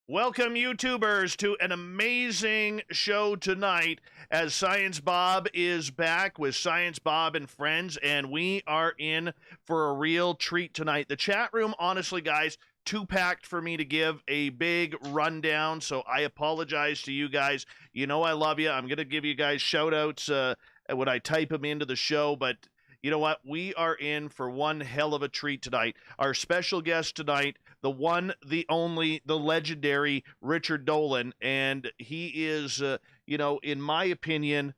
Welcome, YouTubers, to an amazing show tonight as Science Bob is back with Science Bob and Friends, and we are in for a real treat tonight. The chat room, honestly, guys, too packed for me to give a big rundown, so I apologize to you guys. You know I love you. I'm going to give you guys shout-outs when I type them into the show, but you know what? We are in for one hell of a treat tonight. Our special guest tonight, the one, the only, the legendary Richard Dolan, and he is, in my opinion,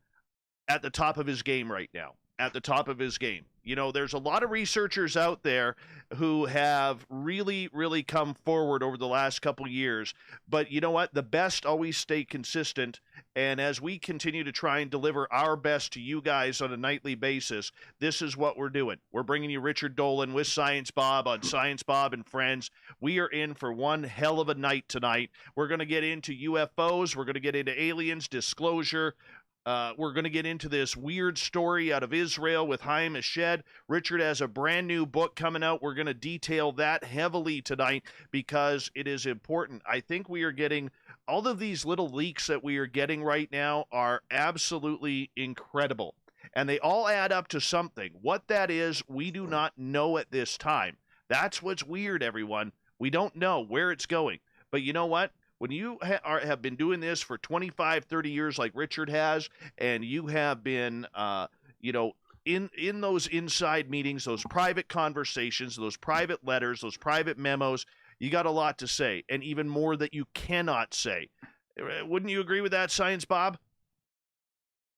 at the top of his game right now. At the top of his game. You know, there's a lot of researchers out there who have really, really come forward over the last couple years. But you know what? The best always stay consistent. And as we continue to try and deliver our best to you guys on a nightly basis, this is what we're doing. We're bringing you Richard Dolan with Science Bob on Science Bob and Friends. We are in for one hell of a night tonight. We're going to get into UFOs. We're going to get into aliens, disclosure. We're going to get into this weird story out of Israel with Hume. Richard has a brand new book coming out. We're going to detail that heavily tonight because it is important. I think we are getting all of these little leaks that we are getting right now are absolutely incredible. And they all add up to something. What that is, we do not know at this time. That's what's weird, everyone. We don't know where it's going. But you know what? When you have been doing this for 25, 30 years like Richard has, and you have been, in those inside meetings, those private conversations, those private letters, those private memos, you got a lot to say, and even more that you cannot say. Wouldn't you agree with that, Science Bob?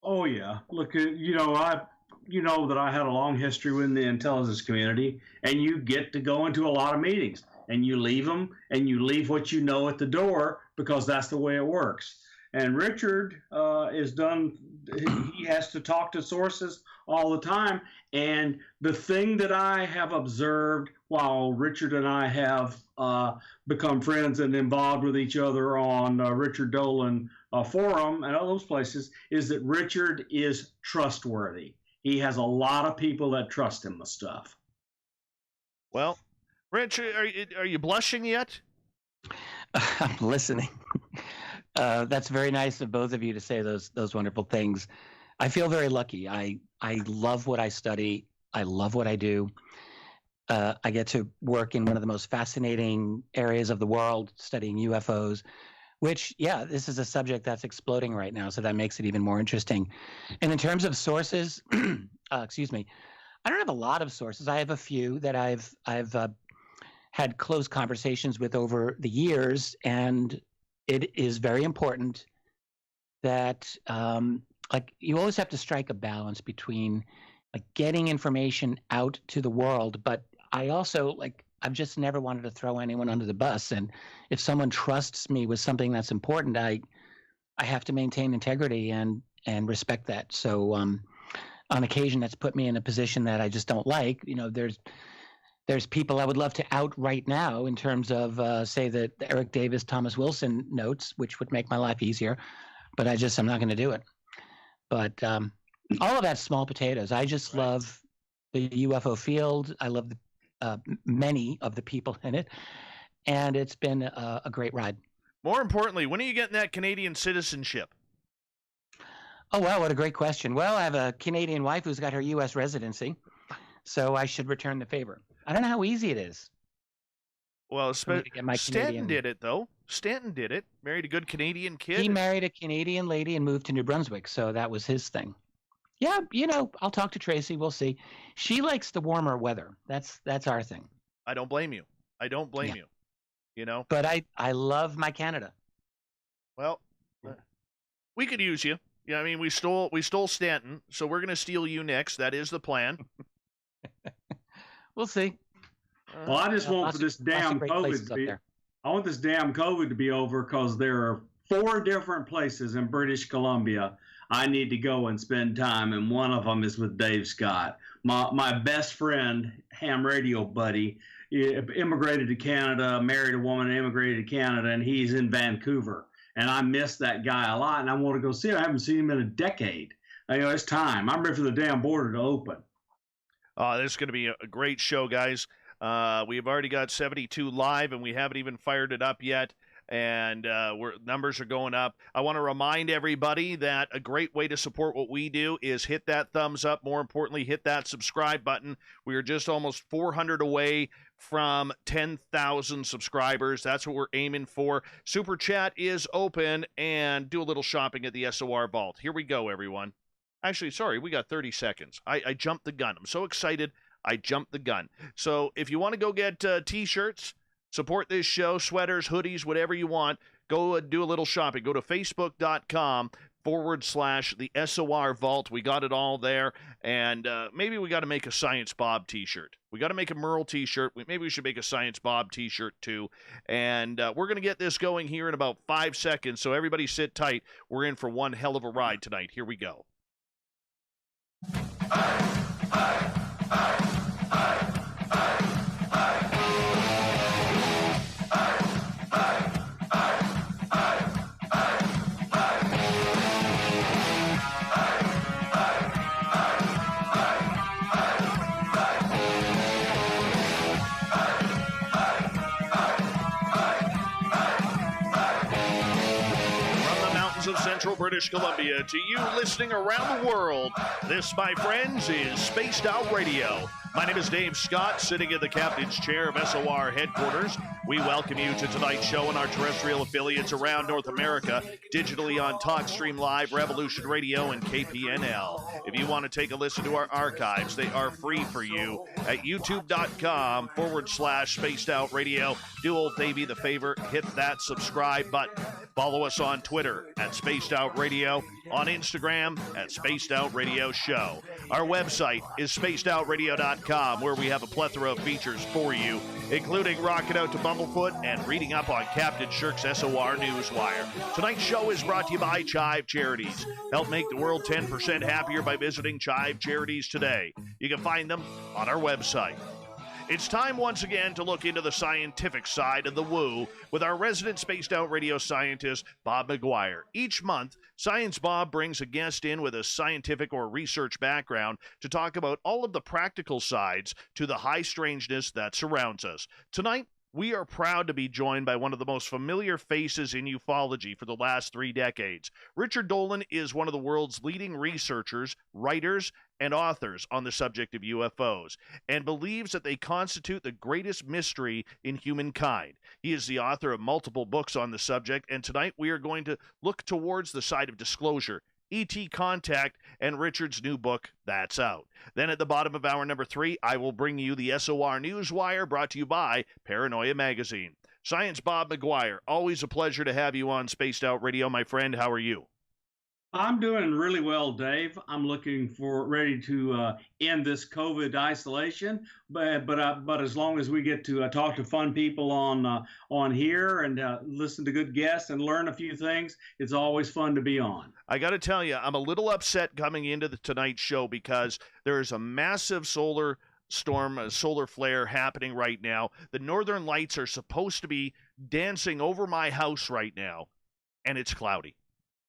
Oh, yeah. Look, you know that I had a long history within the intelligence community, and you get to go into a lot of meetings. And you leave them, and you leave what you know at the door because that's the way it works. And Richard he has to talk to sources all the time. And the thing that I have observed while Richard and I have become friends and involved with each other on Richard Dolan Forum and all those places is that Richard is trustworthy. He has a lot of people that trust him with stuff. Well, Rich, are you blushing yet? I'm listening. That's very nice of both of you to say those wonderful things. I feel very lucky. I love what I study. I love what I do. I get to work in one of the most fascinating areas of the world, studying UFOs, which, yeah, this is a subject that's exploding right now, so that makes it even more interesting. And in terms of sources, excuse me, I don't have a lot of sources. I have a few that I've had close conversations with over the years, and it is very important that you always have to strike a balance between getting information out to the world, but I also I've just never wanted to throw anyone under the bus, and if someone trusts me with something that's important, I have to maintain integrity and respect that. So on occasion that's put me in a position that I just don't like. There's people I would love to out right now in terms of, say, the Eric Davis, Thomas Wilson notes, which would make my life easier, but I'm not going to do it. But all of that's small potatoes. I just love the UFO field. I love many of the people in it, and it's been a great ride. More importantly, when are you getting that Canadian citizenship? Oh, wow, what a great question. Well, I have a Canadian wife who's got her U.S. residency, so I should return the favor. I don't know how easy it is. Well, Stanton did it, though. Stanton did it. Married a good Canadian kid. He married a Canadian lady and moved to New Brunswick, so that was his thing. Yeah, I'll talk to Tracy. We'll see. She likes the warmer weather. That's our thing. I don't blame you. You. But I love my Canada. Well, we could use you. Yeah, I mean, we stole Stanton, so we're going to steal you next. That is the plan. We'll see. Well, I just want this damn COVID to be. I want this damn COVID to be over because there are 4 different places in British Columbia I need to go and spend time, and one of them is with Dave Scott, my best friend, ham radio buddy. Immigrated to Canada, married a woman, immigrated to Canada, and he's in Vancouver. And I miss that guy a lot, and I want to go see him. I haven't seen him in a decade. It's time. I'm ready for the damn border to open. This is going to be a great show, guys. We've already got 72 live, and we haven't even fired it up yet. and numbers are going up. I want to remind everybody that a great way to support what we do is hit that thumbs up. More importantly, hit that subscribe button. We are just almost 400 away from 10,000 subscribers. That's what we're aiming for. Super Chat is open, and do a little shopping at the SOR Vault. Here we go, everyone. Actually, sorry, we got 30 seconds. I jumped the gun. I'm so excited, I jumped the gun. So if you want to go get T-shirts, support this show, sweaters, hoodies, whatever you want, go do a little shopping. Go to facebook.com/the SOR Vault. We got it all there. And maybe we got to make a Science Bob T-shirt. We got to make a Merle T-shirt. Maybe we should make a Science Bob T-shirt too. And we're going to get this going here in about 5 seconds. So everybody sit tight. We're in for one hell of a ride tonight. Here we go. Of Central British Columbia to you listening around the world. This, my friends, is Spaced Out Radio. My name is Dave Scott, sitting in the captain's chair of SOR headquarters. We welcome you to tonight's show and our terrestrial affiliates around North America, digitally on TalkStream Live, Revolution Radio, and KPNL. If you want to take a listen to our archives, they are free for you at youtube.com/Spaced Out Radio. Do old Davey the favor, hit that subscribe button. Follow us on Twitter at Spaced Out Radio, on Instagram at Spaced Out Radio Show. Our website is spacedoutradio.com, where we have a plethora of features for you, including rocking out to Bumblefoot and reading up on Captain Shirk's SOR Newswire. Tonight's show is brought to you by Chive Charities. Help make the world 10% happier by visiting Chive Charities today. You can find them on our website. It's time once again to look into the scientific side of the woo with our resident Spaced Out Radio scientist, Bob McGwier. Each month, Science Bob brings a guest in with a scientific or research background to talk about all of the practical sides to the high strangeness that surrounds us. Tonight, we are proud to be joined by one of the most familiar faces in ufology for the last 3 decades. Richard Dolan is one of the world's leading researchers, writers, and authors on the subject of UFOs, and believes that they constitute the greatest mystery in humankind. He is the author of multiple books on the subject, and tonight we are going to look towards the side of disclosure, ET Contact, and Richard's new book, That's Out. Then at the bottom of hour number 3, I will bring you the SOR Newswire, brought to you by Paranoia Magazine. Science Bob McGwier, always a pleasure to have you on Spaced Out Radio, my friend. How are you? I'm doing really well, Dave. I'm ready to end this COVID isolation, but as long as we get to talk to fun people on here and listen to good guests and learn a few things, it's always fun to be on. I got to tell you, I'm a little upset coming into the tonight's show because there is a massive solar storm, a solar flare happening right now. The northern lights are supposed to be dancing over my house right now, and it's cloudy.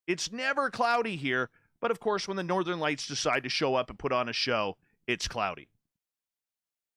It's never cloudy here, but of course, when the Northern Lights decide to show up and put on a show, it's cloudy.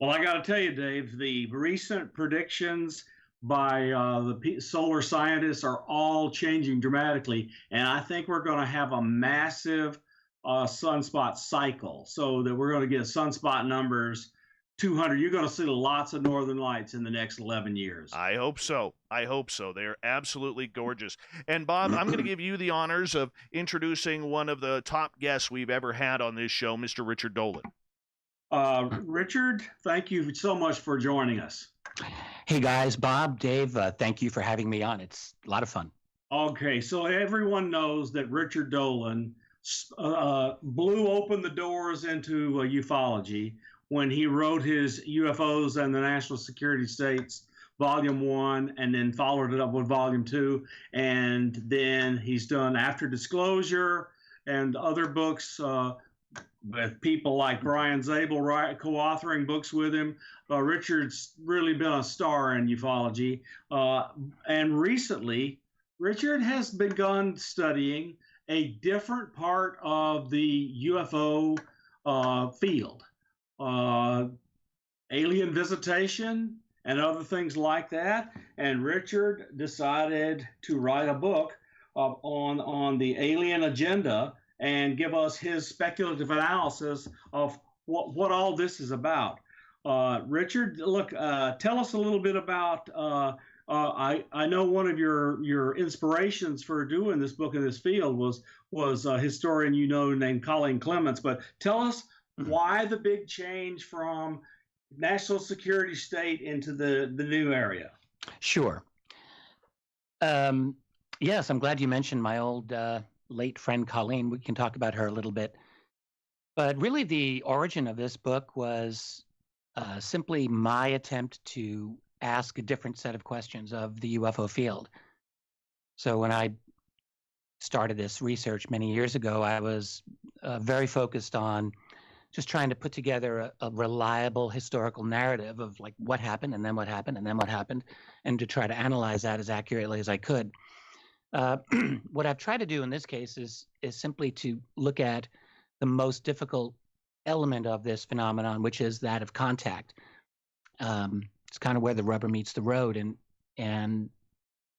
Well, I got to tell you, Dave, the recent predictions by the solar scientists are all changing dramatically, and I think we're going to have a massive sunspot cycle, so that we're going to get sunspot numbers 200. You're going to see lots of northern lights in the next 11 years. I hope so. I hope so. They're absolutely gorgeous. And Bob, I'm going to give you the honors of introducing one of the top guests we've ever had on this show, Mr. Richard Dolan. Richard, thank you so much for joining us. Hey guys, Bob, Dave, thank you for having me on. It's a lot of fun. Okay, so everyone knows that Richard Dolan blew open the doors into ufology when he wrote his UFOs and the National Security States, Volume 1, and then followed it up with Volume 2. And then he's done After Disclosure and other books with people like Brian Zabel co-authoring books with him. Richard's really been a star in ufology. And recently, Richard has begun studying a different part of the UFO field. Alien visitation and other things like that. And Richard decided to write a book on the alien agenda and give us his speculative analysis of what all this is about. Richard, look, tell us a little bit about. I know one of your inspirations for doing this book in this field was a historian you know named Colleen Clements. But tell us why the big change from national security state into the new area. Sure. Yes, I'm glad you mentioned my old late friend Colleen. We can talk about her a little bit. But really, the origin of this book was simply my attempt to ask a different set of questions of the UFO field. So when I started this research many years ago, I was very focused on just trying to put together a reliable historical narrative of like what happened and then what happened and then what happened, and to try to analyze that as accurately as I could. What I've tried to do in this case is simply to look at the most difficult element of this phenomenon, which is that of contact. It's kind of where the rubber meets the road, and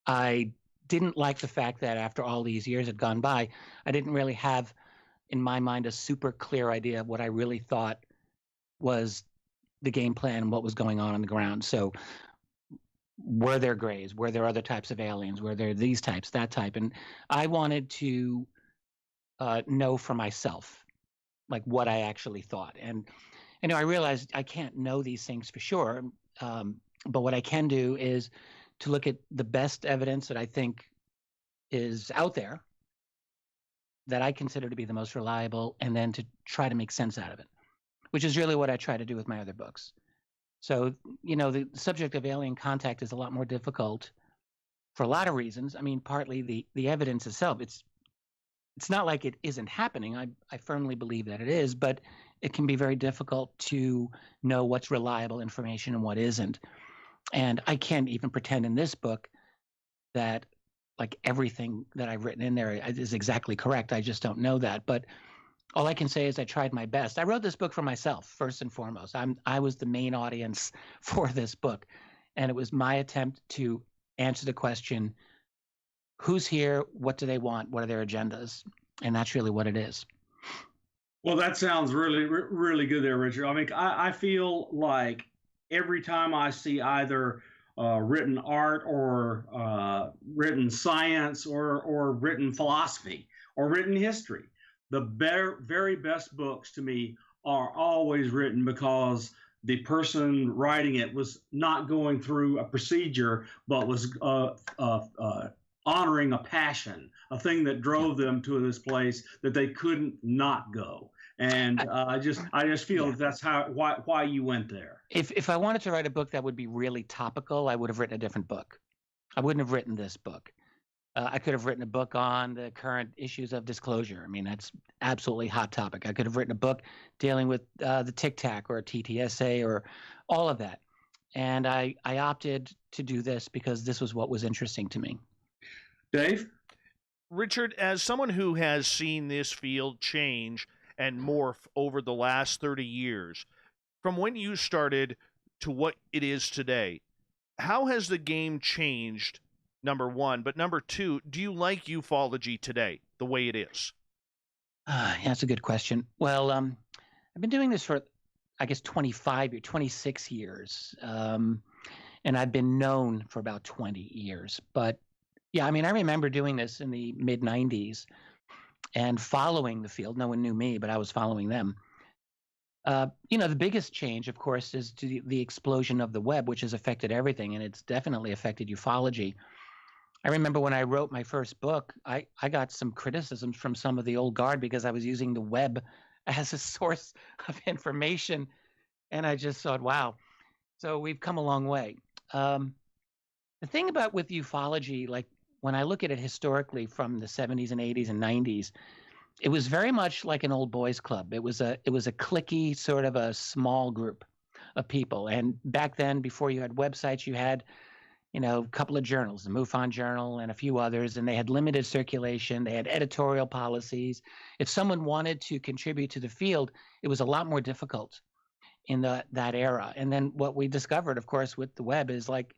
I didn't like the fact that after all these years had gone by, I didn't really have in my mind a super clear idea of what I really thought was the game plan and what was going on the ground. So were there grays? Were there other types of aliens? Were there these types, that type? And I wanted to know for myself, like what I actually thought. And I realized I can't know these things for sure. But what I can do is to look at the best evidence that I think is out there, that I consider to be the most reliable, and then to try to make sense out of it, which is really what I try to do with my other books. So, the subject of alien contact is a lot more difficult for a lot of reasons. I mean, partly the evidence itself, it's not like it isn't happening. I firmly believe that it is, but it can be very difficult to know what's reliable information and what isn't. And I can't even pretend in this book that like everything that I've written in there is exactly correct. I just don't know that. But all I can say is I tried my best. I wrote this book for myself, first and foremost. I was the main audience for this book. And it was my attempt to answer the question, who's here? What do they want? What are their agendas? And that's really what it is. Well, that sounds really, really good there, Richard. I mean, I feel like every time I see either written art or written science or written philosophy or written history, the very best books to me are always written because the person writing it was not going through a procedure, but was honoring a passion, a thing that drove them to this place that they couldn't not go. And I just feel that's why you went there. If I wanted to write a book that would be really topical, I would have written a different book. I wouldn't have written this book. I could have written a book on the current issues of disclosure. I mean, that's absolutely hot topic. I could have written a book dealing with the Tic Tac or TTSA or all of that. And I opted to do this because this was what was interesting to me. Dave? Richard, as someone who has seen this field change and morph over the last 30 years, from when you started to what it is today, how has the game changed, number one? But number two, do you like ufology today, the way it is? Yeah, that's a good question. Well, I've been doing this for, I guess, 26 years. And I've been known for about 20 years. But yeah, I mean, I remember doing this in the mid-90s and following the field. No one knew me, but I was following them. The biggest change, of course, is to the explosion of the web, which has affected everything, and it's definitely affected ufology. I remember when I wrote my first book, I got some criticisms from some of the old guard because I was using the web as a source of information, and I just thought, wow. So we've come a long way. The thing about with ufology, like when I look at it historically from the 70s and 80s and 90s, it was very much like an old boys club. It was a cliquey, sort of a small group of people. And back then, before you had websites, you had, a couple of journals, the MUFON Journal and a few others, and they had limited circulation. They had editorial policies. If someone wanted to contribute to the field, it was a lot more difficult. in that era. And then what we discovered, of course, with the web is like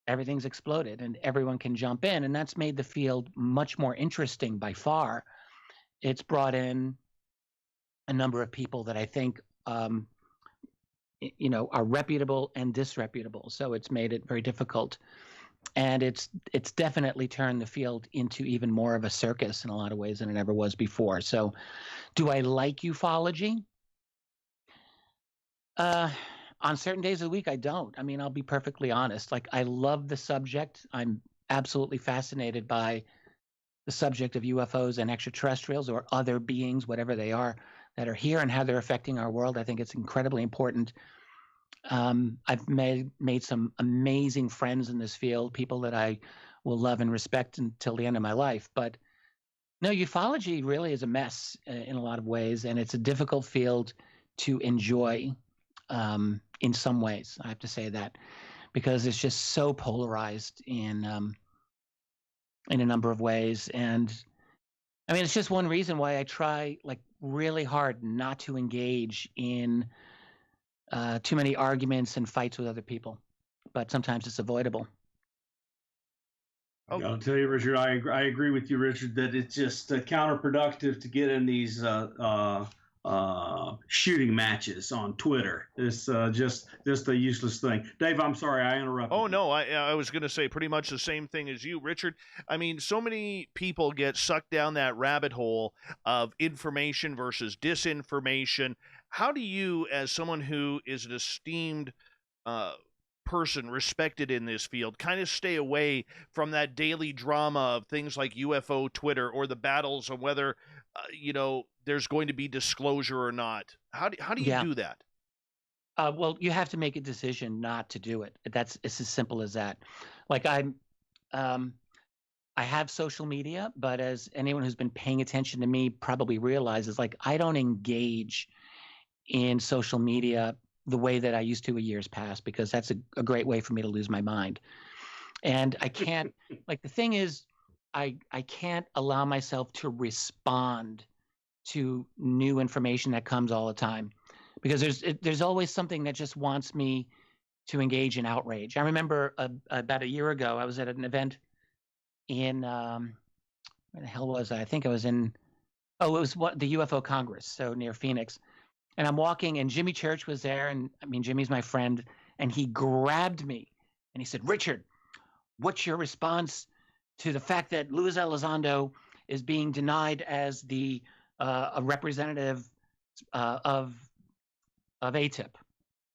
everything's exploded and everyone can jump in. And that's made the field much more interesting by far. It's brought in a number of people that I think, are reputable and disreputable. So it's made it very difficult. And it's definitely turned the field into even more of a circus in a lot of ways than it ever was before. So do I like ufology? On certain days of the week, I don't. I mean, I'll be perfectly honest. Like, I love the subject. I'm absolutely fascinated by the subject of UFOs and extraterrestrials or other beings, whatever they are, that are here and how they're affecting our world. I think it's incredibly important. I've made some amazing friends in this field, people that I will love and respect until the end of my life. But no, ufology really is a mess in a lot of ways, and it's a difficult field to enjoy in some ways. I have to say that, because it's just so polarized in a number of ways. And I mean, it's just one reason why I try like really hard not to engage in too many arguments and fights with other people, but sometimes it's avoidable. Oh. I'll tell you, Richard, I agree with you, Richard, that it's just counterproductive to get in these shooting matches on Twitter. It's just a useless thing. Dave, I'm sorry, I interrupted. Oh, no, I was going to say pretty much the same thing as you, Richard. I mean, so many people get sucked down that rabbit hole of information versus disinformation. How do you, as someone who is an esteemed person, respected in this field, kind of stay away from that daily drama of things like UFO Twitter or the battles on whether, there's going to be disclosure or not? How do you do that? Well, you have to make a decision not to do it. It's as simple as that. Like I have social media, but as anyone who's been paying attention to me probably realizes, like, I don't engage in social media the way that I used to in years past, because that's a great way for me to lose my mind. And I can't, like, the thing is, I can't allow myself to respond to new information that comes all the time, because there's always something that just wants me to engage in outrage. I remember about a year ago, I was at an event in, where the hell was I? I think I was in, it was the UFO Congress, so near Phoenix. And I'm walking, and Jimmy Church was there, and I mean, Jimmy's my friend, and he grabbed me, and he said, "Richard, what's your response to the fact that Luis Elizondo is being denied as a representative of ATIP?"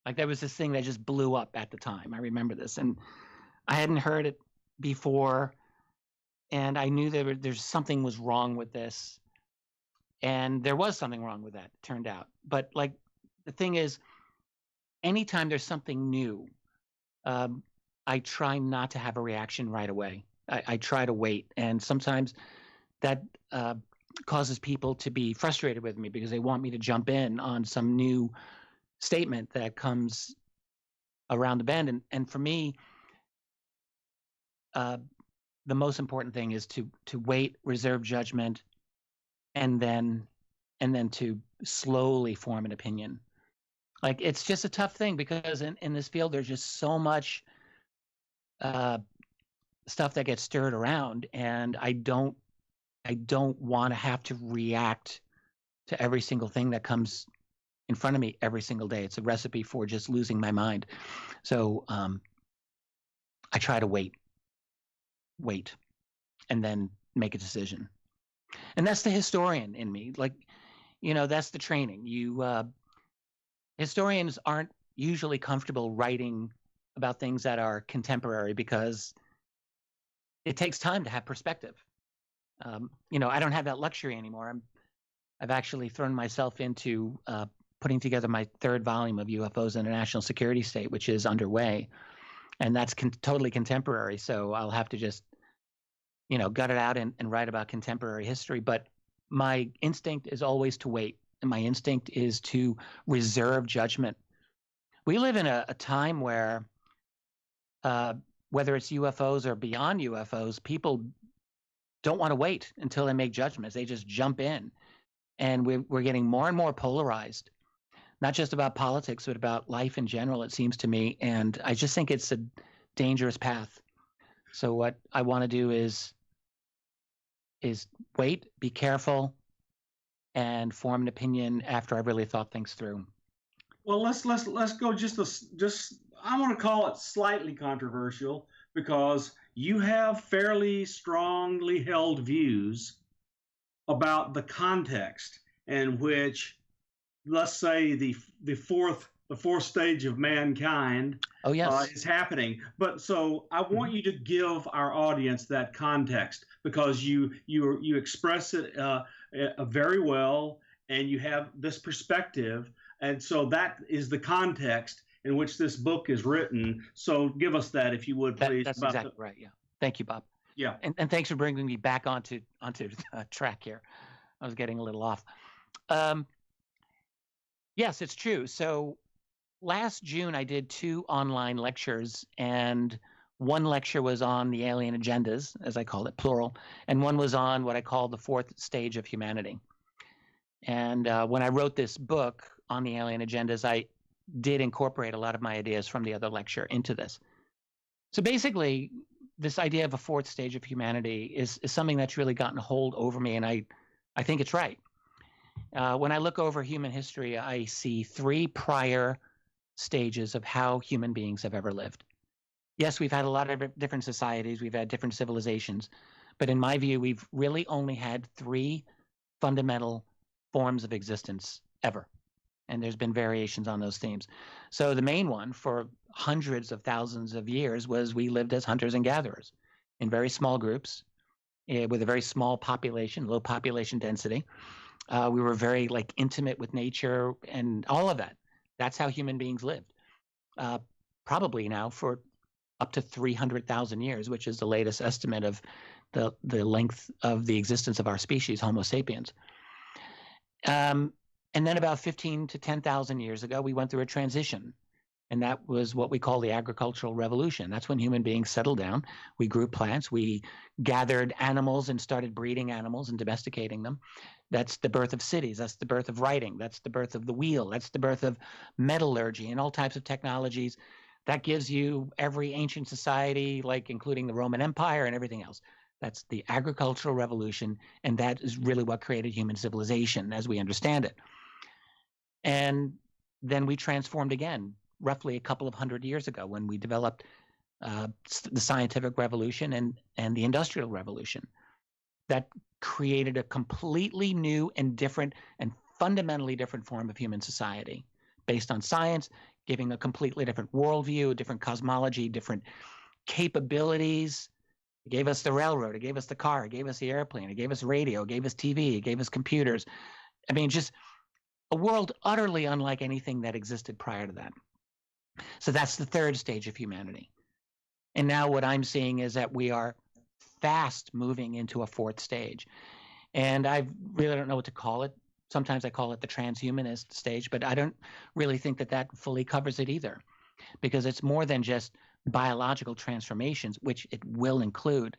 Like, there was this thing that just blew up at the time. I remember this, and I hadn't heard it before, and I knew there's something was wrong with this. And there was something wrong with that, it turned out. But like, the thing is, anytime there's something new, I try not to have a reaction right away. I try to wait. And sometimes that causes people to be frustrated with me, because they want me to jump in on some new statement that comes around the bend. And for me, the most important thing is to wait, reserve judgment, and then to slowly form an opinion. Like, it's just a tough thing, because in this field, there's just so much stuff that gets stirred around, and I don't want to have to react to every single thing that comes in front of me every single day. It's a recipe for just losing my mind. So I try to wait, and then make a decision. And that's the historian in me. Like, that's the training. Historians aren't usually comfortable writing about things that are contemporary, because it takes time to have perspective. I don't have that luxury anymore. I've actually thrown myself into putting together my third volume of UFOs in a National Security State, which is underway, and that's totally contemporary. So I'll have to just gut it out and write about contemporary history. But my instinct is always to wait, and my instinct is to reserve judgment. We live in a time where, whether it's UFOs or beyond UFOs, people don't want to wait until they make judgments. They just jump in, and we're getting more and more polarized. not just about politics, but about life in general, it seems to me. And I just think it's a dangerous path. So what I want to do is wait, be careful, and form an opinion after I've really thought things through. Well, let's go just I want to call it slightly controversial, because you have fairly strongly held views about the context in which, let's say, the fourth stage of mankind Oh yes. is happening. But so I want you to give our audience that context, because you express it very well, and you have this perspective, and so that is the context in which this book is written. So give us that, if you would, please. That's exactly right. Yeah. Thank you, Bob. Yeah. And thanks for bringing me back onto track here. I was getting a little off. Yes, it's true. So last June, I did 2 online lectures, and one lecture was on the alien agendas, as I call it, plural, and one was on what I call the 4th stage of humanity. And when I wrote this book on the alien agendas, I did incorporate a lot of my ideas from the other lecture into this. So basically, this idea of a 4th stage of humanity is something that's really gotten a hold over me, and I think it's right. When I look over human history, I see 3 prior stages of how human beings have ever lived. Yes, we've had a lot of different societies, we've had different civilizations, but in my view, we've really only had 3 fundamental forms of existence ever. And there's been variations on those themes. So the main one for hundreds of thousands of years was we lived as hunters and gatherers in very small groups with a very small population, low population density. We were very intimate with nature and all of that. That's how human beings lived. Probably now for up to 300,000 years, which is the latest estimate of the length of the existence of our species, Homo sapiens. And then about 15 to 10,000 years ago, we went through a transition. And that was what we call the agricultural revolution. That's when human beings settled down. We grew plants. We gathered animals and started breeding animals and domesticating them. That's the birth of cities. That's the birth of writing. That's the birth of the wheel. That's the birth of metallurgy and all types of technologies. That gives you every ancient society, including the Roman Empire and everything else. That's the agricultural revolution. And that is really what created human civilization as we understand it. And then we transformed again, roughly a couple of hundred years ago, when we developed the scientific revolution and the industrial revolution. That created a completely new and different and fundamentally different form of human society based on science, giving a completely different worldview, a different cosmology, different capabilities. It gave us the railroad, it gave us the car, it gave us the airplane, it gave us radio, it gave us TV, it gave us computers. I mean, just a world utterly unlike anything that existed prior to that. So that's the 3rd stage of humanity. And now what I'm seeing is that we are fast moving into a 4th stage. And I really don't know what to call it. Sometimes I call it the transhumanist stage, but I don't really think that fully covers it either, because it's more than just biological transformations, which it will include,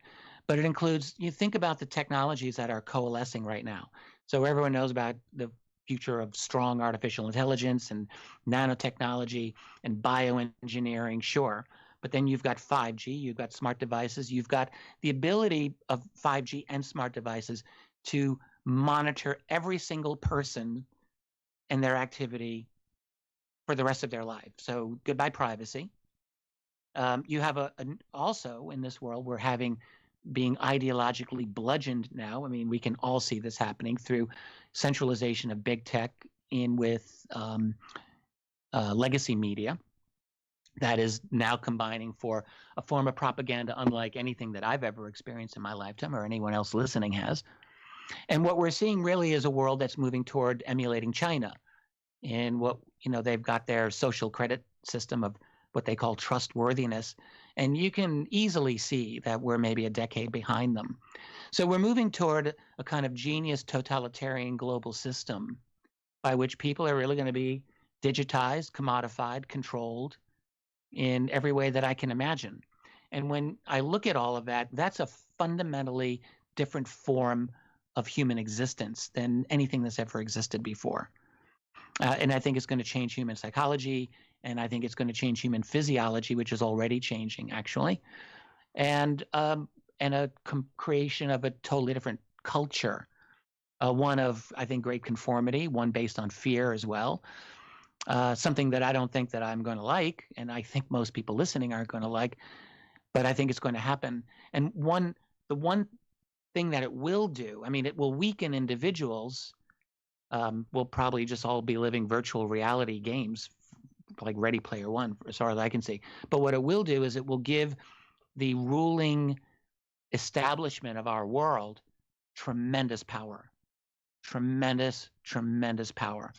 but it includes, you think about the technologies that are coalescing right now. So everyone knows about the future of strong artificial intelligence and nanotechnology and bioengineering, sure. But then you've got 5G, you've got smart devices, you've got the ability of 5G and smart devices to monitor every single person and their activity for the rest of their life. So goodbye privacy. You have also in this world, we're being ideologically bludgeoned now. I mean, we can all see this happening through centralization of big tech in with legacy media that is now combining for a form of propaganda unlike anything that I've ever experienced in my lifetime or anyone else listening has. And what we're seeing really is a world that's moving toward emulating China in what, they've got their social credit system of what they call trustworthiness. And you can easily see that we're maybe a decade behind them. So we're moving toward a kind of genius totalitarian global system by which people are really going to be digitized, commodified, controlled in every way that I can imagine. And when I look at all of that, that's a fundamentally different form of human existence than anything that's ever existed before. And I think it's going to change human psychology, and I think it's going to change human physiology, which is already changing, actually, and a creation of a totally different culture, one of, I think, great conformity, one based on fear as well, something that I don't think that I'm going to like, and I think most people listening aren't going to like, but I think it's going to happen. And the one thing that it will do, I mean, it will weaken individuals. We'll probably just all be living virtual reality games like Ready Player One, as far as I can see. But what it will do is it will give the ruling establishment of our world tremendous power, tremendous power.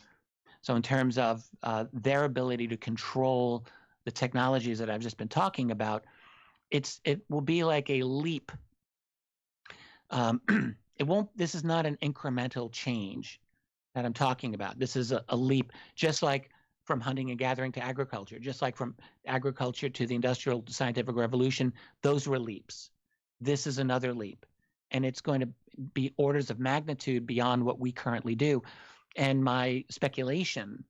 So in terms of their ability to control the technologies that I've just been talking about, it will be like a leap. This is not an incremental change that I'm talking about. This is a leap, just like from hunting and gathering to agriculture, just like from agriculture to the industrial scientific revolution. Those were leaps. This is another leap, and it's going to be orders of magnitude beyond what we currently do. And my speculation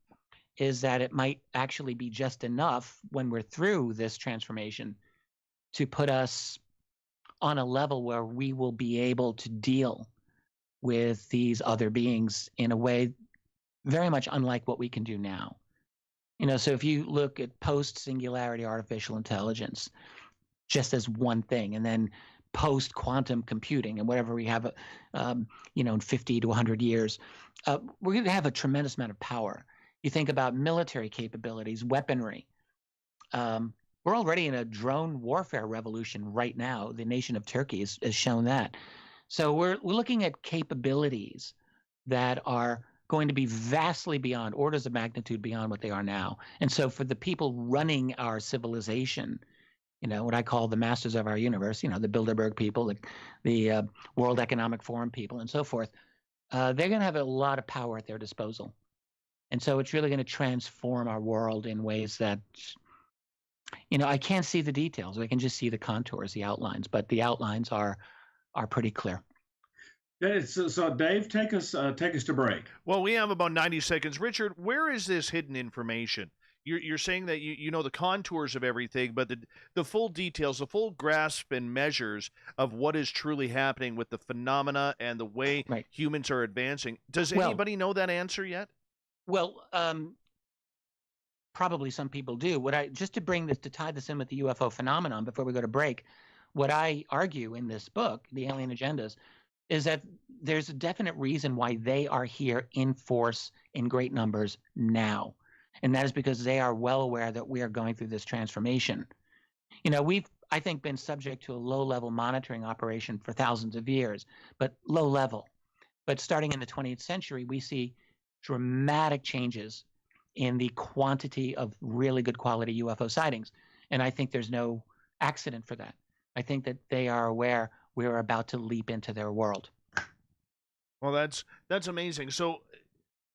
is that it might actually be just enough when we're through this transformation to put us on a level where we will be able to deal with these other beings in a way very much unlike what we can do now. So if you look at post-singularity artificial intelligence just as one thing, and then post-quantum computing and whatever we have, in 50 to 100 years, we're going to have a tremendous amount of power. You think about military capabilities, weaponry. We're already in a drone warfare revolution right now. The nation of Turkey has shown that. So we're looking at capabilities that are going to be vastly beyond, orders of magnitude beyond what they are now. And so for the people running our civilization, what I call the masters of our universe, the Bilderberg people, the World Economic Forum people, and so forth, they're going to have a lot of power at their disposal. And so it's really going to transform our world in ways that, I can't see the details. I can just see the contours, the outlines, but the outlines are pretty clear. So Dave, take us to break. Well, we have about 90 seconds. Richard, where is this hidden information? You're saying that you know the contours of everything, but the full details, the full grasp and measures of what is truly happening with the phenomena and the way humans are advancing. Does anybody know that answer yet? Well, probably some people do. Just to tie this in with the UFO phenomenon before we go to break, what I argue in this book, The Alien Agendas, is that there's a definite reason why they are here in force in great numbers now. And that is because they are well aware that we are going through this transformation. We've, I think, been subject to a low-level monitoring operation for thousands of years, but low level. But starting in the 20th century, we see dramatic changes in the quantity of really good quality UFO sightings. And I think there's no accident for that. I think that they are aware we're about to leap into their world. Well, that's amazing. So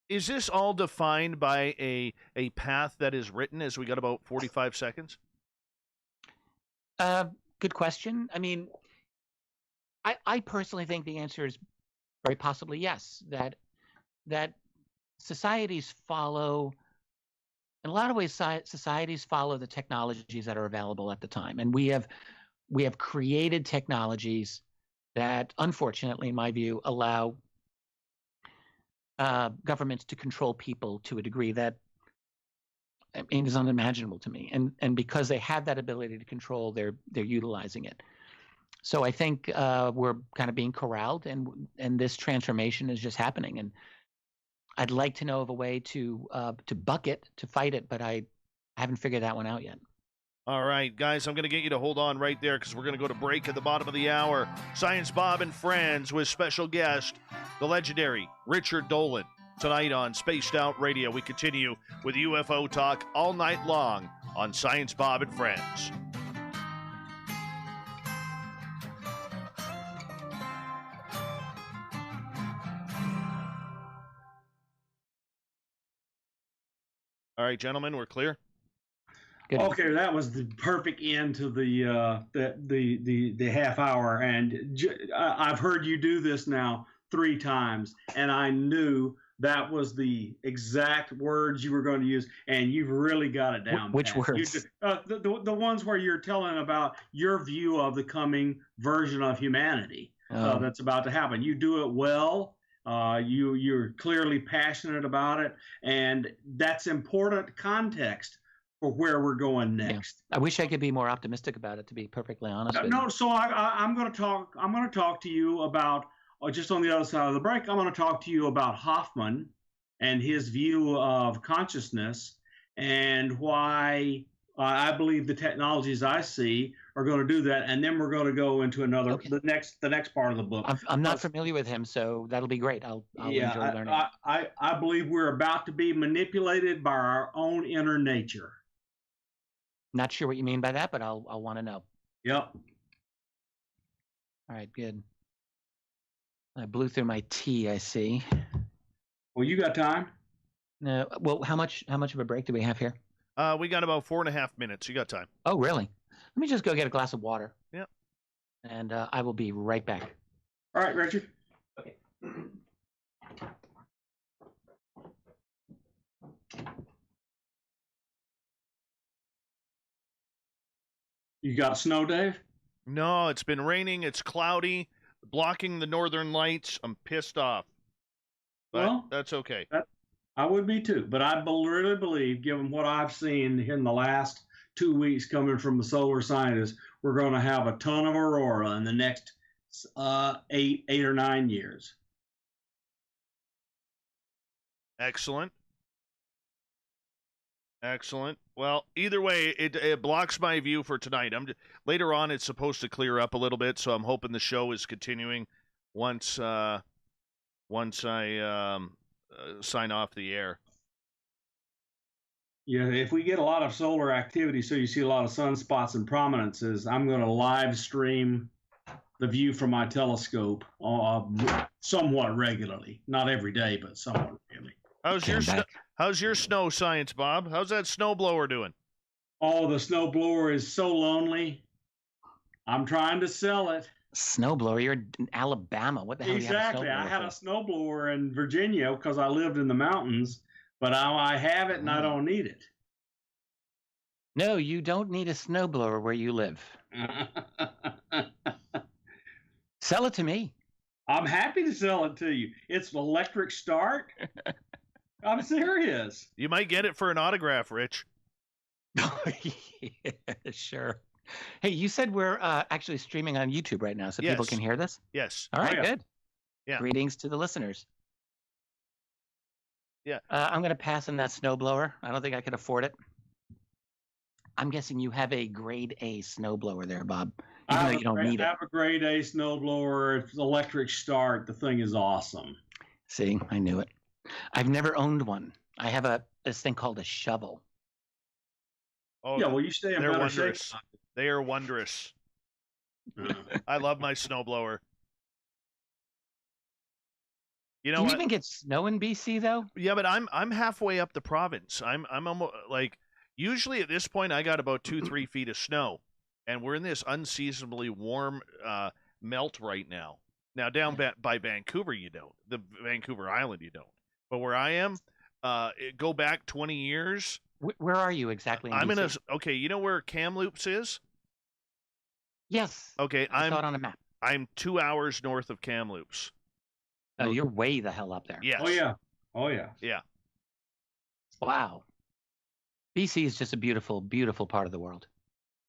is this all defined by a path that is written, as we got about 45 seconds? Good question. I mean, I personally think the answer is very possibly yes, that societies follow, in a lot of ways, societies follow the technologies that are available at the time. And we have created technologies that, unfortunately, in my view, allow governments to control people to a degree that is unimaginable to me. And because they have that ability to control, they're utilizing it. So I think we're kind of being corralled, and this transformation is just happening. And I'd like to know of a way to buck it, to fight it, but I haven't figured that one out yet. All right, guys, I'm going to get you to hold on right there because we're going to go to break at the bottom of the hour. Science Bob and Friends with special guest, the legendary Richard Dolan. Tonight on Spaced Out Radio, we continue with UFO talk all night long on Science Bob and Friends. All right, gentlemen, we're clear. Good. Okay, that was the perfect end to the half hour, and I've heard you do this now 3 times, and I knew that was the exact words you were going to use, and you've really got it down. Which pat. words? The ones where you're telling about your view of the coming version of humanity that's about to happen. You do it well. You're clearly passionate about it, and that's important context for where we're going next. Yeah. I wish I could be more optimistic about it, to be perfectly honest. No, so I'm going to talk. I'm going to talk to you about just on the other side of the break. I'm going to talk to you about Hoffman and his view of consciousness and why I believe the technologies I see are going to do that. And then we're going to go into the next part of the book. I'm not familiar with him, so that'll be great. I'll enjoy learning. I believe we're about to be manipulated by our own inner nature. Not sure what you mean by that, but I'll want to know. Yep. All right, good. I blew through my tea, I see. Well, you got time? No. Well, how much of a break do we have here? We got about 4.5 minutes. You got time. Oh, really? Let me just go get a glass of water. Yeah. And I will be right back. All right, Richard. Okay. You got snow, Dave? No, it's been raining. It's cloudy, blocking the northern lights. I'm pissed off. But well, that's okay. I would be too. But I really believe, given what I've seen in the last 2 weeks coming from the solar scientists, we're going to have a ton of aurora in the next 8 or 9 years. Excellent. Excellent. Well, either way, it blocks my view for tonight. Later on, it's supposed to clear up a little bit, so I'm hoping the show is continuing once I sign off the air. Yeah, if we get a lot of solar activity, so you see a lot of sunspots and prominences, I'm going to live stream the view from my telescope somewhat regularly. Not every day, but somewhat regularly. How's your snow science, Bob? How's that snowblower doing? Oh, the snowblower is so lonely. I'm trying to sell it. Snowblower? You're in Alabama. What the hell? Exactly. I had a snowblower in Virginia because I lived in the mountains, but I have it and I don't need it. No, you don't need a snowblower where you live. Sell it to me. I'm happy to sell it to you. It's an electric start. I'm serious. You might get it for an autograph, Rich. Yeah, sure. Hey, you said we're actually streaming on YouTube right now, so people can hear this? Yes. All right, good. Yeah. Greetings to the listeners. Yeah. I'm going to pass on that snowblower. I don't think I could afford it. I'm guessing you have a grade A snowblower there, Bob, even though you don't need it. I have a grade A snowblower. It's electric start. The thing is awesome. See, I knew it. I've never owned one. I have this thing called a shovel. Oh, yeah, well, you stay in better shape. They are wondrous. I love my snowblower. You know, do you even get snow in BC though? Yeah, but I'm halfway up the province. I'm almost like usually at this point I got about 2-3 feet of snow, and we're in this unseasonably warm melt right now. Now down by Vancouver, you don't. The Vancouver Island, you don't. But where I am, go back 20 years. Where are you exactly? I'm in okay. You know where Kamloops is? Yes. Okay, I saw it on a map. I'm 2 hours north of Kamloops. Oh, you're way the hell up there. Yes. Oh yeah. Oh yeah. Yeah. Wow. BC is just a beautiful, beautiful part of the world.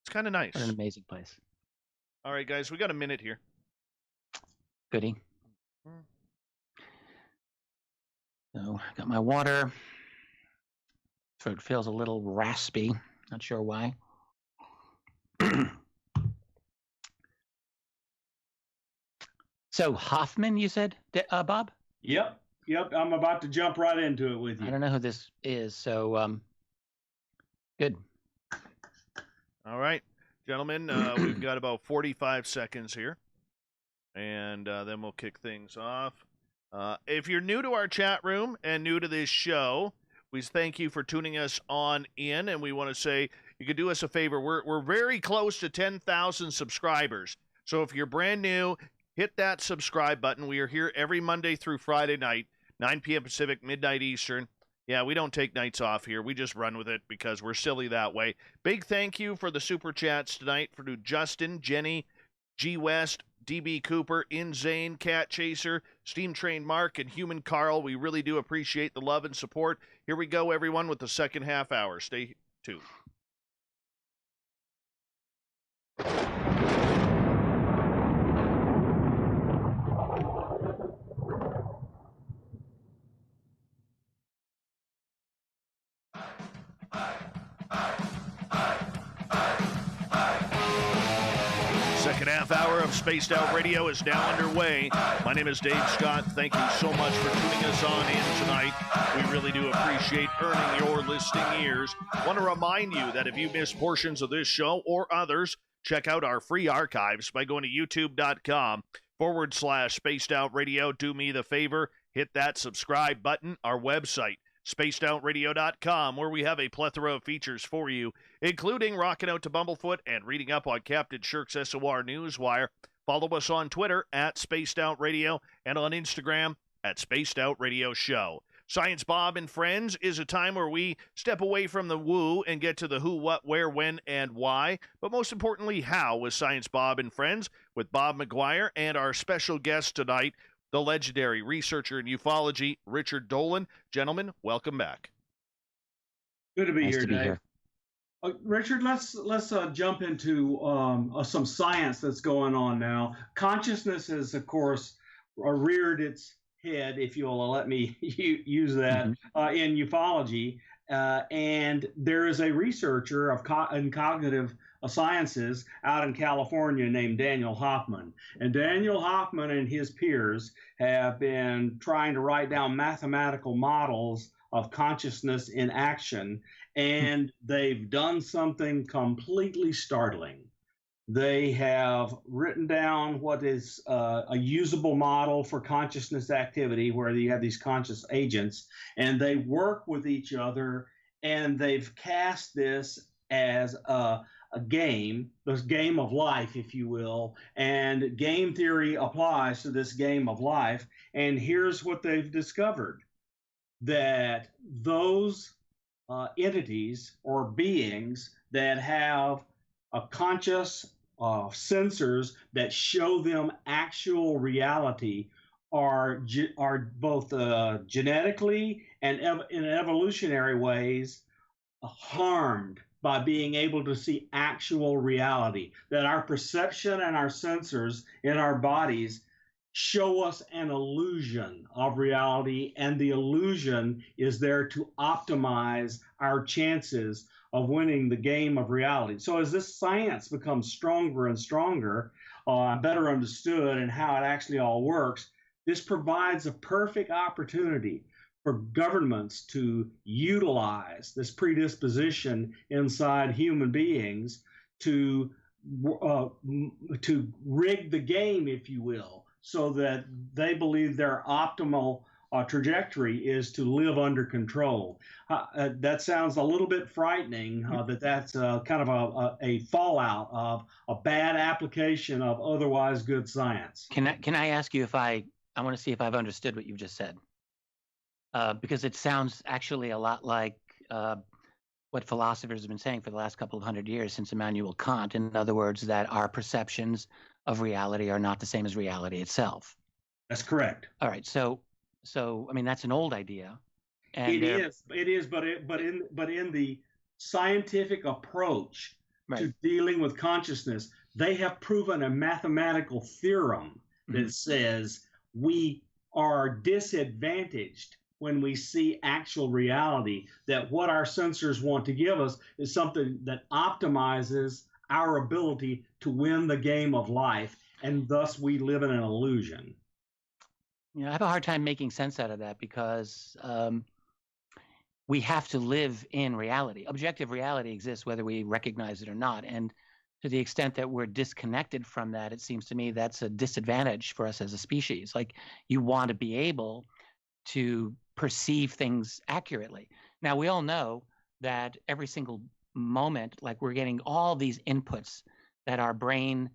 It's kind of nice. What an amazing place. All right, guys, we got a minute here. Goody. So, I got my water. Throat feels a little raspy. Not sure why. So, Hoffman, you said, Bob? Yep. I'm about to jump right into it with you. I don't know who this is, so good. All right, gentlemen, we've got about 45 seconds here, and then we'll kick things off. If you're new to our chat room and new to this show, we thank you for tuning us on in, and we want to say you could do us a favor. We're very close to 10,000 subscribers, so if you're brand new, hit that subscribe button. We are here every Monday through Friday night, 9 p.m. Pacific, midnight Eastern. Yeah, we don't take nights off here. We just run with it because we're silly that way. Big thank you for the super chats tonight for Justin, Jenny, G. West, DB Cooper, Inzane, Cat Chaser, Steam Train Mark, and Human Carl. We really do appreciate the love and support. Here we go, everyone, with the second half hour. Stay tuned. Second half hour of Spaced Out Radio is now underway. My name is Dave Scott. Thank you so much for tuning us on in tonight. We really do appreciate earning your listening ears. Want to remind you that if you missed portions of this show or others, check out our free archives by going to youtube.com/Spaced Out Radio. Do me the favor, hit that subscribe button. Our website, spacedoutradio.com, where we have a plethora of features for you, including rocking out to Bumblefoot and reading up on Captain Shirk's SOR Newswire. Follow us on Twitter at Spaced Out Radio and on Instagram at Spaced Out Radio Show. Science Bob and Friends is a time where we step away from the woo and get to the who, what, where, when, and why, but most importantly, how with Science Bob and Friends with Bob McGwier and our special guest tonight, the legendary researcher in ufology, Richard Dolan. Gentlemen, welcome back. Good to be here, Dave. Richard, let's jump into some science that's going on now. Consciousness has, of course, reared its head, if you'll let me use that, in ufology. And there is a researcher in cognitive sciences out in California named Daniel Hoffman. And Daniel Hoffman and his peers have been trying to write down mathematical models of consciousness in action, and they've done something completely startling. They have written down what is a usable model for consciousness activity, where you have these conscious agents, and they work with each other, and they've cast this as a game, this game of life, if you will, and game theory applies to this game of life. And here's what they've discovered, that those entities or beings that have a conscious sensors that show them actual reality are both genetically and in evolutionary ways harmed by being able to see actual reality, that our perception and our sensors in our bodies show us an illusion of reality, and the illusion is there to optimize our chances of winning the game of reality. So as this science becomes stronger and stronger, better understood, and how it actually all works, this provides a perfect opportunity for governments to utilize this predisposition inside human beings to rig the game, if you will, so that they believe their optimal trajectory is to live under control. That sounds a little bit frightening, that's kind of a fallout of a bad application of otherwise good science. Can I ask you if I want to see if I've understood what you've just said? Because it sounds actually a lot like what philosophers have been saying for the last couple of hundred years since Immanuel Kant. In other words, that our perceptions of reality are not the same as reality itself. That's correct. All right. So I mean, that's an old idea. And it is, but in the scientific approach to dealing with consciousness, they have proven a mathematical theorem that says we are disadvantaged when we see actual reality, that what our sensors want to give us is something that optimizes our ability to win the game of life, and thus we live in an illusion. You know, I have a hard time making sense out of that, because we have to live in reality. Objective reality exists whether we recognize it or not. And to the extent that we're disconnected from that, it seems to me that's a disadvantage for us as a species. Like, you want to be able to perceive things accurately. Now, we all know that every single moment, like, we're getting all these inputs that our brain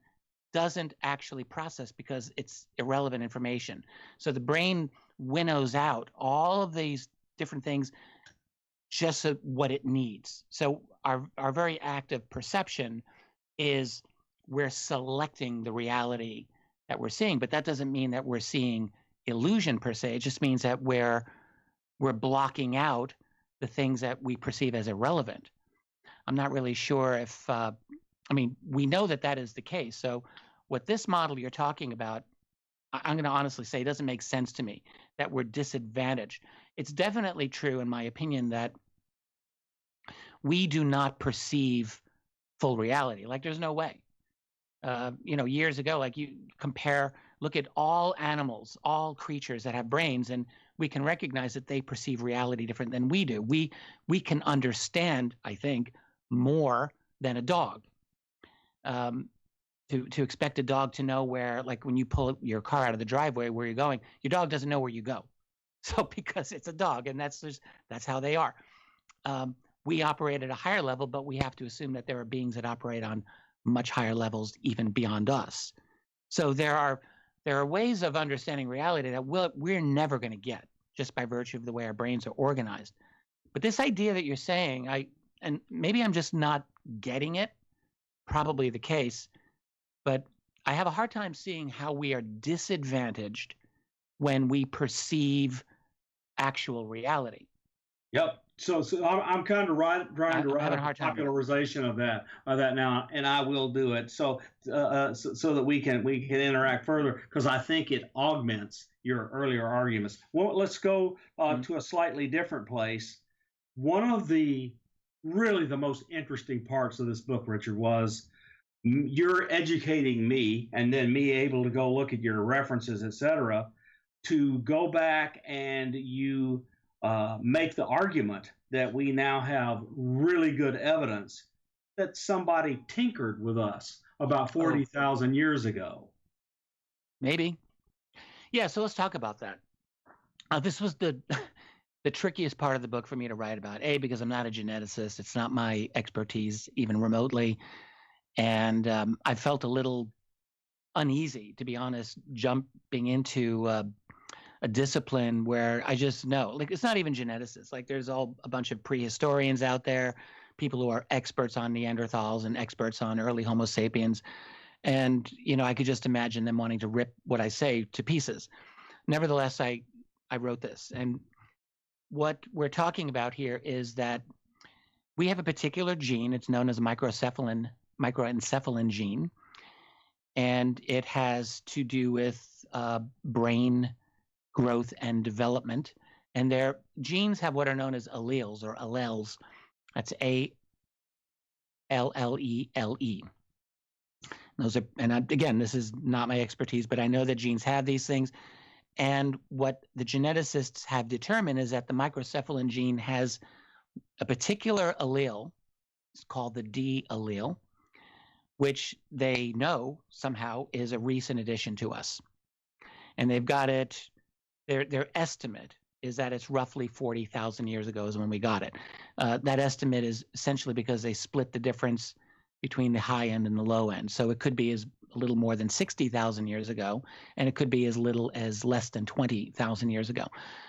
doesn't actually process because it's irrelevant information. So the brain winnows out all of these different things just so what it needs. So our very act of perception is we're selecting the reality that we're seeing, but that doesn't mean that we're seeing illusion per se. It just means that we're blocking out the things that we perceive as irrelevant. I'm not really sure if, we know that that is the case. So what this model you're talking about, I'm going to honestly say, doesn't make sense to me, that we're disadvantaged. It's definitely true, in my opinion, that we do not perceive full reality. Like, there's no way. Years ago, like, you look at all animals, all creatures that have brains, and we can recognize that they perceive reality different than we do. We can understand, I think, more than a dog. To expect a dog to know where, like, when you pull your car out of the driveway, where you're going, your dog doesn't know where you go. So because it's a dog, and that's how they are. We operate at a higher level, but we have to assume that there are beings that operate on much higher levels, even beyond us. So there are ways of understanding reality that we're never going to get just by virtue of the way our brains are organized. But this idea that you're saying, and maybe I'm just not getting it, probably the case, but I have a hard time seeing how we are disadvantaged when we perceive actual reality. Yep. So I'm kind of trying to write a popularization of that now, and I will do it so that we can interact further, because I think it augments your earlier arguments. Well, let's go to a slightly different place. One of the most interesting parts of this book, Richard, was you're educating me, and then me able to go look at your references, etc., to go back and you make the argument that we now have really good evidence that somebody tinkered with us about 40,000 years ago. Maybe. Yeah, so let's talk about that. This was the trickiest part of the book for me to write about, because I'm not a geneticist. It's not my expertise, even remotely. And I felt a little uneasy, to be honest, jumping into a discipline where I just know, like, it's not even geneticists. Like, there's a bunch of prehistorians out there, people who are experts on Neanderthals and experts on early Homo sapiens. And, I could just imagine them wanting to rip what I say to pieces. Nevertheless, I wrote this. And what we're talking about here is that we have a particular gene. It's known as a microencephalin gene. And it has to do with brain growth and development. And their genes have what are known as alleles or alleles. That's A-L-L-E-L-E. Those are, and again, this is not my expertise, but I know that genes have these things. And what the geneticists have determined is that the microencephalin gene has a particular allele. It's called the D allele, which they know somehow is a recent addition to us. And they've got it. Their estimate is that it's roughly 40,000 years ago is when we got it. That estimate is essentially because they split the difference between the high end and the low end. So it could be as a little more than 60,000 years ago, and it could be as little as less than 20,000 years ago.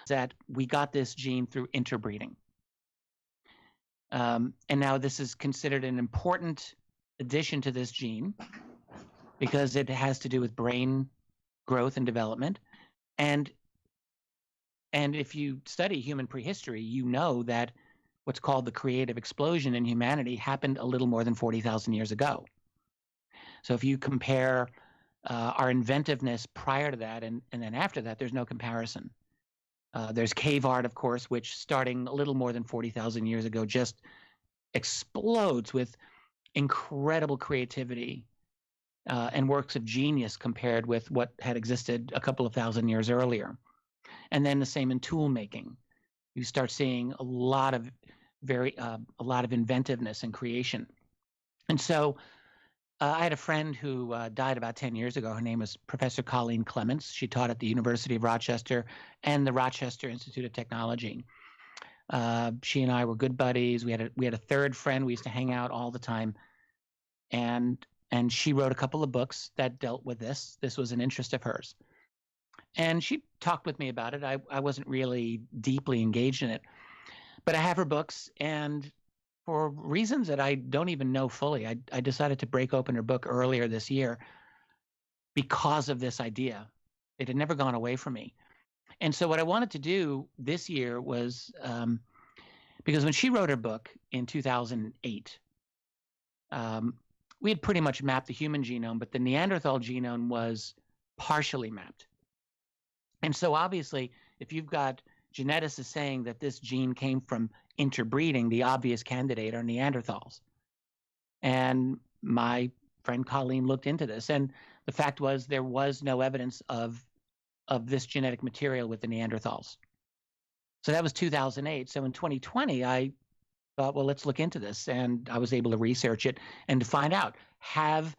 That we got this gene through interbreeding. And now this is considered an important addition to this gene because it has to do with brain growth and development. And if you study human prehistory, you know that what's called the creative explosion in humanity happened a little more than 40,000 years ago. So if you compare our inventiveness prior to that and then after that, there's no comparison. There's cave art, of course, which starting a little more than 40,000 years ago just explodes with incredible creativity and works of genius compared with what had existed a couple of thousand years earlier. And then the same in tool making. You start seeing a lot of inventiveness and creation. And so I had a friend who died about 10 years ago. Her name was Professor Colleen Clements. She taught at the University of Rochester and the Rochester Institute of Technology. She and I were good buddies. We had a third friend. We used to hang out all the time. And she wrote a couple of books that dealt with this. This was an interest of hers. And she talked with me about it. I wasn't really deeply engaged in it, but I have her books, and for reasons that I don't even know fully, I decided to break open her book earlier this year because of this idea. It had never gone away from me. And so what I wanted to do this year was, because when she wrote her book in 2008, we had pretty much mapped the human genome, but the Neanderthal genome was partially mapped. And so obviously, if you've got geneticists saying that this gene came from interbreeding, the obvious candidate are Neanderthals. And my friend Colleen looked into this, and the fact was there was no evidence of this genetic material with the Neanderthals. So that was 2008. So in 2020, I thought, well, let's look into this. And I was able to research it and to find out, have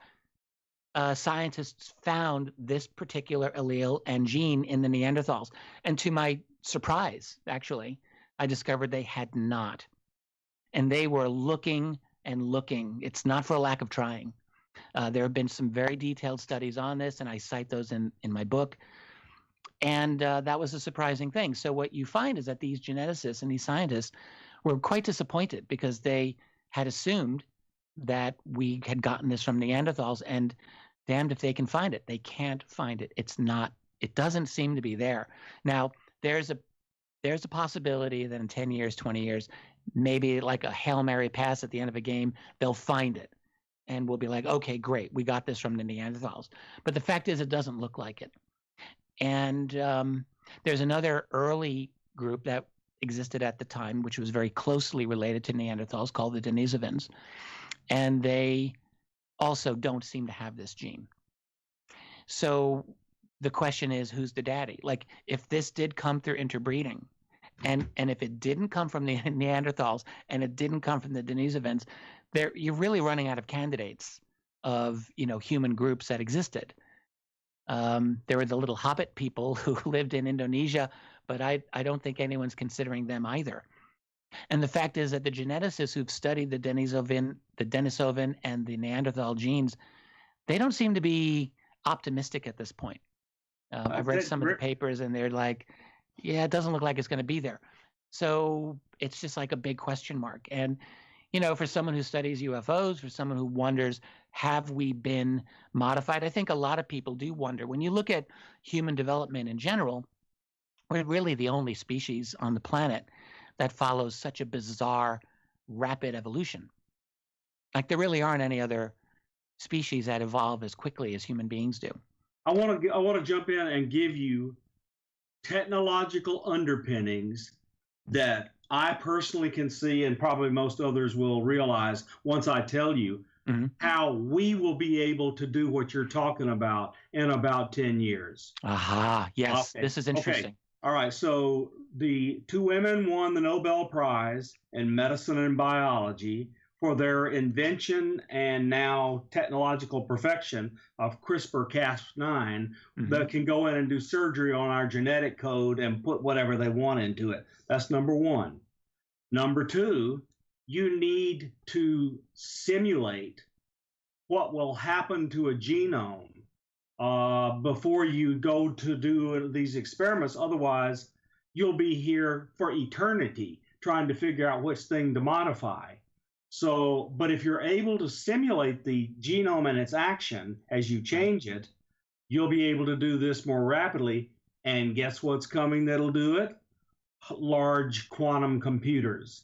scientists found this particular allele and gene in the Neanderthals? And to my surprise, actually, I discovered they had not. And they were looking and looking. It's not for a lack of trying. There have been some very detailed studies on this, and I cite those in my book. And that was a surprising thing. So what you find is that these geneticists and these scientists were quite disappointed because they had assumed that we had gotten this from Neanderthals, and damned if they can find it. They can't find it. It doesn't seem to be there. Now, there's a possibility that in 10 years, 20 years, maybe like a Hail Mary pass at the end of a game, they'll find it. And we'll be like, okay, great, we got this from the Neanderthals. But the fact is, it doesn't look like it. And there's another early group that existed at the time, which was very closely related to Neanderthals, called the Denisovans. And they also don't seem to have this gene. So the question is, who's the daddy? Like, if this did come through interbreeding, and if it didn't come from the Neanderthals and it didn't come from the Denisovans, you're really running out of candidates of, human groups that existed. There were the little hobbit people who lived in Indonesia, but I don't think anyone's considering them either. And the fact is that the geneticists who've studied the Denisovan and the Neanderthal genes, they don't seem to be optimistic at this point. I've read some of the papers, and they're like, yeah, it doesn't look like it's going to be there. So it's just like a big question mark. And, for someone who studies UFOs, for someone who wonders, have we been modified? I think a lot of people do wonder. When you look at human development in general, we're really the only species on the planet that follows such a bizarre, rapid evolution. Like, there really aren't any other species that evolve as quickly as human beings do. I want to jump in and give you technological underpinnings that I personally can see, and probably most others will realize once I tell you how we will be able to do what you're talking about in about 10 years. Aha, yes, okay. This is interesting. Okay. All right, so the two women won the Nobel Prize in medicine and biology for their invention and now technological perfection of CRISPR-Cas9 that can go in and do surgery on our genetic code and put whatever they want into it. That's number one. Number two, you need to simulate what will happen to a genome before you go to do these experiments. Otherwise, you'll be here for eternity trying to figure out which thing to modify. So, but if you're able to simulate the genome and its action as you change it, you'll be able to do this more rapidly. And guess what's coming that'll do it? Large quantum computers.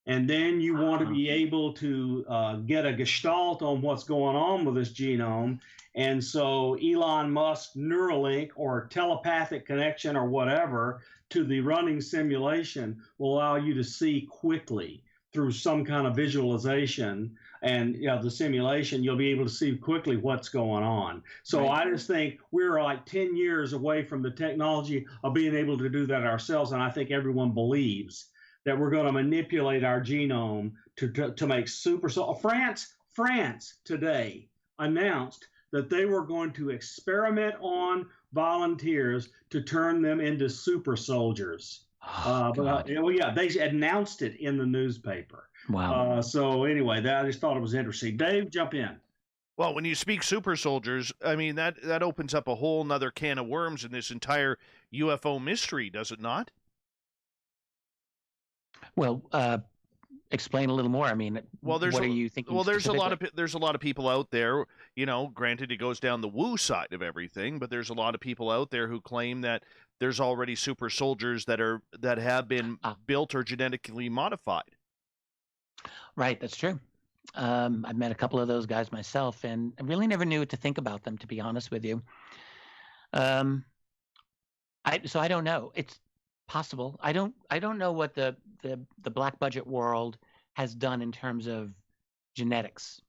And then you want to be able to get a gestalt on what's going on with this genome. And so Elon Musk Neuralink or telepathic connection or whatever to the running simulation will allow you to see quickly through some kind of visualization and the simulation, you'll be able to see quickly what's going on. So right. I just think we're like 10 years away from the technology of being able to do that ourselves. And I think everyone believes that we're going to manipulate our genome to make super. So France today announced that they were going to experiment on volunteers to turn them into super soldiers. They announced it in the newspaper. Wow. So anyway, I just thought it was interesting. Dave, jump in. Well, when you speak super soldiers, I mean that opens up a whole nother can of worms in this entire UFO mystery, does it not? Well, explain a little more. I mean, Well, what are you thinking specifically? there's a lot of people out there, you know, granted it goes down the woo side of everything, but there's a lot of people out there who claim that there's already super soldiers that have been Ah, built or genetically modified. right, that's true. I've met a couple of those guys myself, and I really never knew what to think about them, to be honest with you. Um, so I don't know. It's possible. I don't know what the black budget world has done in terms of genetics.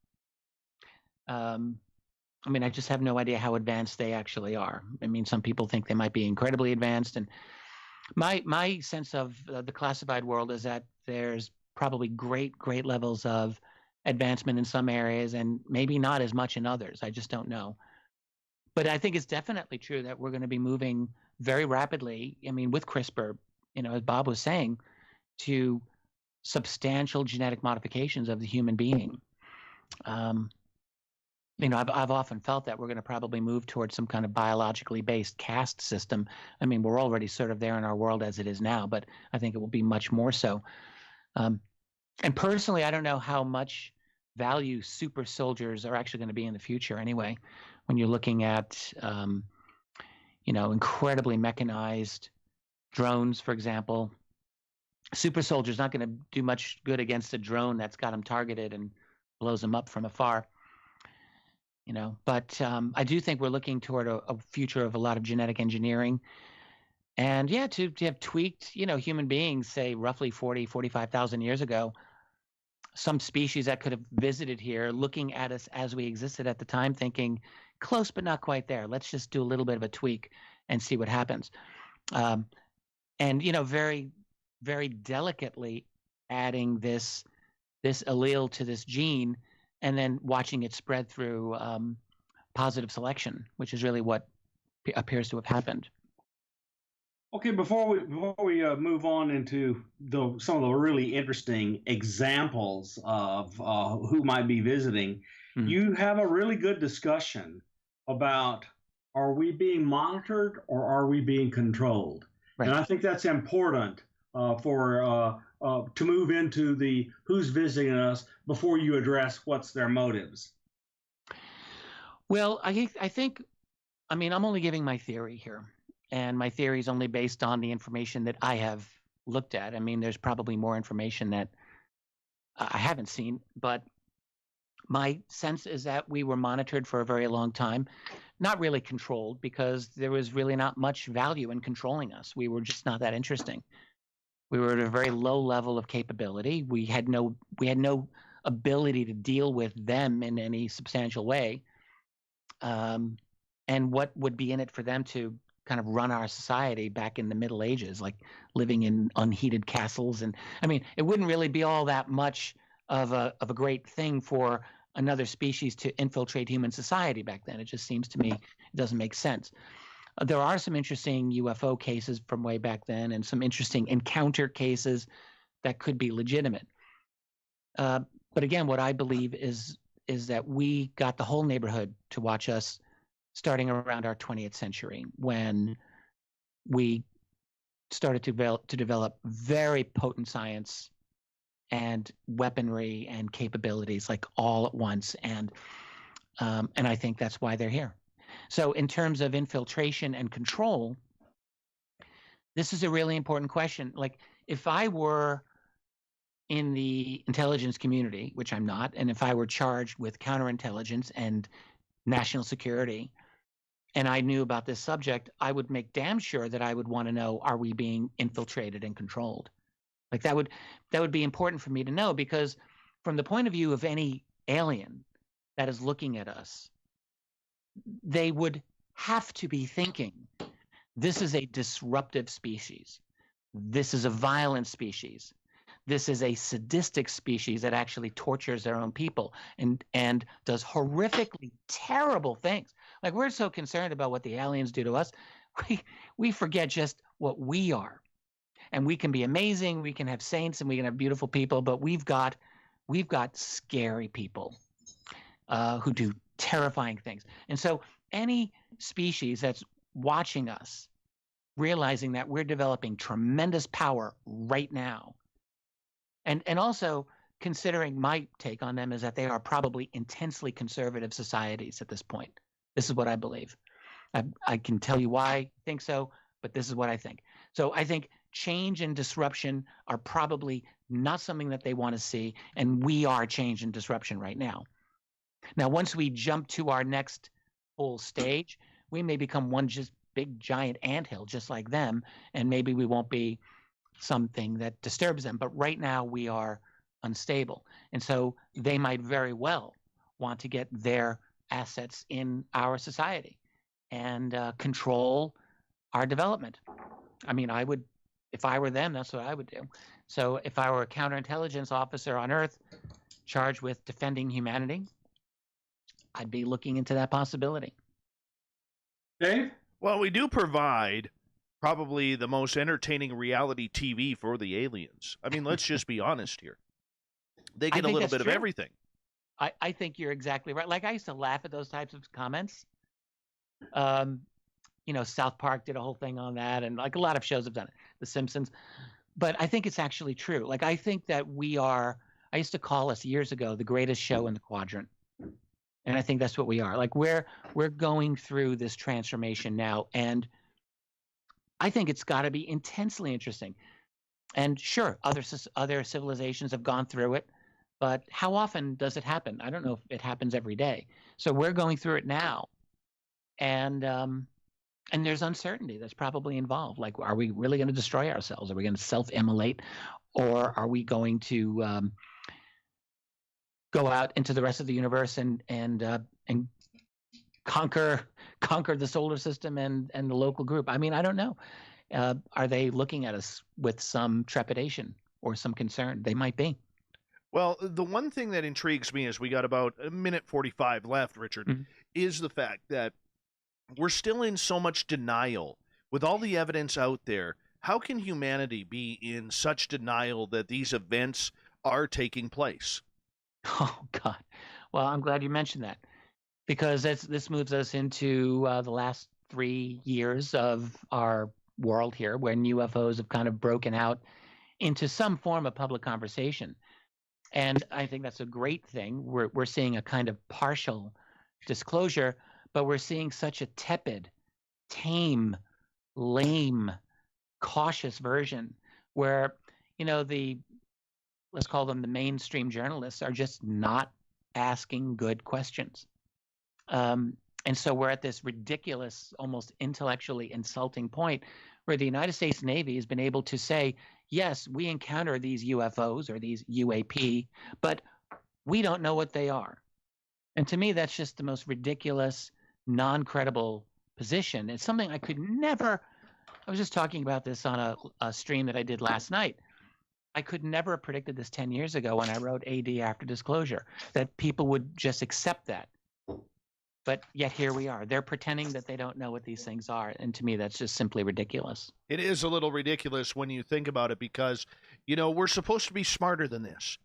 Um, I mean, I just have no idea how advanced they actually are. I mean, some people think they might be incredibly advanced, and my sense of the classified world is that there's probably great levels of advancement in some areas, and maybe not as much in others. I just don't know. But I think it's definitely true that we're going to be moving very rapidly. I mean, with CRISPR, as Bob was saying, to substantial genetic modifications of the human being. Um, I've often felt that we're going to probably move towards some kind of biologically based caste system. I mean, we're already sort of there in our world as it is now, but I think it will be much more so. Um, and personally, I don't know how much value super soldiers are actually going to be in the future anyway. When you're looking at, incredibly mechanized drones, for example, super soldier's not going to do much good against a drone that's got them targeted and blows them up from afar. But I do think we're looking toward a future of a lot of genetic engineering. And yeah, to have tweaked, human beings, say roughly 45,000 years ago, some species that could have visited here, looking at us as we existed at the time, thinking close but not quite there. Let's just do a little bit of a tweak and see what happens. And very, very delicately adding this allele to this gene, and then watching it spread through positive selection, which is really what appears to have happened. Okay, before we move on into some of the really interesting examples of who might be visiting, you have a really good discussion about, are we being monitored or are we being controlled? Right. And I think that's important for to move into the who's visiting us before you address what's their motives. Well, I think, I'm only giving my theory here. And my theory is only based on the information that I have looked at. I mean, there's probably more information that I haven't seen, but my sense is that we were monitored for a very long time, not really controlled, because there was really not much value in controlling us. We were just not that interesting. We were at a very low level of capability. We had no ability to deal with them in any substantial way. And what would be in it for them to kind of run our society back in the Middle Ages, like living in unheated castles? And I mean, it wouldn't really be all that much of a great thing for another species to infiltrate human society back then. It just seems to me it doesn't make sense. There are some interesting UFO cases from way back then, and some interesting encounter cases that could be legitimate. But again, what I believe is that we got the whole neighborhood to watch us starting around our 20th century, when we started to develop very potent science and weaponry and capabilities, like all at once. And I think that's why they're here. So in terms of infiltration and control, this is a really important question. Like, if I were in the intelligence community, which I'm not, and if I were charged with counterintelligence and national security, and I knew about this subject, I would make damn sure that I would want to know, are we being infiltrated and controlled? Like, that would be important for me to know, because from the point of view of any alien that is looking at us, they would have to be thinking, this is a disruptive species. This is a violent species. This is a sadistic species that actually tortures their own people and does horrifically terrible things. Like, we're so concerned about what the aliens do to us, we forget just what we are. And we can be amazing, we can have saints, and we can have beautiful people, but we've got scary people who do terrifying things. And so any species that's watching us, realizing that we're developing tremendous power right now, and also considering, my take on them is that they are probably intensely conservative societies at this point. This is what I believe. I can tell you why I think so, but this is what I think. So I think change and disruption are probably not something that they want to see, and we are change and disruption right now. Now, once we jump to our next full stage, we may become one just big giant anthill, just like them, and maybe we won't be something that disturbs them. But right now we are unstable, and so they might very well want to get their assets in our society and control our development. I mean, I would, if I were them, that's what I would do. So if I were a counterintelligence officer on Earth charged with defending humanity, I'd be looking into that possibility. Dave? Well, we do provide probably the most entertaining reality TV for the aliens. I mean, let's just be honest here. They get a little bit of everything. I think you're exactly right. Like, I used to laugh at those types of comments. South Park did a whole thing on that, and like a lot of shows have done it, The Simpsons. But I think it's actually true. Like, I think that I used to call us years ago the greatest show in the quadrant. And I think that's what we are. Like, we're going through this transformation now, and I think it's got to be intensely interesting. And sure, other civilizations have gone through it, but how often does it happen? I don't know if it happens every day. So we're going through it now, and there's uncertainty that's probably involved. Like, are we really going to destroy ourselves? Are we going to self-immolate, or are we going to go out into the rest of the universe and conquer the solar system and the local group? I mean, I don't know. Are they looking at us with some trepidation or some concern? They might be. Well, the one thing that intrigues me, as we got about a minute 45 left, Richard, is the fact that we're still in so much denial. With all the evidence out there, how can humanity be in such denial that these events are taking place? Oh, God. Well, I'm glad you mentioned that, because this moves us into the last 3 years of our world here, when UFOs have kind of broken out into some form of public conversation. And I think that's a great thing. We're seeing a kind of partial disclosure, but we're seeing such a tepid, tame, lame, cautious version where, let's call them the mainstream journalists, are just not asking good questions. And so we're at this ridiculous, almost intellectually insulting point where the United States Navy has been able to say, yes, we encounter these UFOs or these UAP, but we don't know what they are. And to me, that's just the most ridiculous, non-credible position. It's something I could never – I was just talking about this on a stream that I did last night. I could never have predicted this 10 years ago when I wrote AD After Disclosure, that people would just accept that. But yet here we are. They're pretending that they don't know what these things are. And to me, that's just simply ridiculous. It is a little ridiculous when you think about it because, we're supposed to be smarter than this.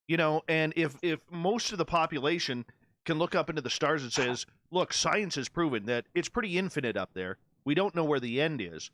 And if most of the population can look up into the stars and says, look, science has proven that it's pretty infinite up there. We don't know where the end is.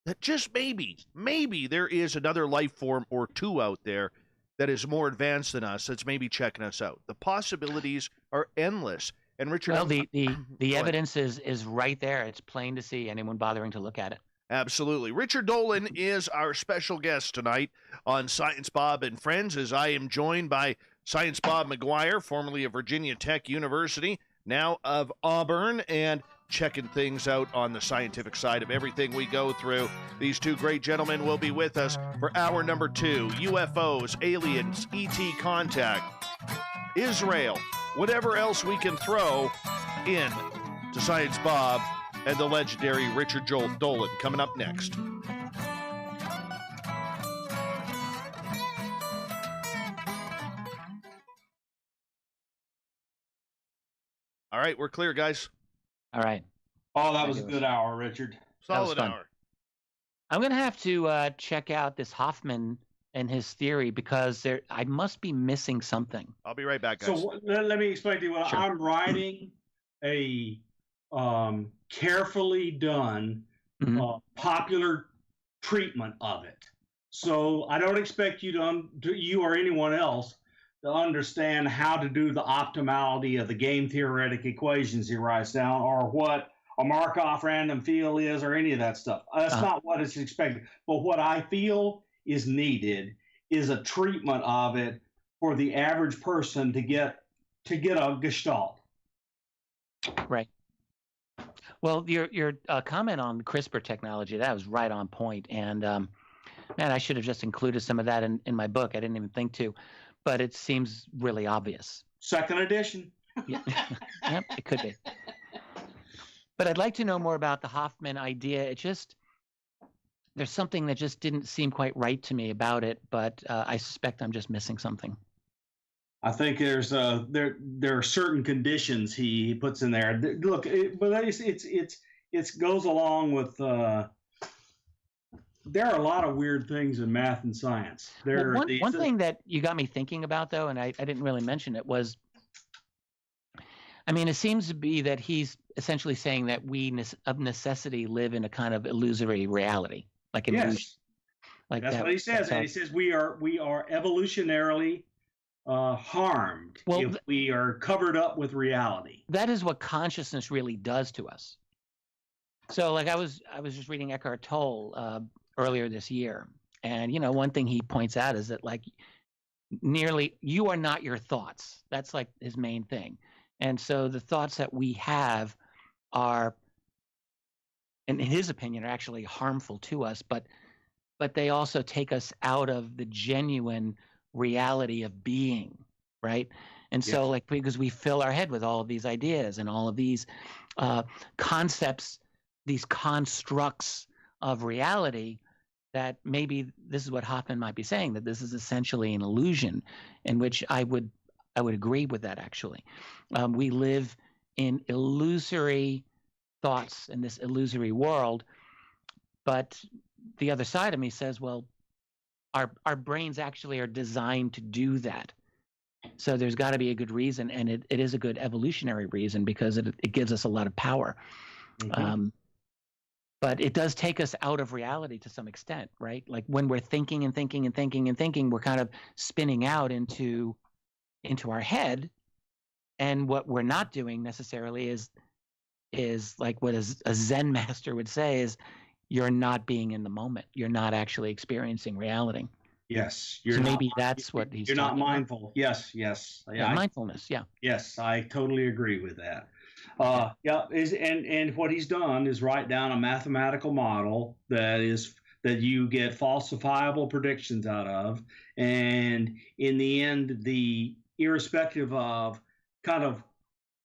That just maybe there is another life form or two out there that is more advanced than us that's maybe checking us out. The possibilities are endless. And Richard, well, the evidence is right there. It's plain to see, anyone bothering to look at it. Absolutely. Richard Dolan is our special guest tonight on Science Bob and Friends, as I am joined by Science Bob McGwier, formerly of Virginia Tech University, now of Auburn, and checking things out on the scientific side of everything we go through. These two great gentlemen will be with us for hour number 2, UFOs, aliens, ET contact, Israel, whatever else we can throw in to Science Bob and the legendary Richard Dolan coming up next. All right, we're clear, guys. All right. Oh, that was a good hour, Richard. Solid hour. I'm going to have to check out this Hoffman and his theory, because I must be missing something. I'll be right back, guys. So let me explain to you what Sure. I'm writing a carefully done popular treatment of it. So I don't expect you you or anyone else to understand how to do the optimality of the game theoretic equations he writes down, or what a Markov random field is, or any of that stuff. That's not what is expected. But what I feel is needed is a treatment of it for the average person to get a gestalt. Right. Well, your comment on CRISPR technology, that was right on point. And man, I should have just included some of that in my book. I didn't even think to, but it seems really obvious. Second edition. Yeah. Yep, it could be. But I'd like to know more about the Hoffman idea. There's something that just didn't seem quite right to me about it, but I suspect I'm just missing something. I think there are certain conditions he puts in there. Look, but it goes along with. There are a lot of weird things in math and science. One thing that you got me thinking about, though, and I didn't really mention it, was, I mean, it seems to be that he's essentially saying that we of necessity live in a kind of illusory reality, like an illusion. Like that's what he says. And he says we are evolutionarily harmed if we are covered up with reality. That is what consciousness really does to us. So, like, I was just reading Eckhart Tolle earlier this year, and one thing he points out is that, like, nearly you are not your thoughts. That's like his main thing. And so the thoughts that we have are, in his opinion, are actually harmful to us, but they also take us out of the genuine reality of being, right? And so, like, because we fill our head with all of these ideas and all of these concepts, these constructs of reality, that maybe this is what Hoffman might be saying, that this is essentially an illusion, in which I would agree with that, actually. We live in illusory thoughts in this illusory world, but the other side of me says, well, our brains actually are designed to do that. So there's got to be a good reason, and it is a good evolutionary reason, because it gives us a lot of power. Mm-hmm. But it does take us out of reality to some extent, right? Like when we're thinking and thinking and thinking and thinking, we're kind of spinning out into our head. And what we're not doing necessarily is like what a Zen master would say is, you're not being in the moment. You're not actually experiencing reality. Yes. That's what he's You're not mindful. About. Yes. Yeah, mindfulness. Yeah. Yes, I totally agree with that. And what he's done is write down a mathematical model that you get falsifiable predictions out of, and in the end, irrespective of kind of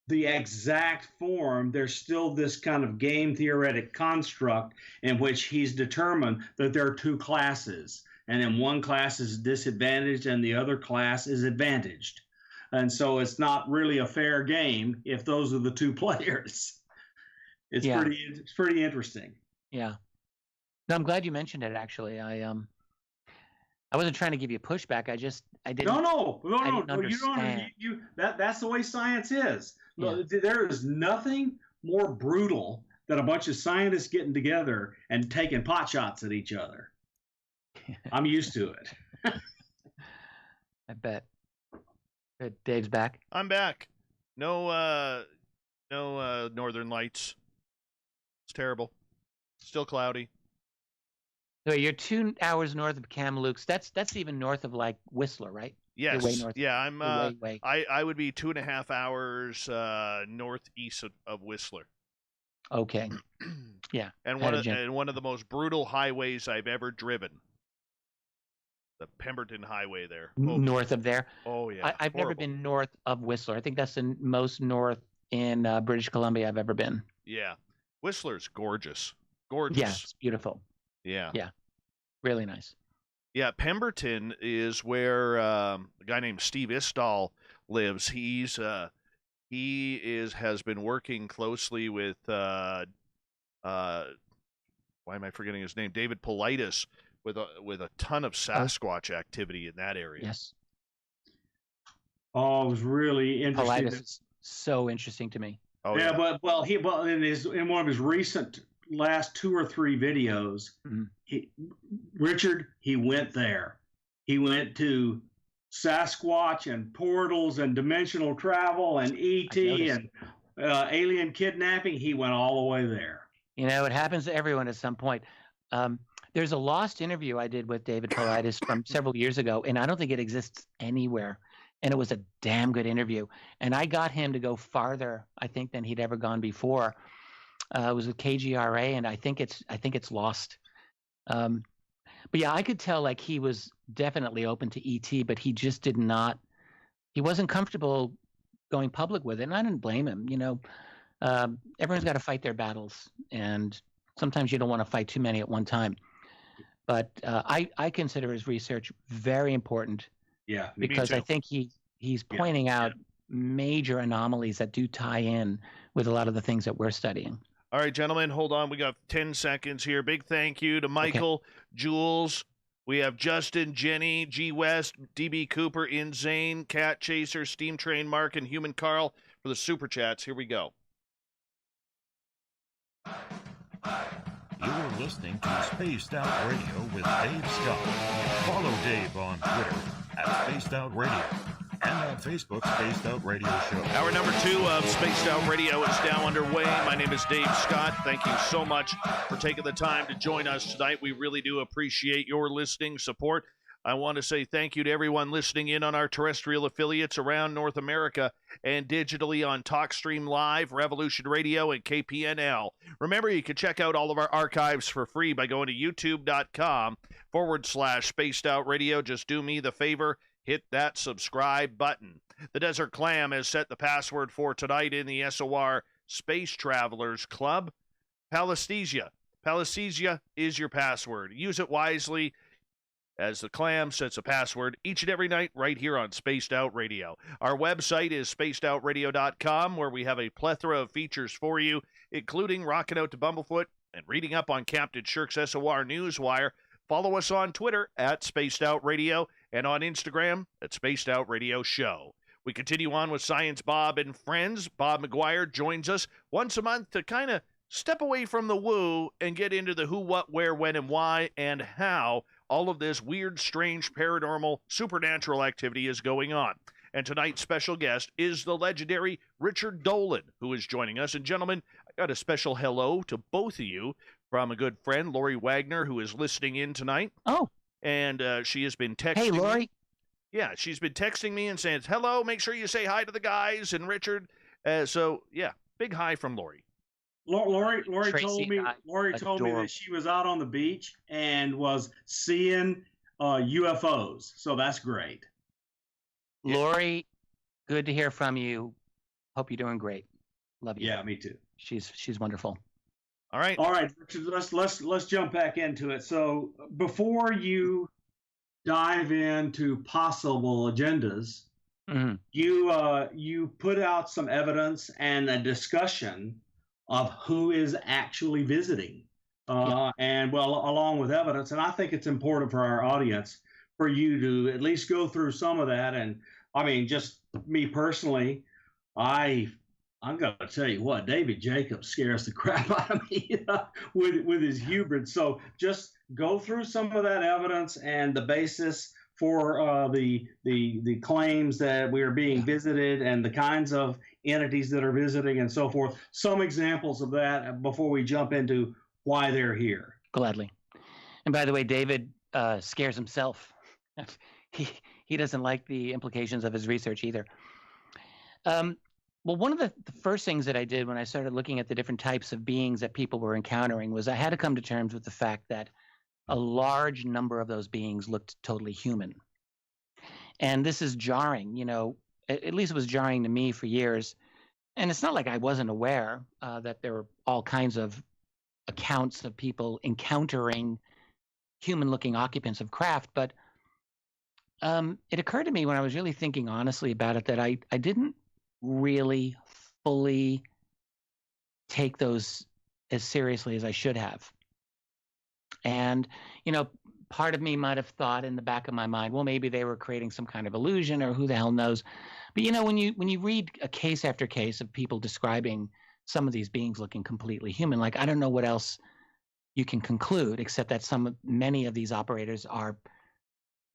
the exact form, there's still this kind of game theoretic construct in which he's determined that there are two classes, and then one class is disadvantaged and the other class is advantaged. And so it's not really a fair game if those are the two players. It's pretty interesting. Yeah. No, I'm glad you mentioned it, actually. I wasn't trying to give you pushback. I didn't. No. Understand. You that's the way science is. Yeah. There is nothing more brutal than a bunch of scientists getting together and taking pot shots at each other. I'm used to it. I bet. Good. Dave's back. I'm back. No northern lights. It's terrible. Still cloudy. So you're 2 hours north of Kamloops. That's even north of, like, Whistler, right? Yes. Way north. Yeah, I'm. Way. I would be 2.5 hours northeast of Whistler. Okay. Yeah. And one of the most brutal highways I've ever driven. The Pemberton Highway there. North of there. Oh yeah. I've never been north of Whistler. I think that's the most north in British Columbia I've ever been. Yeah. Whistler's gorgeous. Gorgeous. Yeah, it's beautiful. Yeah. Yeah. Really nice. Yeah, Pemberton is where a guy named Steve Istall lives. Has been working closely with why am I forgetting his name? David Paulides with a ton of Sasquatch activity in that area. Yes. Oh, it was really interesting. Paulides is so interesting to me. Oh yeah, but in one of his recent last 2 or 3 videos, Richard, he went there. He went to Sasquatch and portals and dimensional travel and ET and alien kidnapping. He went all the way there. You know, it happens to everyone at some point. There's a lost interview I did with David Paulides from several years ago, and I don't think it exists anywhere. And it was a damn good interview. And I got him to go farther, I think, than he'd ever gone before. It was with KGRA, and I think it's lost. But yeah, I could tell like he was definitely open to ET, but he just did not. He wasn't comfortable going public with it, and I didn't blame him. You know, everyone's got to fight their battles, and sometimes you don't want to fight too many at one time. But I consider his research very important. Yeah, because I think he's pointing out major anomalies that do tie in with a lot of the things that we're studying. All right, gentlemen, hold on. We got 10 seconds here. Big thank you to Michael, Jules. We have Justin, Jenny, G. West, DB Cooper, Inzane, Cat Chaser, Steam Train Mark, and Human Carl for the super chats. Here we go. You're listening to Spaced Out Radio with Dave Scott. Follow Dave on Twitter at Spaced Out Radio and on Facebook, Spaced Out Radio Show. Hour number 2 of Spaced Out Radio is now underway. My name is Dave Scott. Thank you so much for taking the time to join us tonight. We really do appreciate your listening support. I want to say thank you to everyone listening in on our terrestrial affiliates around North America and digitally on TalkStream Live, Revolution Radio, and KPNL. Remember, you can check out all of our archives for free by going to youtube.com/Spaced Out Radio. Just do me the favor, hit that subscribe button. The Desert Clam has set the password for tonight in the SOR Space Travelers Club. Palästhesia. Palästhesia is your password. Use it wisely, as the Clam sets a password each and every night right here on Spaced Out Radio. Our website is spacedoutradio.com, where we have a plethora of features for you, including rocking out to Bumblefoot and reading up on Captain Shirk's SOR Newswire. Follow us on Twitter at Spaced Out Radio and on Instagram at Spaced Out Radio Show. We continue on with Science Bob and Friends. Bob McGwier joins us once a month to kind of step away from the woo and get into the who, what, where, when, and why, and how all of this weird, strange, paranormal, supernatural activity is going on. And tonight's special guest is the legendary Richard Dolan, who is joining us. And gentlemen, I got a special hello to both of you from a good friend, Lori Wagner, who is listening in tonight. Oh. And she has been texting Hey, Lori. me. Yeah, she's been texting me and saying, hello, make sure you say hi to the guys and Richard. So, yeah, big hi from Lori. Lori told me adorable. that she was out on the beach and was seeing UFOs. So that's great. Lori, good to hear from you. Hope you're doing great. Love you. Yeah, me too. She's wonderful. All right, Richard, let's jump back into it. So before you dive into possible agendas, you put out some evidence and a discussion of who is actually visiting, and along with evidence. And I think it's important for our audience for you to at least go through some of that. And I mean, just me personally, I'm going to tell you what, David Jacobs scares the crap out of me with his hubris. So just go through some of that evidence and the basis for the claims that we are being visited and the kinds of entities that are visiting and so forth. Some examples of that before we jump into why they're here. Gladly. And by the way, David scares himself. He doesn't like the implications of his research either. Well, one of the first things that I did when I started looking at the different types of beings that people were encountering was I had to come to terms with the fact that a large number of those beings looked totally human. And this is jarring, you know, at least it was jarring to me for years. And it's not like I wasn't aware that there were all kinds of accounts of people encountering human-looking occupants of craft, but it occurred to me when I was really thinking honestly about it that I didn't really fully take those as seriously as I should have. And, you know, part of me might have thought in the back of my mind, well, maybe they were creating some kind of illusion, or who the hell knows. But when you read a case after case of people describing some of these beings looking completely human, like, I don't know what else you can conclude except that many of these operators are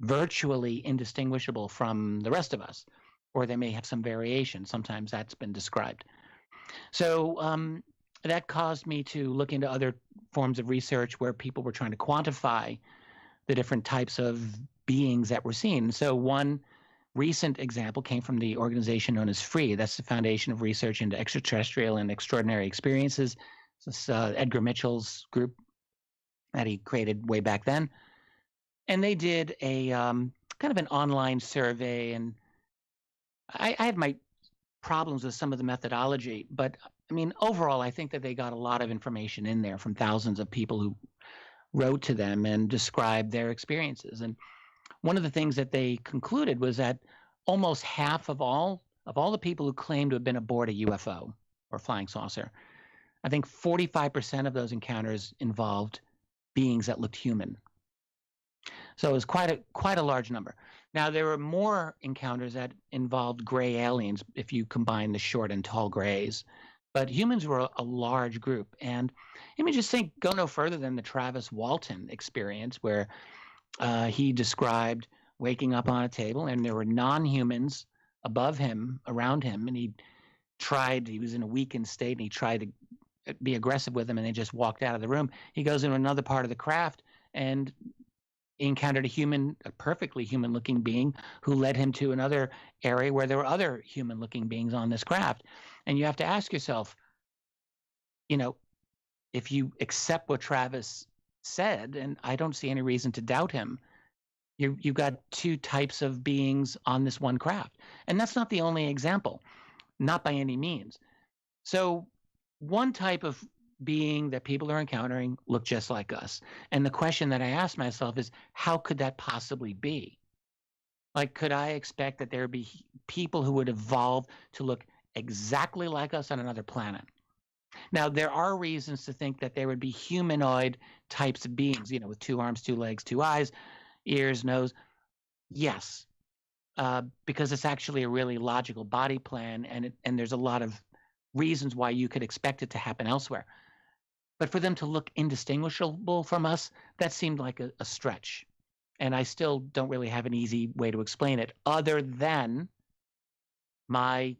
virtually indistinguishable from the rest of us, or they may have some variation. Sometimes that's been described. So that caused me to look into other forms of research where people were trying to quantify the different types of beings that we're seeing. So one recent example came from the organization known as FREE. That's the Foundation of Research into Extraterrestrial and Extraordinary Experiences. This Edgar Mitchell's group that he created way back then. And they did a kind of an online survey. And I had my problems with some of the methodology, but I mean, overall, I think that they got a lot of information in there from thousands of people who wrote to them and described their experiences. And one of the things that they concluded was that almost half of all the people who claimed to have been aboard a UFO or flying saucer, I think 45% of those encounters involved beings that looked human. So it was quite a large number. Now, there were more encounters that involved gray aliens if you combine the short and tall grays. But humans were a large group. And let me just go no further than the Travis Walton experience, where he described waking up on a table and there were non-humans above him, around him, and he was in a weakened state, and he tried to be aggressive with them, and they just walked out of the room. He goes into another part of the craft and encountered a perfectly human-looking being who led him to another area where there were other human-looking beings on this craft. And you have to ask yourself, if you accept what Travis said, and I don't see any reason to doubt him, you've got two types of beings on this one craft. And that's not the only example, not by any means. So one type of being that people are encountering look just like us. And the question that I asked myself is, how could that possibly be? Like, could I expect that there would be people who would evolve to look exactly like us on another planet? Now, there are reasons to think that there would be humanoid types of beings, with 2 arms, 2 legs, 2 eyes, ears, nose. Yes, because it's actually a really logical body plan, and there's a lot of reasons why you could expect it to happen elsewhere. But for them to look indistinguishable from us, that seemed like a stretch. And I still don't really have an easy way to explain it, other than my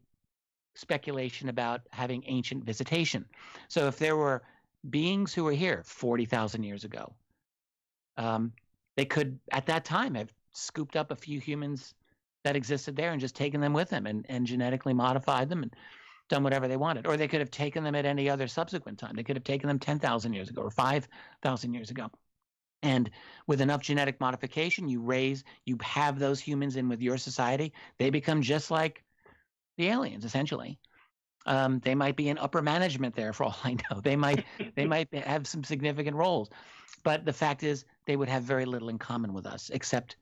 speculation about having ancient visitation. So if there were beings who were here 40,000 years ago, they could, at that time, have scooped up a few humans that existed there and just taken them with them and genetically modified them and done whatever they wanted. Or they could have taken them at any other subsequent time. They could have taken them 10,000 years ago or 5,000 years ago. And with enough genetic modification, you have those humans in with your society, they become just like the aliens, essentially. They might be in upper management there, for all I know. They might have some significant roles. But the fact is, they would have very little in common with us, except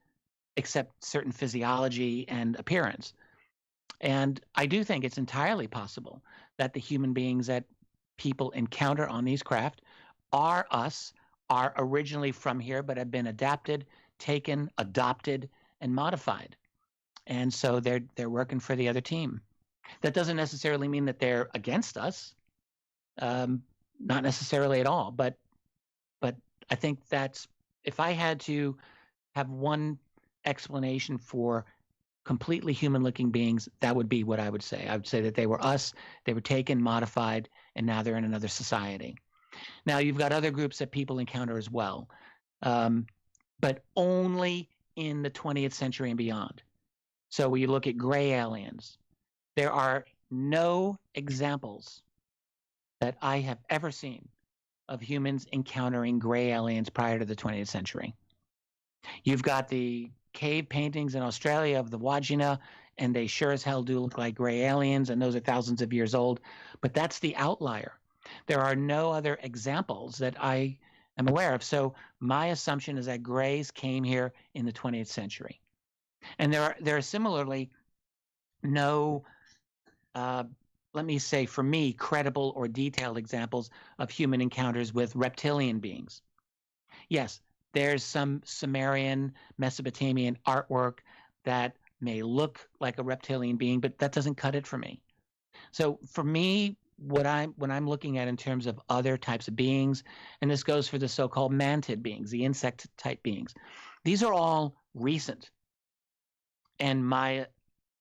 certain physiology and appearance. And I do think it's entirely possible that the human beings that people encounter on these craft are us, are originally from here, but have been adapted, taken, adopted, and modified. And so they're working for the other team. That doesn't necessarily mean that they're against us, not necessarily at all. But I think that's, if I had to have one explanation for completely human-looking beings, that would be what I would say. I would say that they were us, they were taken, modified, and now they're in another society. Now, you've got other groups that people encounter as well, but only in the 20th century and beyond. So when you look at gray aliens, there are no examples that I have ever seen of humans encountering gray aliens prior to the 20th century. You've got the cave paintings in Australia of the Wagina, and they sure as hell do look like gray aliens, and those are thousands of years old. But that's the outlier. There are no other examples that I am aware of. So my assumption is that grays came here in the 20th century. And there are similarly no, let me say, for me, credible or detailed examples of human encounters with reptilian beings. Yes, there's some Sumerian, Mesopotamian artwork that may look like a reptilian being, but that doesn't cut it for me. So for me, when I'm looking at in terms of other types of beings, and this goes for the so-called mantid beings, the insect type beings, these are all recent. And my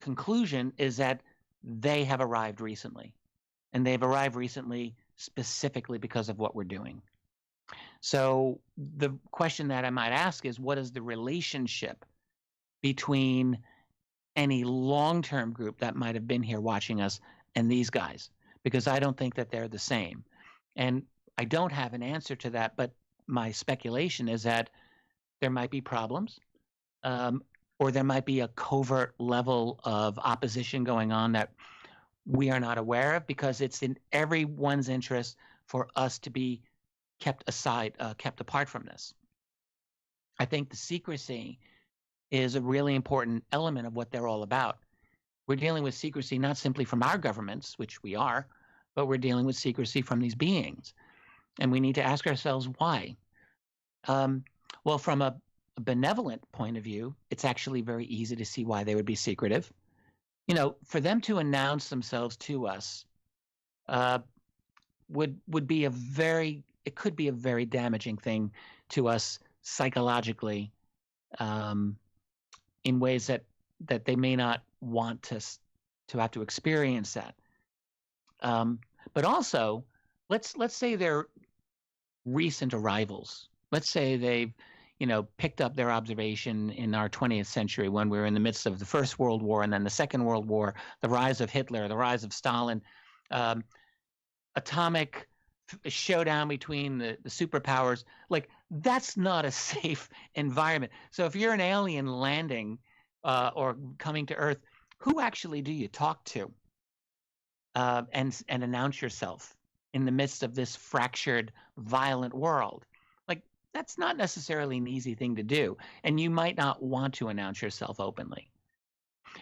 conclusion is that they have arrived recently. And they've arrived recently specifically because of what we're doing. So the question that I might ask is, what is the relationship between any long-term group that might have been here watching us and these guys? Because I don't think that they're the same. And I don't have an answer to that, but my speculation is that there might be problems, or there might be a covert level of opposition going on that we are not aware of, because it's in everyone's interest for us to be kept apart from this. I think the secrecy is a really important element of what they're all about. We're dealing with secrecy not simply from our governments, which we are, but we're dealing with secrecy from these beings. And we need to ask ourselves why. Well, from a benevolent point of view, it's actually very easy to see why they would be secretive. You know, for them to announce themselves to us would be it could be a very damaging thing to us psychologically, in ways that they may not want to have to experience that. But also, let's say they're recent arrivals. Let's say they've picked up their observation in our 20th century when we were in the midst of the First World War and then the Second World War, the rise of Hitler, the rise of Stalin, atomic showdown between the superpowers. Like, that's not a safe environment. So if you're an alien landing or coming to Earth, who actually do you talk to and announce yourself in the midst of this fractured, violent world? Like, that's not necessarily an easy thing to do, and you might not want to announce yourself openly.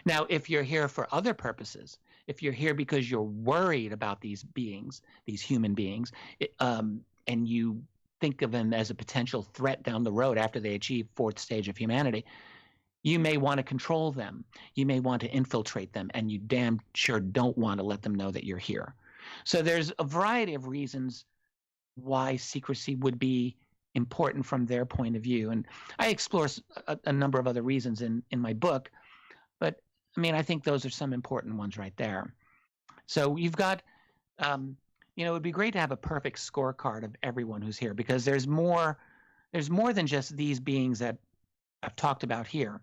Now, if you're here for other purposes, if you're here because you're worried about these beings, these human beings, and you think of them as a potential threat down the road after they achieve fourth stage of humanity, you may want to control them. You may want to infiltrate them, and you damn sure don't want to let them know that you're here. So there's a variety of reasons why secrecy would be important from their point of view. And I explore a number of other reasons in my book, but I mean, I think those are some important ones right there. So you've got, it would be great to have a perfect scorecard of everyone who's here, because there's more than just these beings that I've talked about here.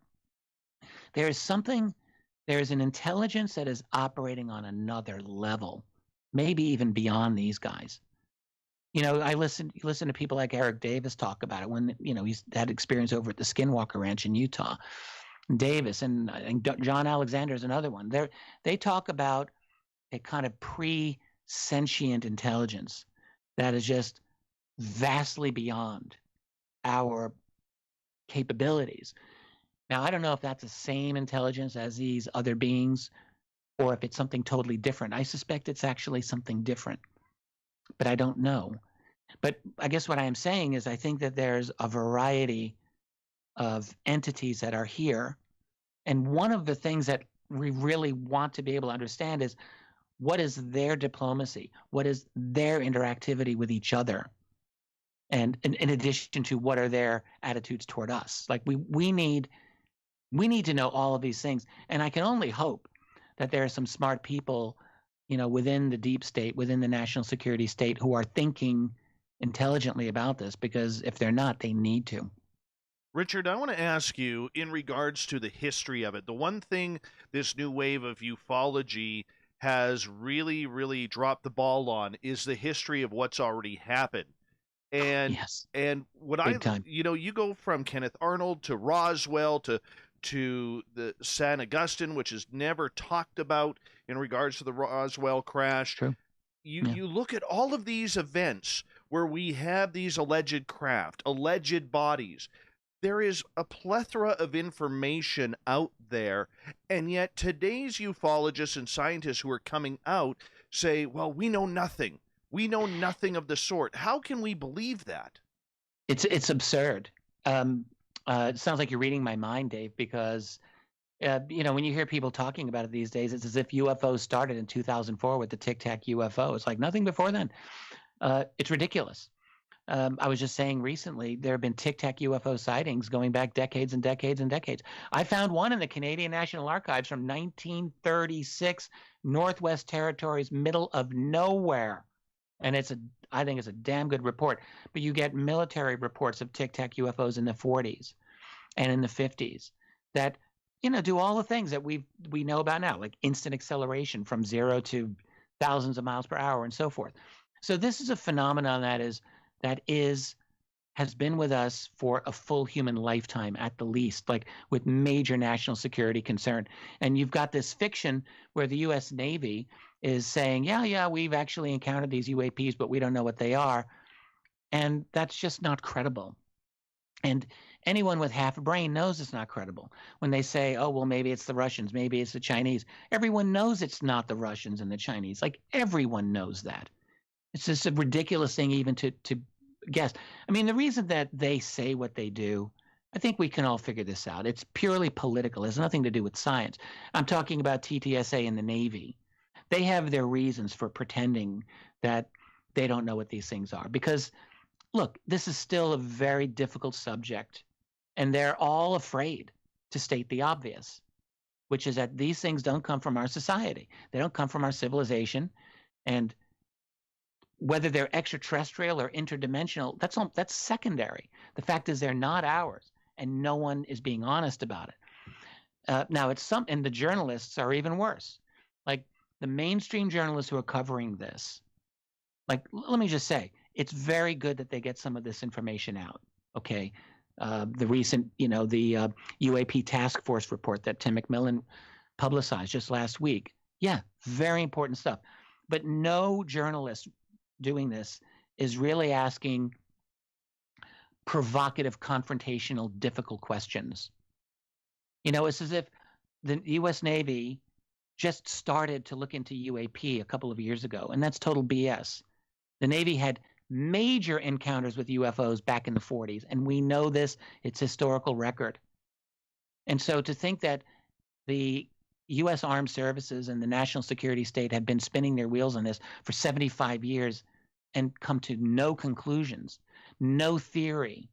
There's an intelligence that is operating on another level, maybe even beyond these guys. I listen to people like Eric Davis talk about it when, he's had experience over at the Skinwalker Ranch in Utah. Davis and John Alexander is another one. They talk about a kind of pre-sentient intelligence that is just vastly beyond our capabilities. Now, I don't know if that's the same intelligence as these other beings or if it's something totally different. I suspect it's actually something different, but I don't know. But I guess what I am saying is I think that there's a variety of entities that are here. And one of the things that we really want to be able to understand is, what is their diplomacy? What is their interactivity with each other? And in addition to, what are their attitudes toward us? Like, we need to know all of these things. And I can only hope that there are some smart people, within the deep state, within the national security state, who are thinking intelligently about this, because if they're not, they need to. Richard, I want to ask you in regards to the history of it. The one thing this new wave of ufology has really, really dropped the ball on is the history of what's already happened. And yes. And what Big time. You go from Kenneth Arnold to Roswell to the San Augustine, which is never talked about in regards to the Roswell crash. True. You look at all of these events where we have these alleged craft, alleged bodies. There is a plethora of information out there, and yet today's ufologists and scientists who are coming out say, well, we know nothing. We know nothing of the sort. How can we believe that? It's absurd. It sounds like you're reading my mind, Dave, because when you hear people talking about it these days, it's as if UFOs started in 2004 with the Tic Tac UFO. It's like nothing before then. It's ridiculous. I was just saying recently, there have been Tic Tac UFO sightings going back decades and decades and decades. I found one in the Canadian National Archives from 1936, Northwest Territories, middle of nowhere. And I think it's a damn good report. But you get military reports of Tic Tac UFOs in the 40s and in the 50s that, do all the things that we know about now, like instant acceleration from 0 to thousands of miles per hour and so forth. So this is a phenomenon that has been with us for a full human lifetime at the least, like with major national security concern. And you've got this fiction where the U.S. Navy is saying, yeah, we've actually encountered these UAPs, but we don't know what they are. And that's just not credible. And anyone with half a brain knows it's not credible. When they say, oh, well, maybe it's the Russians, maybe it's the Chinese, everyone knows it's not the Russians and the Chinese. Like, everyone knows that. It's just a ridiculous thing even to guess. I mean, the reason that they say what they do, I think we can all figure this out. It's purely political. It has nothing to do with science. I'm talking about TTSA and the Navy. They have their reasons for pretending that they don't know what these things are. Because, look, this is still a very difficult subject, and they're all afraid to state the obvious, which is that these things don't come from our society. They don't come from our civilization. And whether they're extraterrestrial or interdimensional, that's secondary. The fact is they're not ours, and no one is being honest about it. Now, and the journalists are even worse. Like, the mainstream journalists who are covering this, like, let me just say, it's very good that they get some of this information out, okay? The recent, the UAP task force report that Tim McMillan publicized just last week. Yeah, very important stuff. But no journalist doing this is really asking provocative, confrontational, difficult questions. It's as if the U.S. Navy just started to look into UAP a couple of years ago, and that's total BS. The Navy had major encounters with UFOs back in the 40s, and we know this. It's historical record. And so to think that the U.S. Armed Services and the national security state have been spinning their wheels on this for 75 years and come to no conclusions, no theory,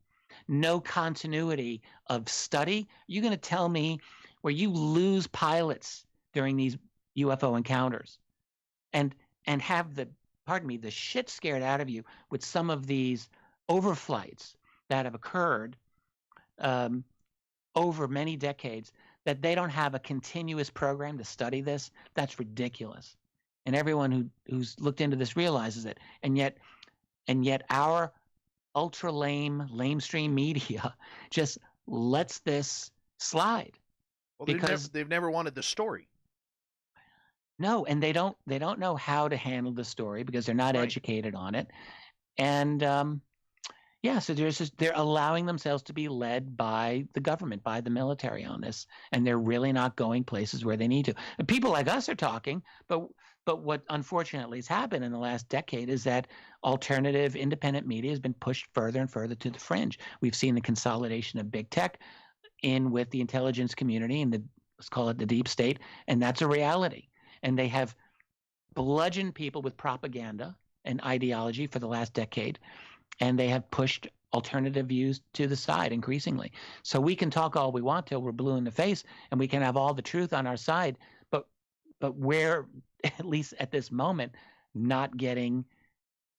no continuity of study. You're going to tell me where you lose pilots during these UFO encounters and have the shit scared out of you with some of these overflights that have occurred over many decades, that they don't have a continuous program to study this? That's ridiculous. And everyone who's looked into this realizes it. And yet our ultra lamestream media just lets this slide. Well, because they've never wanted the story. No, and they don't know how to handle the story because they're not educated on it. And so they're allowing themselves to be led by the government, by the military on this, and they're really not going places where they need to. And people like us are talking, but what unfortunately has happened in the last decade is that alternative independent media has been pushed further and further to the fringe. We've seen the consolidation of big tech in with the intelligence community and let's call it the deep state, and that's a reality. And they have bludgeoned people with propaganda and ideology for the last decade, and they have pushed alternative views to the side increasingly. So we can talk all we want till we're blue in the face, and we can have all the truth on our side, but we're, at least at this moment, not getting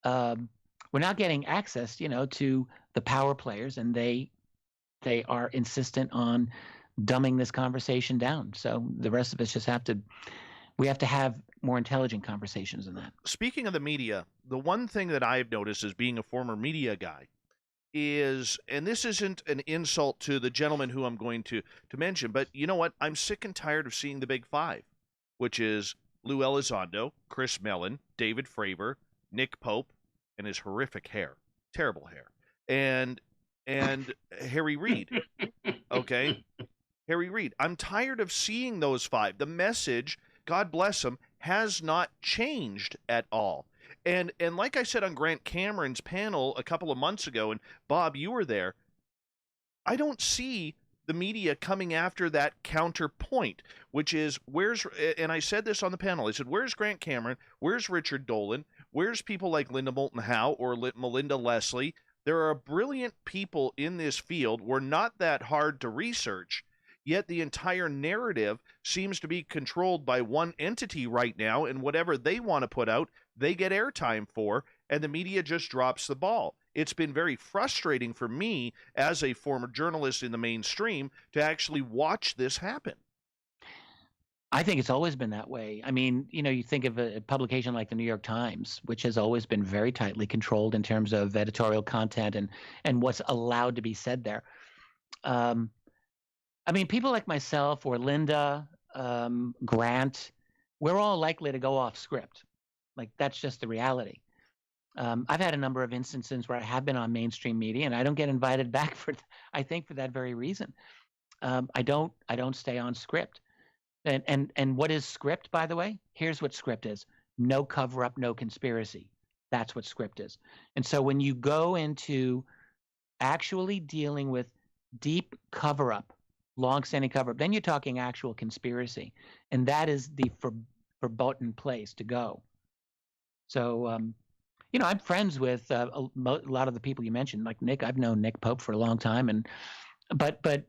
we're not getting access, to the power players, and they are insistent on dumbing this conversation down. So the rest of us just have to have more intelligent conversations than that. Speaking of the media, the one thing that I've noticed as being a former media guy is, and this isn't an insult to the gentleman who I'm going to mention, but you know what? I'm sick and tired of seeing the big five, which is Lou Elizondo, Chris Mellon, David Fravor, Nick Pope, and his horrific hair. Terrible hair. And Harry Reid. Okay? Harry Reid. I'm tired of seeing those five. The message, God bless him, has not changed at all. And like I said on Grant Cameron's panel a couple of months ago, and Bob, you were there, I don't see the media coming after that counterpoint, which is and I said this on the panel, I said, where's Grant Cameron? Where's Richard Dolan? Where's people like Linda Moulton Howe or Melinda Leslie? There are brilliant people in this field. We're not that hard to research, yet the entire narrative seems to be controlled by one entity right now, and whatever they want to put out, they get airtime for, and the media just drops the ball. It's been very frustrating for me as a former journalist in the mainstream to actually watch this happen. I think it's always been that way. I mean, you think of a publication like the New York Times, which has always been very tightly controlled in terms of editorial content and what's allowed to be said there. I mean, people like myself or Linda, Grant, we're all likely to go off script. Like, that's just the reality. I've had a number of instances where I have been on mainstream media and I don't get invited back for that very reason. I don't stay on script. And what is script, by the way? Here's what script is. No cover up, no conspiracy. That's what script is. And so when you go into actually dealing with deep cover up, long-standing cover up, then you're talking actual conspiracy. And that is the verboten place to go. So, I'm friends with a lot of the people you mentioned, like Nick. I've known Nick Pope for a long time, but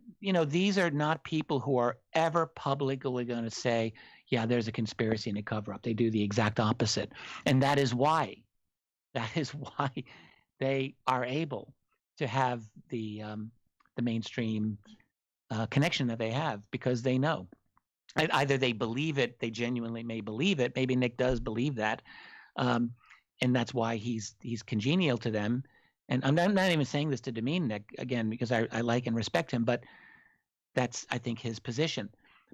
these are not people who are ever publicly going to say, yeah, there's a conspiracy and a cover-up. They do the exact opposite, and that is why they are able to have the mainstream connection that they have, because they know either they believe it, they genuinely may believe it. Maybe Nick does believe that. And that's why he's congenial to them. And I'm not even saying this to demean Nick, again, because I like and respect him, but that's, I think, his position.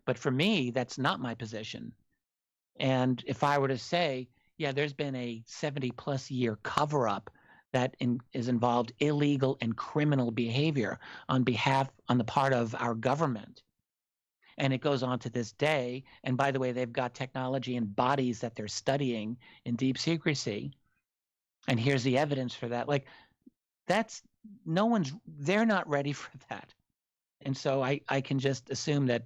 But for me, that's not my position. And if I were to say, yeah, there's been a 70-plus year cover-up that is involved illegal and criminal behavior on the part of our government, and it goes on to this day. And by the way, they've got technology and bodies that they're studying in deep secrecy. And here's the evidence for that. Like, they're not ready for that. And so I can just assume that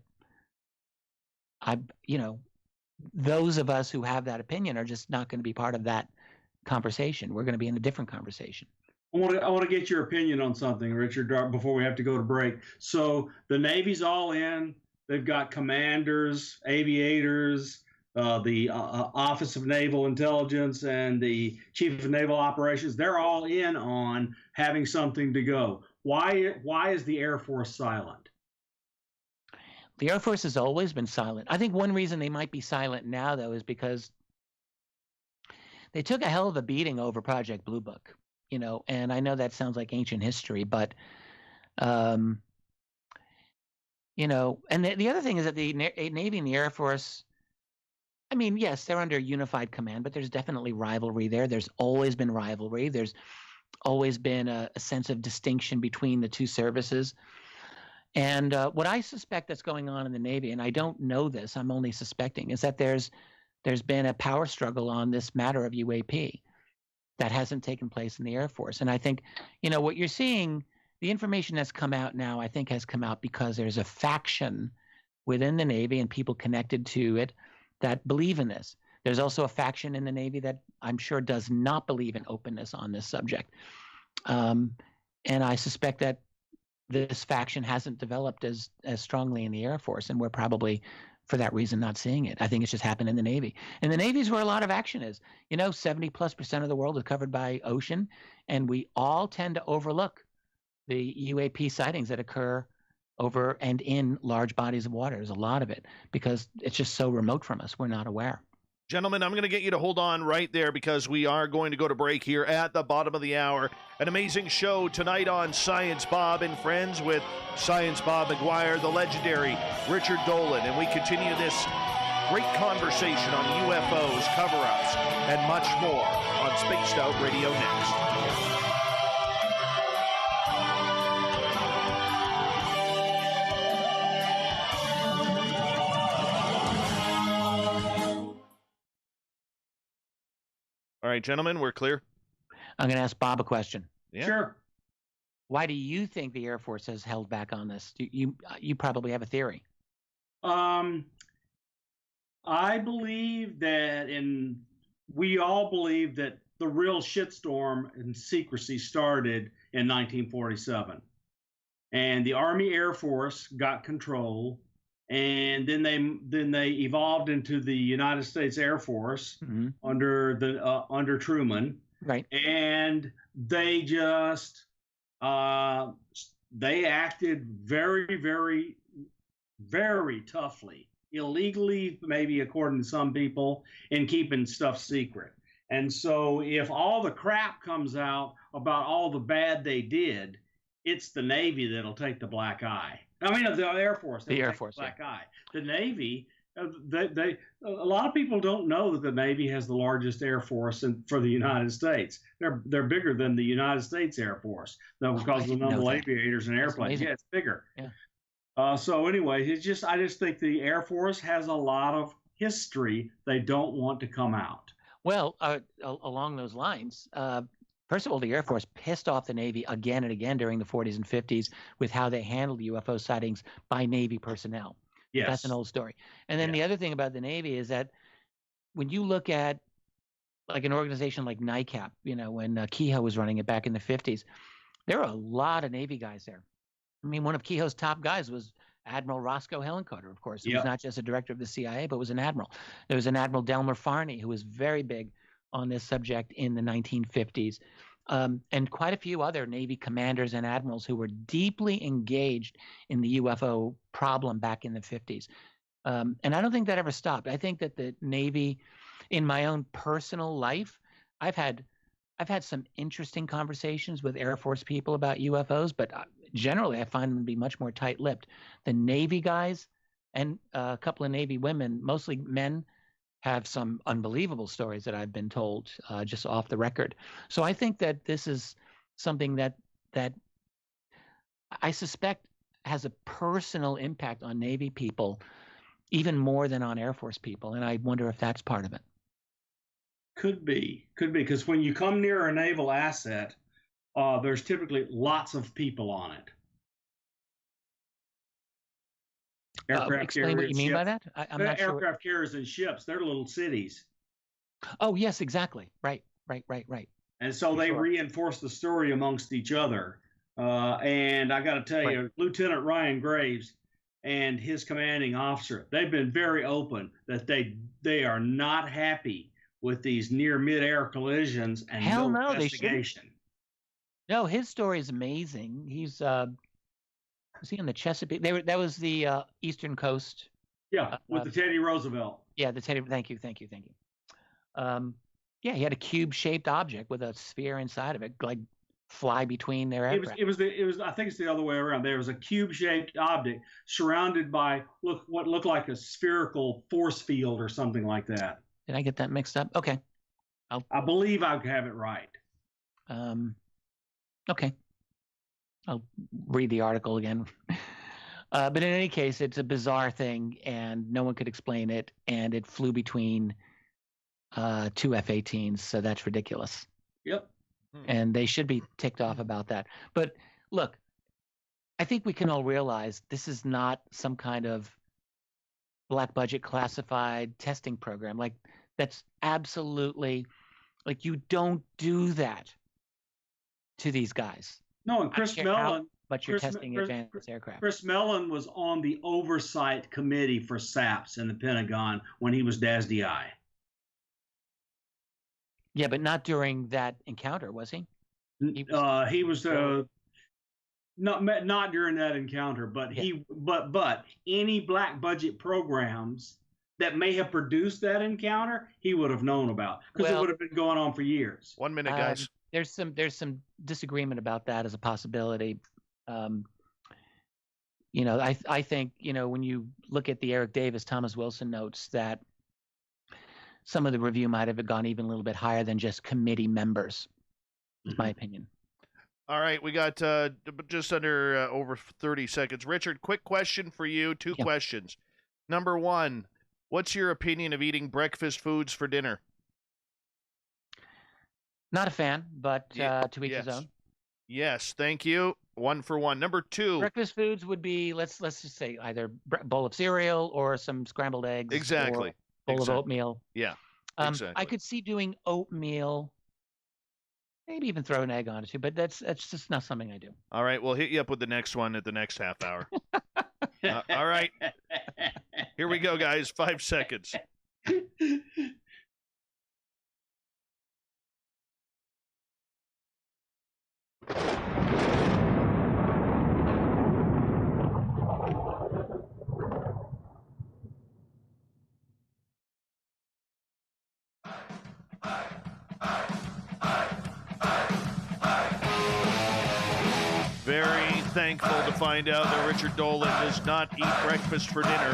those of us who have that opinion are just not going to be part of that conversation. We're going to be in a different conversation. I want to get your opinion on something, Richard, before we have to go to break. So the Navy's all in. They've got commanders, aviators, the Office of Naval Intelligence, and the Chief of Naval Operations. They're all in on having something to go. Why is the Air Force silent? The Air Force has always been silent. I think one reason they might be silent now, though, is because they took a hell of a beating over Project Blue Book. And I know that sounds like ancient history, but and the other thing is that the Navy and the Air Force, I mean, yes, they're under unified command, but there's definitely rivalry there. There's always been rivalry. There's always been a sense of distinction between the two services. And what I suspect that's going on in the Navy, and I don't know this, I'm only suspecting, is that there's been a power struggle on this matter of UAP that hasn't taken place in the Air Force. And I think, what you're seeing, the information that's come out now, I think has come out because there's a faction within the Navy and people connected to it that believe in this. There's also a faction in the Navy that I'm sure does not believe in openness on this subject. And I suspect that this faction hasn't developed as strongly in the Air Force, and we're probably, for that reason, not seeing it. I think it's just happened in the Navy. And the Navy is where a lot of action is. 70+% of the world is covered by ocean, and we all tend to overlook the UAP sightings that occur over and in large bodies of water. There's a lot of it because it's just so remote from us. We're not aware. Gentlemen, I'm going to get you to hold on right there because we are going to go to break here at the bottom of the hour. An amazing show tonight on Science Bob and Friends with Science Bob McGwier, the legendary Richard Dolan, and we continue this great conversation on UFOs, cover-ups, and much more on Spaced Out Radio next. All right, gentlemen, we're clear. I'm going to ask Bob a question. Yeah. Sure. Why do you think the Air Force has held back on this? You probably have a theory. I believe that, and we all believe that the real shitstorm and secrecy started in 1947. And the Army Air Force got control, and then they evolved into the United States Air Force under Truman. Right. And they just they acted very, very, very toughly, illegally, maybe according to some people, in keeping stuff secret. And so if all the crap comes out about all the bad they did, it's the Navy that'll take the black eye. I mean, the Air Force. The Air Force, black eye. The Navy. A lot of people don't know that the Navy has the largest Air Force for the United States. They're bigger than the United States Air Force, though, because of the number of aviators and airplanes. Yeah, it's bigger. Yeah. So anyway, I just think the Air Force has a lot of history they don't want to come out. Well, along those lines, first of all, the Air Force pissed off the Navy again and again during the 40s and 50s with how they handled UFO sightings by Navy personnel. Yes. That's an old story. And then the other thing about the Navy is that when you look at like an organization like NICAP, when Kehoe was running it back in the 50s, there were a lot of Navy guys there. I mean, one of Kehoe's top guys was Admiral Roscoe Hillenkoetter, of course. He was not just a director of the CIA, but was an admiral. There was an Admiral Delmer Farney, who was very big on this subject in the 1950s. And quite a few other Navy commanders and admirals who were deeply engaged in the UFO problem back in the 50s. And I don't think that ever stopped. I think that the Navy, in my own personal life, I've had some interesting conversations with Air Force people about UFOs, but generally I find them to be much more tight-lipped. The Navy guys and a couple of Navy women, mostly men, have some unbelievable stories that I've been told just off the record. So I think that this is something that I suspect has a personal impact on Navy people, even more than on Air Force people. And I wonder if that's part of it. Could be, because when you come near a naval asset, there's typically lots of people on it. Explain what you mean by that. I'm not sure. Aircraft carriers and ships, they're little cities. Oh, yes, exactly. Right. And so they reinforce the story amongst each other. And I got to tell you, Lieutenant Ryan Graves and his commanding officer, they've been very open that they are not happy with these near mid-air collisions and no investigation. No, his story is amazing. He's was he on the Chesapeake? That was the Eastern Coast. Yeah, with the Teddy Roosevelt. Yeah, the Teddy. Thank you. Yeah, he had a cube-shaped object with a sphere inside of it, like fly between their aircraft. It was. I think it's the other way around. There was a cube-shaped object surrounded by what looked like a spherical force field or something like that. Did I get that mixed up? Okay. I believe I have it right. Okay. I'll read the article again. But in any case, it's a bizarre thing, and no one could explain it, and it flew between two F-18s, so that's ridiculous. Yep. And they should be ticked off about that. But look, I think we can all realize this is not some kind of black budget classified testing program. Like, that's absolutely, like, you don't do that to these guys. No, and Chris Mellon. But you're testing advanced aircraft. Chris Mellon was on the oversight committee for SAPS in the Pentagon when he was DASDI. Yeah, but not during that encounter, was he? He was not during that encounter, but but any black budget programs that may have produced that encounter, he would have known about, because it would have been going on for years. 1 minute, guys. There's some disagreement about that as a possibility. I think, when you look at the Eric Davis, Thomas Wilson notes that some of the review might have gone even a little bit higher than just committee members, is my opinion. All right, we got just under over 30 seconds. Richard, quick question for you. Two questions. Number one, what's your opinion of eating breakfast foods for dinner? Not a fan, but to each his own. Yes, thank you. 1 for 1. Number 2. Breakfast foods would be, let's just say, either bowl of cereal or some scrambled eggs, or Exactly. a bowl of oatmeal. Yeah, I exactly. could see doing oatmeal, maybe even throw an egg on it too, but that's just not something I do. All right, we'll hit you up with the next one at the next half hour. All right. Here we go, guys. 5 seconds. Very thankful to find out that Richard Dolan does not eat breakfast for dinner.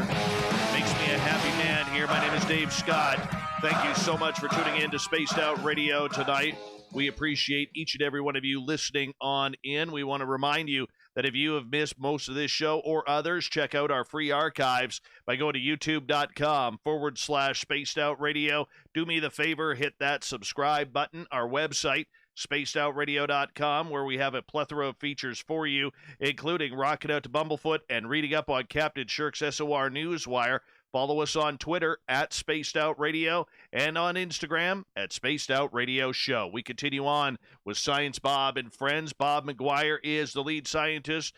Makes me a happy man here. My name is Dave Scott. Thank you so much for tuning in to Spaced Out Radio tonight. We appreciate each and every one of you listening on in. We want to remind you that if you have missed most of this show or others, check out our free archives by going to youtube.com/Spaced Out Radio. Do me the favor, hit that subscribe button. Our website, spacedoutradio.com, where we have a plethora of features for you, including rocking out to Bumblefoot and reading up on Captain Shirk's SOR Newswire. Follow us on Twitter at Spaced Out Radio and on Instagram at Spaced Out Radio Show. We continue on with Science Bob and friends. Bob McGwier is the lead scientist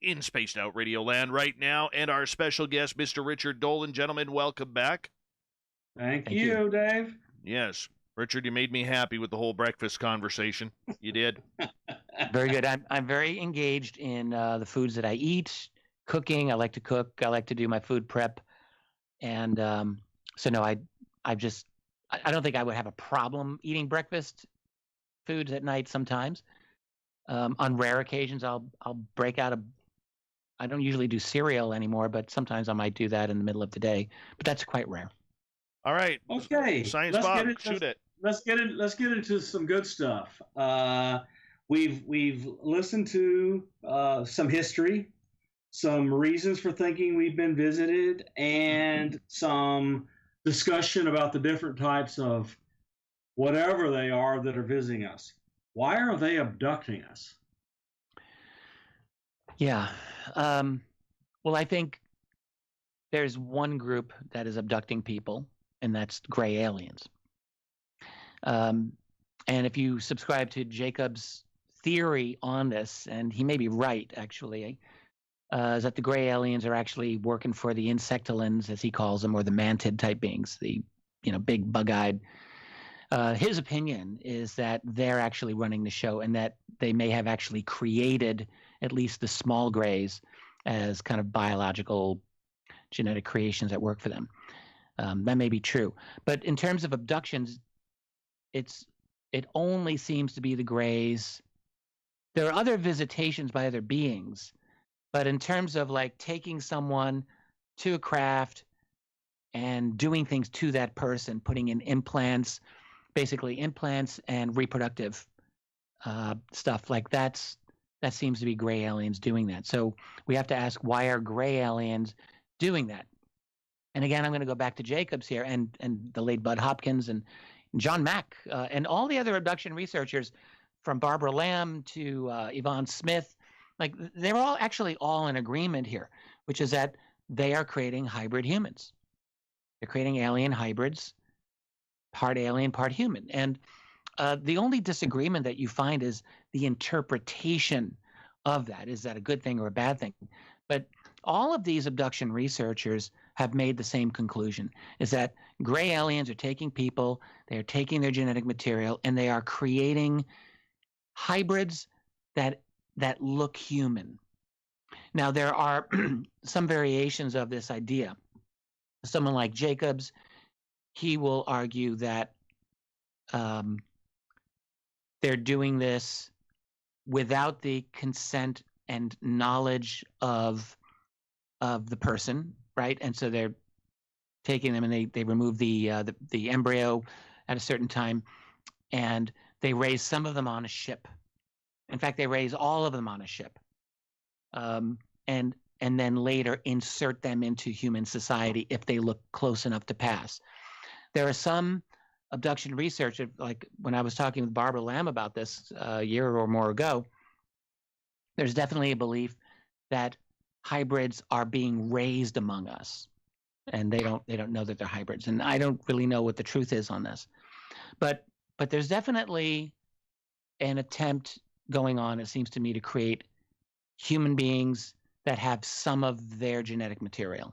in Spaced Out Radio land right now, and our special guest, Mr. Richard Dolan. Gentlemen, welcome back. Thank you, Dave. Yes. Richard, you made me happy with the whole breakfast conversation. You did. Very good. I'm very engaged in the foods that I eat, cooking. I like to cook. I like to do my food prep. And so, no, I don't think I would have a problem eating breakfast foods at night sometimes. On rare occasions, I'll break out I don't usually do cereal anymore, but sometimes I might do that in the middle of the day. But that's quite rare. All right. Okay. Science Bob, shoot it. Let's get into some good stuff. We've listened to some history, some reasons for thinking we've been visited, and some discussion about the different types of whatever they are that are visiting us. Why are they abducting us? Yeah. Well, I think there's one group that is abducting people, and that's gray aliens. And if you subscribe to Jacob's theory on this, and he may be right, actually, is that the gray aliens are actually working for the insectolins, as he calls them, or the mantid type beings, the big bug-eyed. His opinion is that they're actually running the show, and that they may have actually created at least the small grays as kind of biological genetic creations that work for them. That may be true. But in terms of abductions, it only seems to be the grays. There are other visitations by other beings, but in terms of like taking someone to a craft and doing things to that person, putting in implants, basically implants and reproductive stuff like that seems to be gray aliens doing that. So we have to ask, why are gray aliens doing that? And again, I'm going to go back to Jacobs here and the late Bud Hopkins and John Mack and all the other abduction researchers, from Barbara Lamb to Yvonne Smith. Like, they're all actually all in agreement here, which is that they are creating hybrid humans. They're creating alien hybrids, part alien, part human. And the only disagreement that you find is the interpretation of that. Is that a good thing or a bad thing? But all of these abduction researchers have made the same conclusion, is that gray aliens are taking people, they're taking their genetic material, and they are creating hybrids that look human. Now, there are some variations of this idea. Someone like Jacobs, he will argue that they're doing this without the consent and knowledge of the person, right? And so they're taking them and they remove the embryo at a certain time, and they raise some of them on a ship. In fact, they raise all of them on a ship, and then later insert them into human society if they look close enough to pass. There are some abduction research, like when I was talking with Barbara Lamb about this a year or more ago, there's definitely a belief that hybrids are being raised among us, and they don't know that they're hybrids. And I don't really know what the truth is on this, but there's definitely an attempt going on, it seems to me, to create human beings that have some of their genetic material.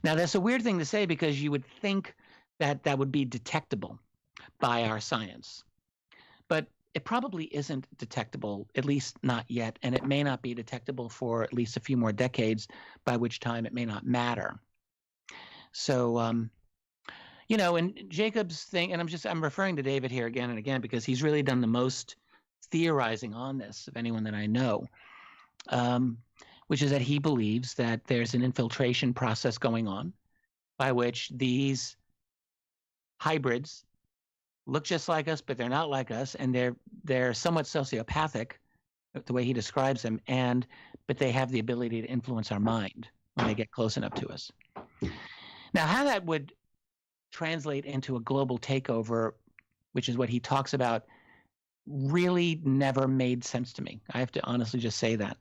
Now, that's a weird thing to say because you would think that that would be detectable by our science, but it probably isn't detectable, at least not yet, and it may not be detectable for at least a few more decades, by which time it may not matter. So, you know, and Jacob's thing, and I'm referring to David here again and again because he's really done the most theorizing on this of anyone that I know, which is that he believes that there's an infiltration process going on by which these hybrids look just like us, but they're not like us, and they're somewhat sociopathic, the way he describes them, but they have the ability to influence our mind when they get close enough to us. Now, how that would translate into a global takeover, which is what he talks about, really never made sense to me. I have to honestly just say that.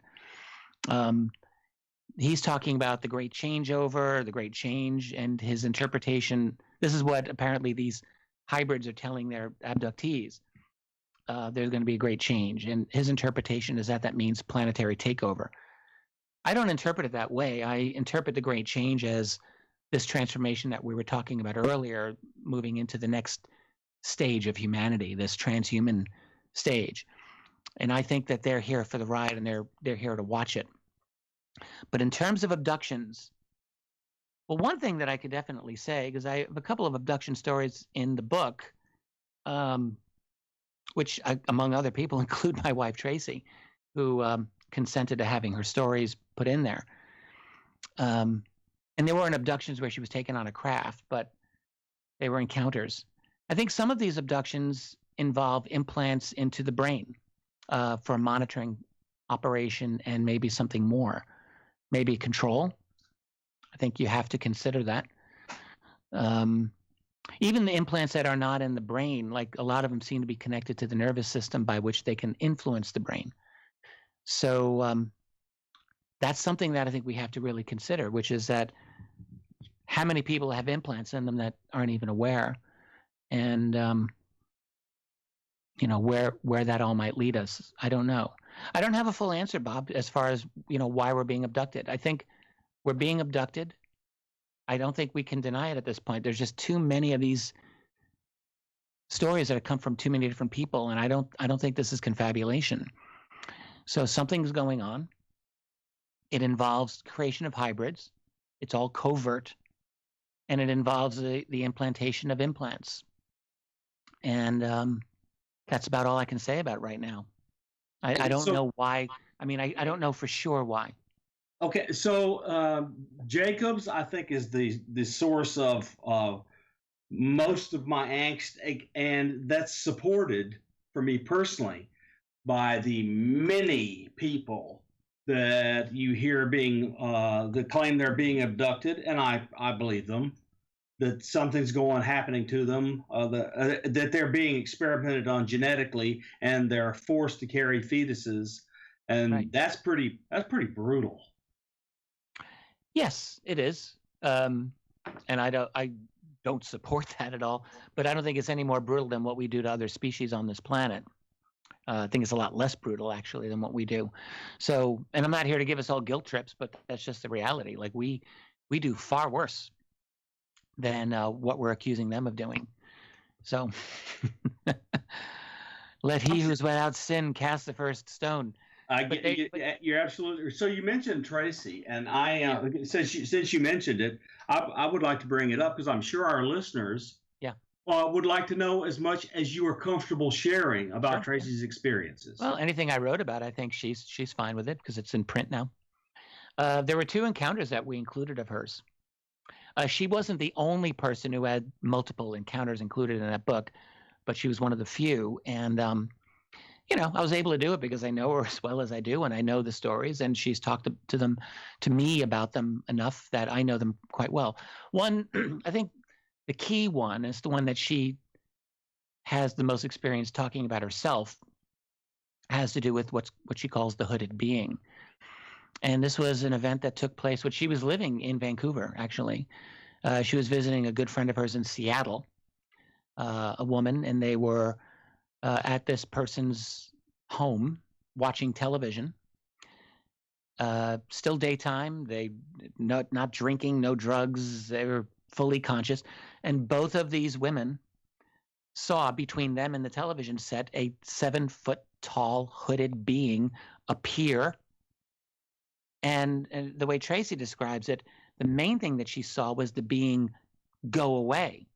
He's talking about the great changeover, the great change, and his interpretation. This is what apparently these hybrids are telling their abductees. There's going to be a great change. And his interpretation is that means planetary takeover. I don't interpret it that way. I interpret the great change as this transformation that we were talking about earlier, moving into the next stage of humanity, this transhuman stage. And I think that they're here for the ride, and they're here to watch it. But in terms of abductions, well, one thing that I could definitely say, because I have a couple of abduction stories in the book, which among other people include my wife Tracy, who consented to having her stories put in there. And there weren't abductions where she was taken on a craft, but they were encounters. I think some of these abductions involve implants into the brain for monitoring operation and maybe something more, maybe control. I think you have to consider that. Even the implants that are not in the brain, like a lot of them seem to be connected to the nervous system by which they can influence the brain. So that's something that I think we have to really consider, which is that how many people have implants in them that aren't even aware, and you know, where that all might lead us. I don't know. I don't have a full answer, Bob, as far as, you know, why we're being abducted. I think we're being abducted. I don't think we can deny it at this point. There's just too many of these stories that have come from too many different people, and I don't think this is confabulation. So something's going on. It involves creation of hybrids. It's all covert, and it involves the implantation of implants. And that's about all I can say about it right now. I don't know why. I mean, I don't know for sure why. Okay, so Jacobs, I think, is the source of most of my angst, and that's supported for me personally by the many people that you hear being that claim they're being abducted, and I believe them, that something's happening to them, that they're being experimented on genetically, and they're forced to carry fetuses, and right. that's pretty brutal. Yes, it is, and I don't support that at all. But I don't think it's any more brutal than what we do to other species on this planet. I think it's a lot less brutal, actually, than what we do. So, and I'm not here to give us all guilt trips, but that's just the reality. Like we do far worse than what we're accusing them of doing. So, let he who's without sin cast the first stone. You're absolutely. So you mentioned Tracy, and since you mentioned it, I would like to bring it up because I'm sure our listeners would like to know as much as you are comfortable sharing about Tracy's experiences. Well, anything I wrote about, I think she's fine with it because it's in print now. There were 2 encounters that we included of hers. She wasn't the only person who had multiple encounters included in that book, but she was one of the few. And you know, I was able to do it because I know her as well as I do, and I know the stories, and she's talked to me about them enough that I know them quite well. One, I think the key one is the one that she has the most experience talking about herself has to do with what she calls the hooded being. And this was an event that took place when she was living in Vancouver, actually. She was visiting a good friend of hers in Seattle, a woman, and they were at this person's home watching television. Still daytime. They not drinking, no drugs. They were fully conscious. And both of these women saw between them and the television set a 7-foot tall hooded being appear. And the way Tracy describes it, the main thing that she saw was the being go away.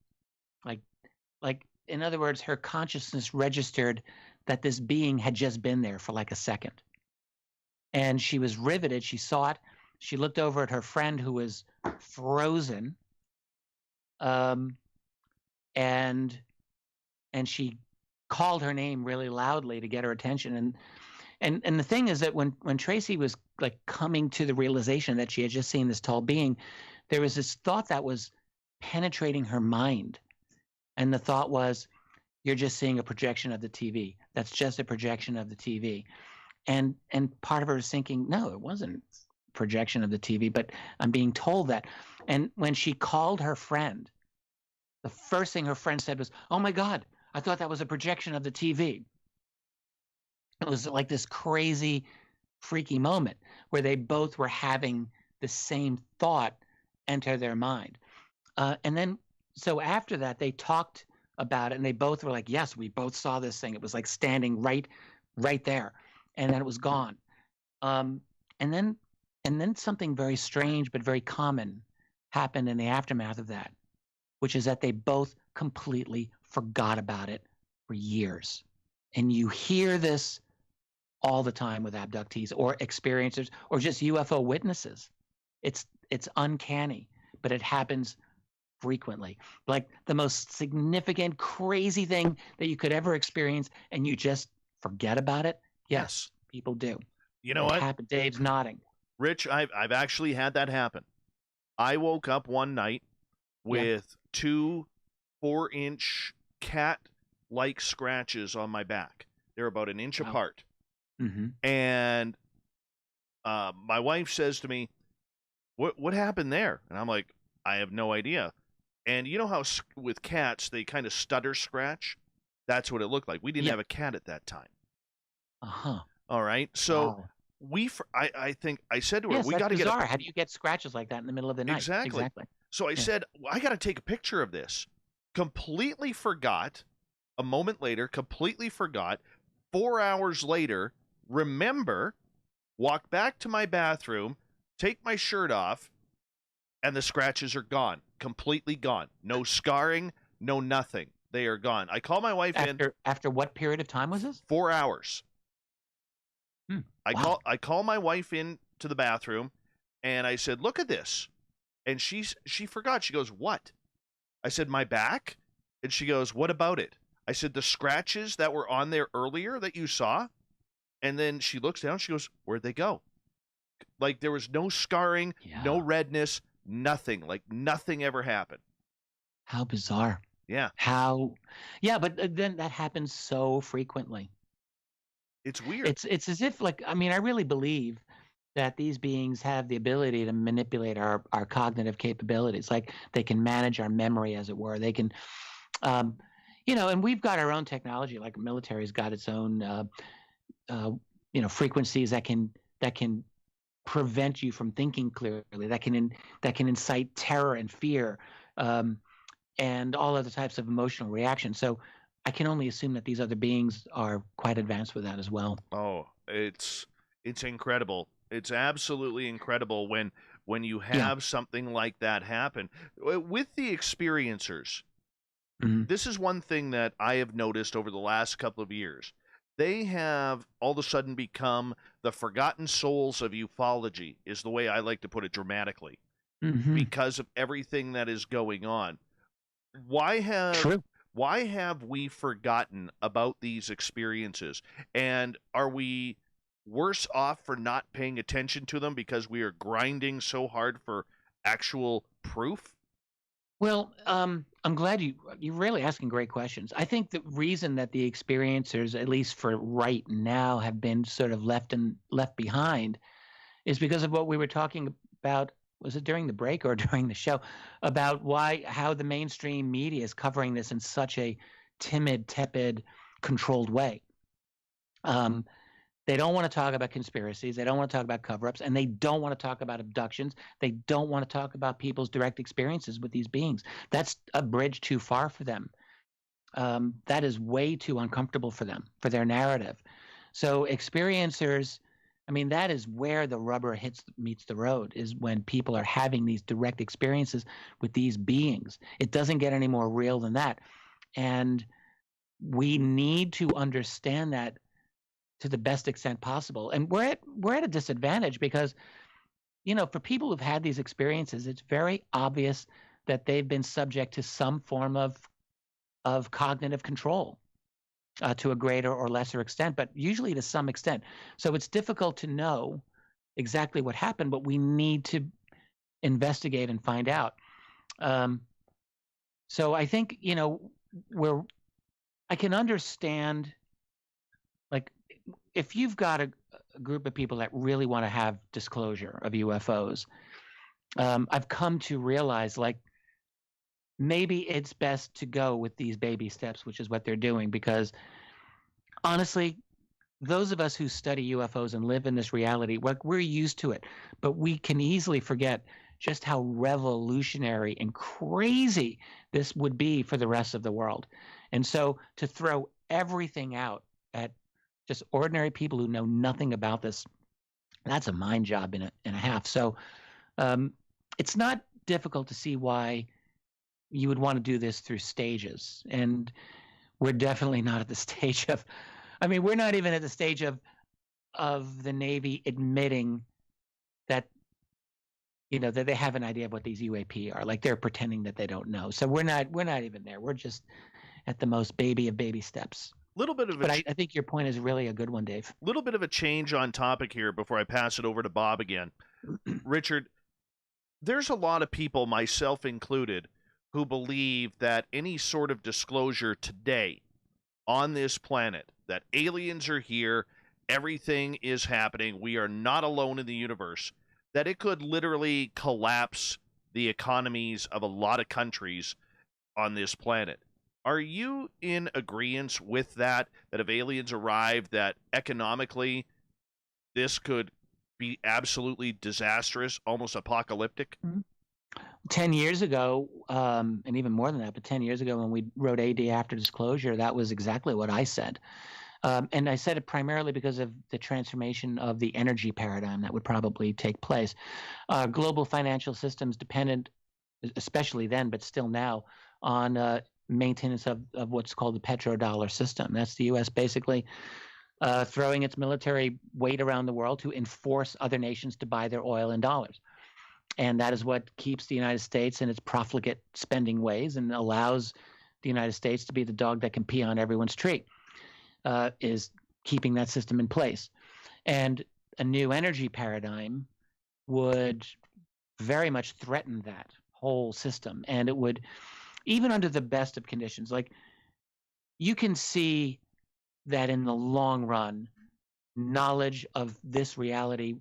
Like in other words, her consciousness registered that this being had just been there for like a second. And she was riveted. She saw it. She looked over at her friend who was frozen. And she called her name really loudly to get her attention. And the thing is that when Tracy was like coming to the realization that she had just seen this tall being, there was this thought that was penetrating her mind. And the thought was, you're just seeing a projection of the TV. That's just a projection of the TV. And part of her was thinking, no, it wasn't a projection of the TV, but I'm being told that. And when she called her friend, the first thing her friend said was, oh my God, I thought that was a projection of the TV. It was like this crazy, freaky moment where they both were having the same thought enter their mind. And then, so after that, they talked about it, and they both were like, yes, we both saw this thing. It was like standing right there. And then it was gone. And then something very strange but very common happened in the aftermath of that, which is that they both completely forgot about it for years. And you hear this all the time with abductees or experiencers or just UFO witnesses. It's uncanny, but it happens frequently. Like the most significant, crazy thing that you could ever experience, and you just forget about it. Yes, people do. You know what? Happened. Dave's nodding. Rich, I've actually had that happen. I woke up one night with 2 4-inch cat-like scratches on my back. They're about an inch apart. Mm-hmm. And my wife says to me, what happened there? And I'm like, I have no idea. And you know how with cats, they kind of stutter scratch? That's what it looked like. We didn't have a cat at that time. Uh-huh. All right. So I think I said to her, we got to get How do you get scratches like that in the middle of the night? Exactly. So I said, well, I got to take a picture of this. Completely forgot. A moment later, completely forgot. 4 hours later, remember, walk back to my bathroom, take my shirt off, and the scratches are gone. Completely gone. No scarring, no nothing. They are gone. I call my wife After what period of time was this? 4 hours. Wow. I call my wife in to the bathroom, and I said, look at this. And she forgot. She goes, what? I said, my back? And she goes, what about it? I said, the scratches that were on there earlier that you saw? And then she looks down. She goes, where'd they go? Like there was no scarring, no redness, nothing. Like nothing ever happened. How bizarre. Yeah. But then that happens so frequently. It's weird. It's as if, like, I mean, I really believe that these beings have the ability to manipulate our cognitive capabilities. Like they can manage our memory, as it were. They can, and we've got our own technology. Like the military's got its own, frequencies that can prevent you from thinking clearly. That can incite terror and fear, and all other types of emotional reactions. So I can only assume that these other beings are quite advanced with that as well. Oh, it's incredible. It's absolutely incredible when you have something like that happen. With the experiencers, this is one thing that I have noticed over the last couple of years. They have all of a sudden become the forgotten souls of ufology, is the way I like to put it dramatically, because of everything that is going on. Why have we forgotten about these experiences? And are we worse off for not paying attention to them because we are grinding so hard for actual proof? Well, I'm glad you're really asking great questions. I think the reason that the experiencers, at least for right now, have been sort of left behind is because of what we were talking about. Was it during the break or during the show about how the mainstream media is covering this in such a timid, tepid, controlled way? They don't want to talk about conspiracies. They don't want to talk about cover-ups, and they don't want to talk about abductions. They don't want to talk about people's direct experiences with these beings. That's a bridge too far for them. That is way too uncomfortable for them, for their narrative. So experiencers, I mean, that is where the rubber meets the road, is when people are having these direct experiences with these beings. It doesn't get any more real than that. And we need to understand that to the best extent possible. And we're at a disadvantage because, for people who've had these experiences, it's very obvious that they've been subject to some form of cognitive control to a greater or lesser extent, but usually to some extent. So it's difficult to know exactly what happened, but we need to investigate and find out. So I think, I can understand, like, if you've got a group of people that really want to have disclosure of UFOs, I've come to realize, like, maybe it's best to go with these baby steps, which is what they're doing, because honestly, those of us who study UFOs and live in this reality, we're used to it, but we can easily forget just how revolutionary and crazy this would be for the rest of the world. And so to throw everything out at just ordinary people who know nothing about this, that's a mind job and a half. So it's not difficult to see why you would want to do this through stages. And we're definitely not at the stage of, we're not even at the stage of the Navy admitting that, that they have an idea of what these UAP are. Like, they're pretending that they don't know. So we're not even there. We're just at the most baby of baby steps. But I think your point is really a good one, Dave. A little bit of a change on topic here before I pass it over to Bob again. Richard, there's a lot of people, myself included, who believe that any sort of disclosure today on this planet, that aliens are here, everything is happening, we are not alone in the universe, that it could literally collapse the economies of a lot of countries on this planet. Are you in agreement with that if aliens arrive, that economically this could be absolutely disastrous, almost apocalyptic? 10 years ago, and even more than that, but 10 years ago when we wrote AD After Disclosure, that was exactly what I said. And I said it primarily because of the transformation of the energy paradigm that would probably take place. Global financial systems depended, especially then, but still now, on maintenance of what's called the petrodollar system. That's the U.S. basically throwing its military weight around the world to enforce other nations to buy their oil in dollars. And that is what keeps the United States in its profligate spending ways and allows the United States to be the dog that can pee on everyone's tree, is keeping that system in place. And a new energy paradigm would very much threaten that whole system. And it would, even under the best of conditions, like, you can see that in the long run, knowledge of this reality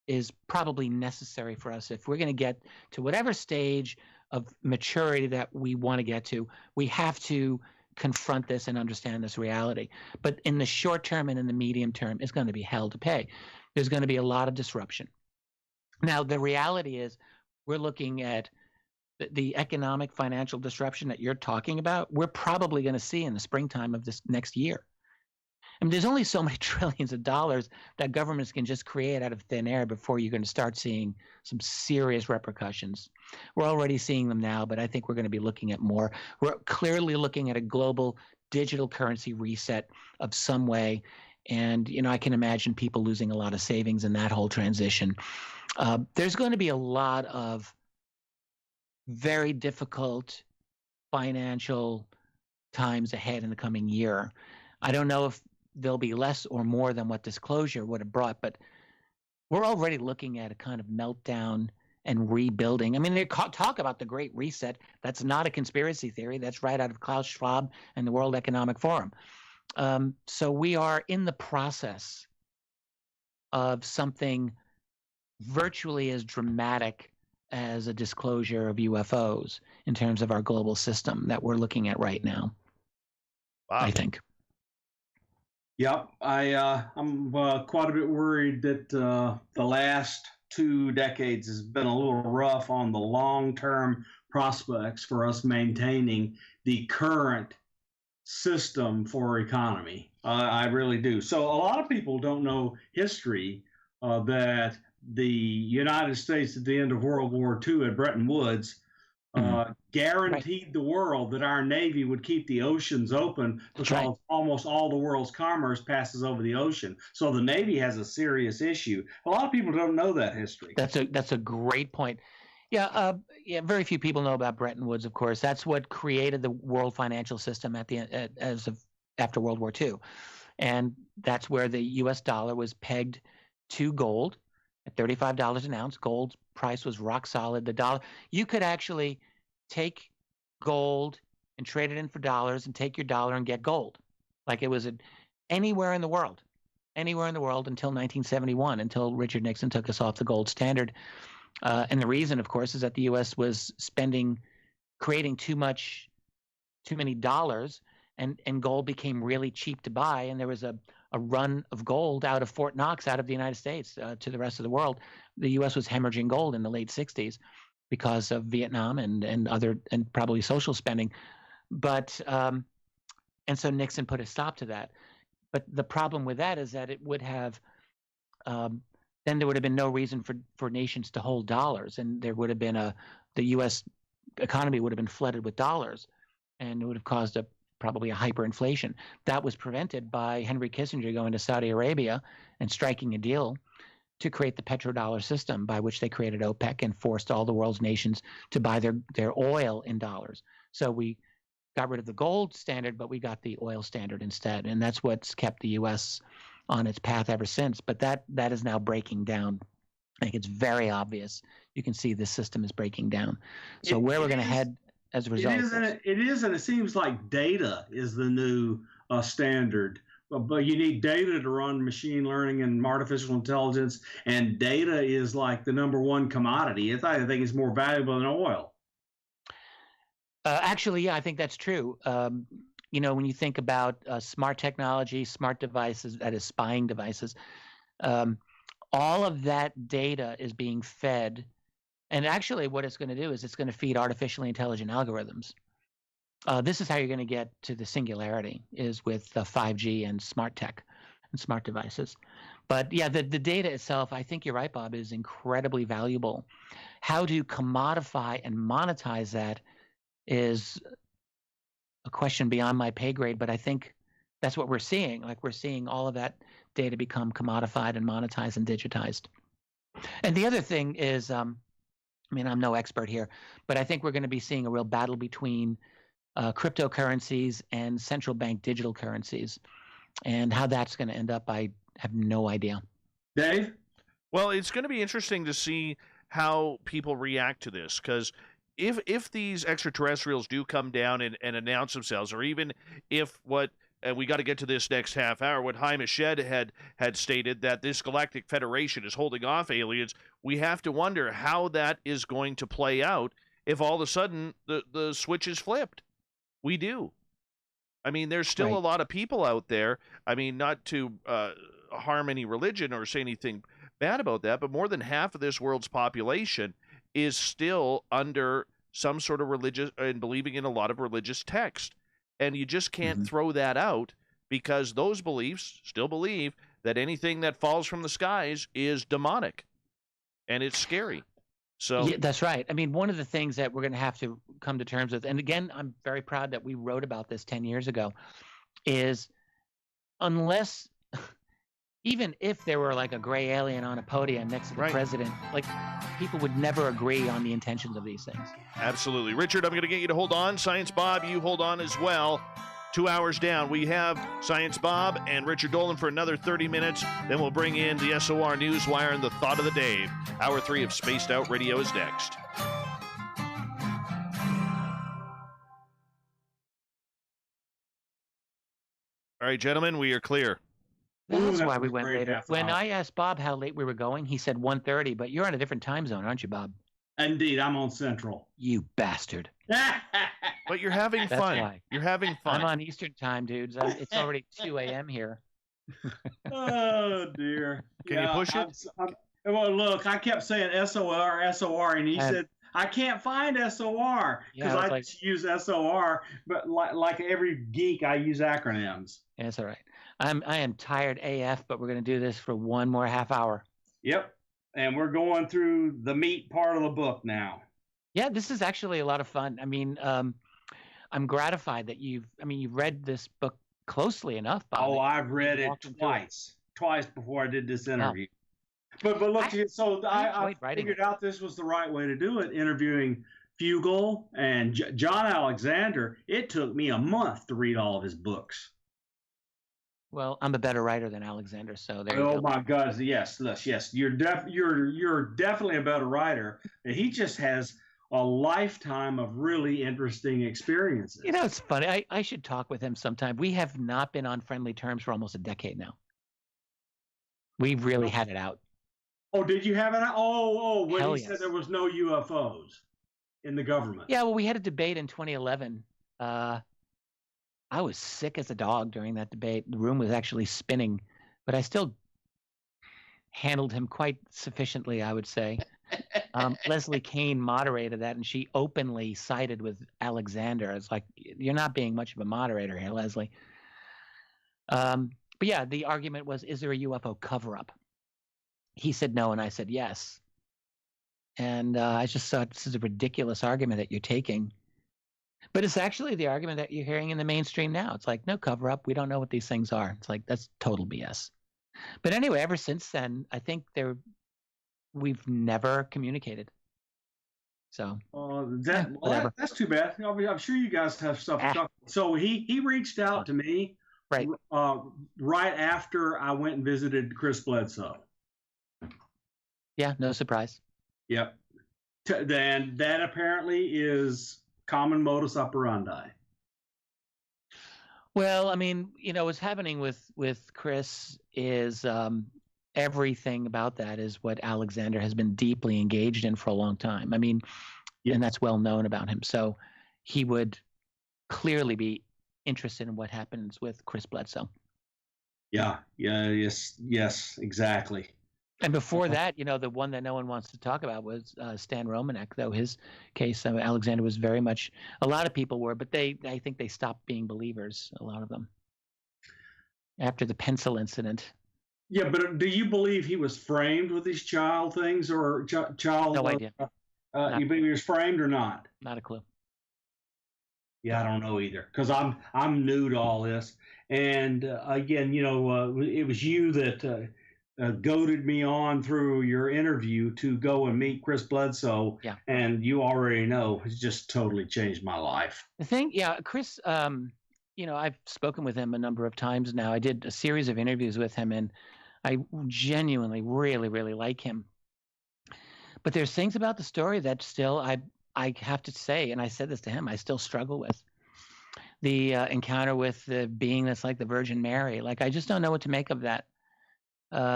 is probably necessary for us. If we're going to get to whatever stage of maturity that we want to get to, we have to confront this and understand this reality. But in the short term and in the medium term, it's going to be hell to pay. There's going to be a lot of disruption. Now, the reality is we're looking at the economic financial disruption that you're talking about. We're probably going to see in the springtime of this next year. I mean, there's only so many trillions of dollars that governments can just create out of thin air before you're going to start seeing some serious repercussions. We're already seeing them now, but I think we're going to be looking at more. We're clearly looking at a global digital currency reset of some way. And, I can imagine people losing a lot of savings in that whole transition. There's going to be a lot of very difficult financial times ahead in the coming year. I don't know if there'll be less or more than what disclosure would have brought, but we're already looking at a kind of meltdown and rebuilding. I mean, they talk about the Great Reset. That's not a conspiracy theory. That's right out of Klaus Schwab and the World Economic Forum. So we are in the process of something virtually as dramatic as a disclosure of UFOs in terms of our global system that we're looking at right now. Wow. I think. Yep, I'm quite a bit worried that the last 2 decades has been a little rough on the long-term prospects for us maintaining the current system for economy. I really do. So a lot of people don't know history that the United States at the end of World War II at Bretton Woods guaranteed the world that our Navy would keep the oceans open because almost all the world's commerce passes over the ocean. So the Navy has a serious issue. A lot of people don't know that history. That's a great point. Yeah, very few people know about Bretton Woods, of course. That's what created the world financial system after World War II. And that's where the US dollar was pegged to gold at $35 an ounce. Gold's price was rock solid. The dollar, you could actually take gold and trade it in for dollars and take your dollar and get gold. Like it was anywhere in the world until 1971, until Richard Nixon took us off the gold standard. And the reason, of course, is that the U.S. was creating too many dollars, and gold became really cheap to buy. And there was a run of gold out of Fort Knox, out of the United States to the rest of the world. The U.S. was hemorrhaging gold in the late 60s because of Vietnam and probably social spending. But and so Nixon put a stop to that. But the problem with that is that it would have then there would have been no reason for nations to hold dollars, and there would have been the U.S. economy would have been flooded with dollars, and it would have caused probably a hyperinflation. That was prevented by Henry Kissinger going to Saudi Arabia and striking a deal to create the petrodollar system, by which they created OPEC and forced all the world's nations to buy their oil in dollars. So we got rid of the gold standard, but we got the oil standard instead, and that's what's kept the U.S. on its path ever since. But that is now breaking down. I think it's very obvious. You can see the system is breaking down. So where we're going to head as a result. It is, and it seems like data is the new standard. But you need data to run machine learning and artificial intelligence, and data is like the #1 commodity. I think it's more valuable than oil. Actually, yeah, I think that's true. When you think about smart technology, smart devices, that is spying devices, all of that data is being fed. And actually what it's going to do is it's going to feed artificially intelligent algorithms. This is how you're going to get to the singularity, is with 5G and smart tech and smart devices. But yeah, the data itself, I think you're right, Bob, is incredibly valuable. How to commodify and monetize that is a question beyond my pay grade, but I think that's what we're seeing. Like, we're seeing all of that data become commodified and monetized and digitized. And the other thing is, I'm no expert here, but I think we're going to be seeing a real battle between cryptocurrencies and central bank digital currencies. And how that's going to end up, I have no idea. Dave? Well, it's going to be interesting to see how people react to this, because if these extraterrestrials do come down and announce themselves, or even if what we got to get to this next half hour, what Haim Shed had stated, that this Galactic Federation is holding off aliens, we have to wonder how that is going to play out if all of a sudden the switch is flipped. We do. I mean, there's still a lot of people out there. I mean, not to harm any religion or say anything bad about that, but more than half of this world's population is still under some sort of religious and believing in a lot of religious text. And you just can't throw that out, because those beliefs still believe that anything that falls from the skies is demonic, and it's scary. So yeah, that's right. I mean, one of the things that we're going to have to come to terms with, and again, I'm very proud that we wrote about this 10 years ago, is unless, even if there were like a gray alien on a podium next to the president, like, people would never agree on the intentions of these things. Absolutely. Richard, I'm going to get you to hold on. Science Bob, you hold on as well. 2 hours down. We have Science Bob and Richard Dolan for another 30 minutes. Then we'll bring in the SOR Newswire and the Thought of the Day. Hour 3 of Spaced Out Radio is next. All right, gentlemen, we are clear. That's Ooh, why that we was went great later. half When hour. I asked Bob how late we were going, he said 1:30, but you're on a different time zone, aren't you, Bob? Indeed, I'm on Central. You bastard. But you're having That's fun. why. You're having fun. I'm on Eastern time, dudes. It's already 2 a.m. here. Oh, dear. Can you push it? Well, look, I kept saying SOR, and he said, I can't find SOR because Yeah, I was I like- just use SOR, but like every geek, I use acronyms. Yeah, it's all right. I am tired AF, but we're going to do this for one more half hour. Yep. And we're going through the meat part of the book now. Yeah, this is actually a lot of fun. I mean, I'm gratified that you've read this book closely enough, Bob. Oh, I've read it walked him through it. twice before I did this interview. But look, I enjoyed writing figured it. out this was the right way to do it, interviewing Fugel and John Alexander. It took me a month to read all of his books. Well, I'm a better writer than Alexander, so there you Oh go. my God! Yes. You're definitely a better writer. He just has a lifetime of really interesting experiences. You know, it's funny. I should talk with him sometime. We have not been on friendly terms for almost a decade now. We've really had it out. Oh, did you have it? Oh, when Hell he yes. said there was no UFOs in the government. Yeah, well, we had a debate in 2011. I was sick as a dog during that debate. The room was actually spinning, but I still handled him quite sufficiently, I would say. Leslie Kane moderated that, and she openly sided with Alexander. It's like, you're not being much of a moderator here, Leslie. But yeah, the argument was, is there a UFO cover-up? He said no, and I said yes. And I just thought, this is a ridiculous argument that you're taking. But it's actually the argument that you're hearing in the mainstream now. It's like, no cover-up. We don't know what these things are. It's like, that's total BS. But anyway, ever since then, I think we've never communicated. So whatever. That's too bad. I'm sure you guys have stuff to talk about. So he reached out to me Right. Right after I went and visited Chris Bledsoe. Yeah, no surprise. Yep. Then that apparently is common modus operandi. Well, I mean, what's happening with Chris is everything about that is what Alexander has been deeply engaged in for a long time. I mean, and that's well known about him. So he would clearly be interested in what happens with Chris Bledsoe. Yes, exactly. And before that, the one that no one wants to talk about was Stan Romanek, though his case, Alexander was very much, a lot of people were, but I think they stopped being believers, a lot of them, after the pencil incident. Yeah, but do you believe he was framed with these child things or child? No idea. You believe he was framed or not? Not a clue. Yeah, I don't know either, because I'm new to all this. And again, it was you that goaded me on through your interview to go and meet Chris Bledsoe. Yeah. And you already know it's just totally changed my life. The thing, Chris, I've spoken with him a number of times now. I did a series of interviews with him, and I genuinely really, really like him. But there's things about the story that still I have to say, and I said this to him, I still struggle with. The encounter with the being that's like the Virgin Mary. Like, I just don't know what to make of that.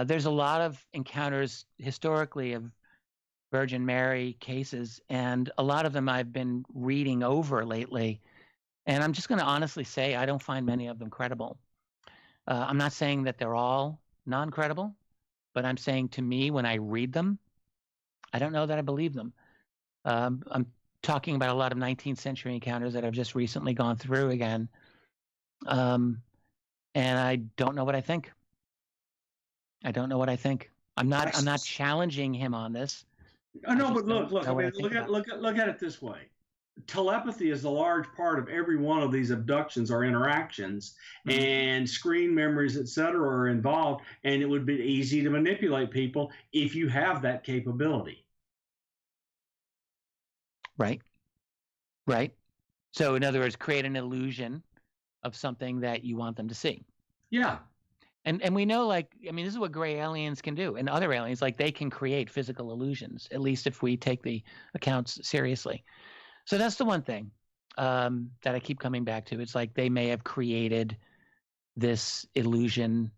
There's a lot of encounters historically of Virgin Mary cases, and a lot of them I've been reading over lately. And I'm just going to honestly say I don't find many of them credible. I'm not saying that they're all non-credible, but I'm saying to me, when I read them, I don't know that I believe them. I'm talking about a lot of 19th century encounters that I've just recently gone through again. And I don't know what I think. I'm not challenging him on this. Oh, no, but look. know what I I mean, think look at it this way. Telepathy is a large part of every one of these abductions or interactions, and screen memories, etc., are involved. And it would be easy to manipulate people if you have that capability. Right. So, in other words, create an illusion of something that you want them to see. Yeah. And we know, like, I mean, this is what gray aliens can do, and other aliens, like, they can create physical illusions, at least if we take the accounts seriously. So that's the one thing that I keep coming back to. It's like they may have created this illusion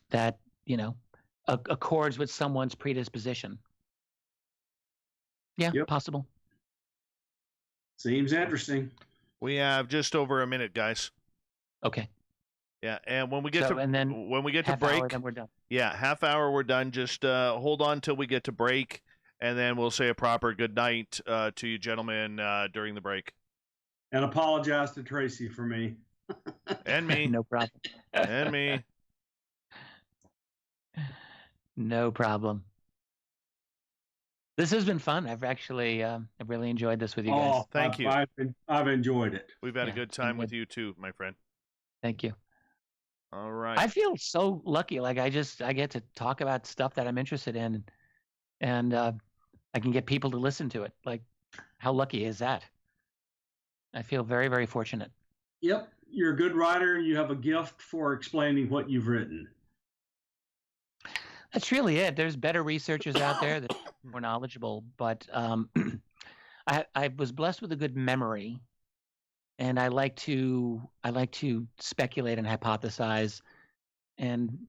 that, you know, accords with someone's predisposition. Yeah, Yep. possible. Seems interesting. We have just over a minute, guys. Okay. Yeah, and when we get and then when we get to half hour, break, then we're done. yeah, half hour, we're done. Just hold on till we get to break, and then we'll say a proper good night to you gentlemen during the break. And apologize to Tracy for me. And me. No problem. And me. No problem. This has been fun. I've actually I've really enjoyed this with you guys. Oh, Thank you. I've enjoyed it. We've had a Yeah, good time and with you too, my friend. Thank you. All right. I feel so lucky. Like I get to talk about stuff that I'm interested in, and I can get people to listen to it. Like, how lucky is that? I feel very, very fortunate. Yep. You're a good writer and you have a gift for explaining what you've written. That's really it. There's better researchers out there that are more knowledgeable, but I was blessed with a good memory, and I like to speculate and hypothesize, and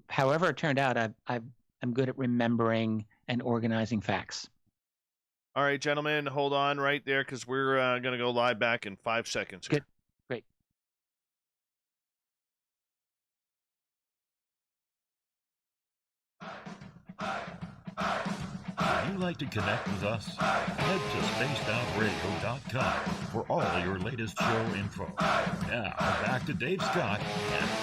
however it turned out, I'm good at remembering and organizing facts. All right, gentlemen, hold on right there because we're going to go live back in 5 seconds here. Good. Great. Would you like to connect with us? Head to spacedoutradio.com for all your latest show info. Now, back to Dave Scott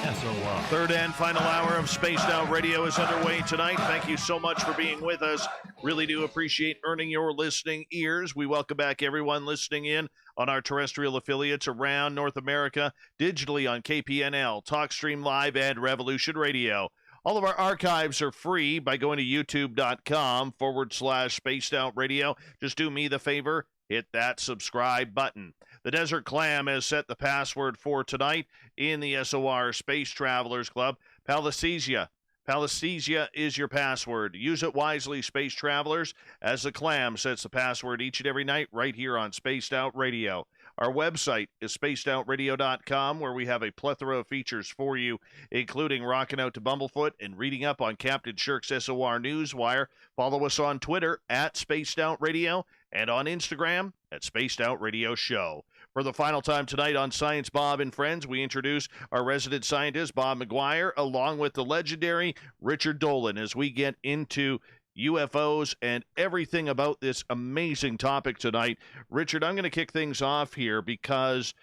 and SOR. Third and final hour of Spaced Out Radio is underway tonight. Thank you so much for being with us. Really do appreciate earning your listening ears. We welcome back everyone listening in on our terrestrial affiliates around North America, digitally on KPNL, TalkStream Live, and Revolution Radio. All of our archives are free by going to youtube.com/Spaced Out Radio. Just do me the favor, hit that subscribe button. The Desert Clam has set the password for tonight in the SOR Space Travelers Club. Palasthesia. Palasthesia is your password. Use it wisely, Space Travelers, as the Clam sets the password each and every night right here on Spaced Out Radio. Our website is spacedoutradio.com, where we have a plethora of features for you, including rocking out to Bumblefoot and reading up on Captain Shirk's SOR Newswire. Follow us on Twitter at Spaced Out Radio and on Instagram at Spaced Out Radio Show. For the final time tonight on Science Bob and Friends, we introduce our resident scientist, Bob McGwier, along with the legendary Richard Dolan, as we get into UFOs and everything about this amazing topic tonight. Richard, I'm going to kick things off here because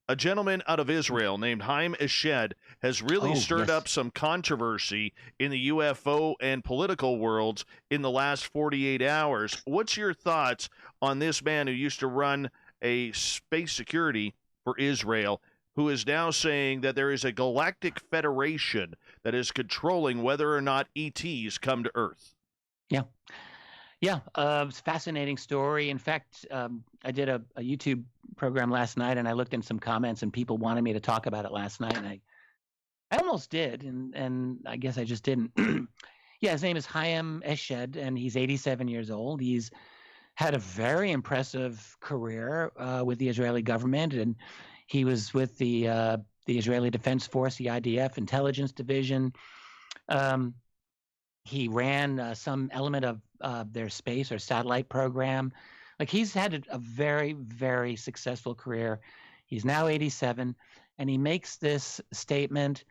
a gentleman out of Israel named Hume has really stirred up some controversy in the UFO and political worlds in the last 48 hours. What's your thoughts on this man who used to run a space security for Israel, who is now saying that there is a galactic federation that is controlling whether or not ETs come to Earth? Yeah. It's a fascinating story. In fact, I did a YouTube program last night, and I looked in some comments, and people wanted me to talk about it last night, and I almost did, and I guess I just didn't. Yeah, his name is Hume, and he's 87 years old. He's had a very impressive career with the Israeli government, and he was with the Israeli Defense Force, the IDF Intelligence Division. He ran some element of their space or satellite program. Like, he's had a very, very successful career. He's now 87, and he makes this statement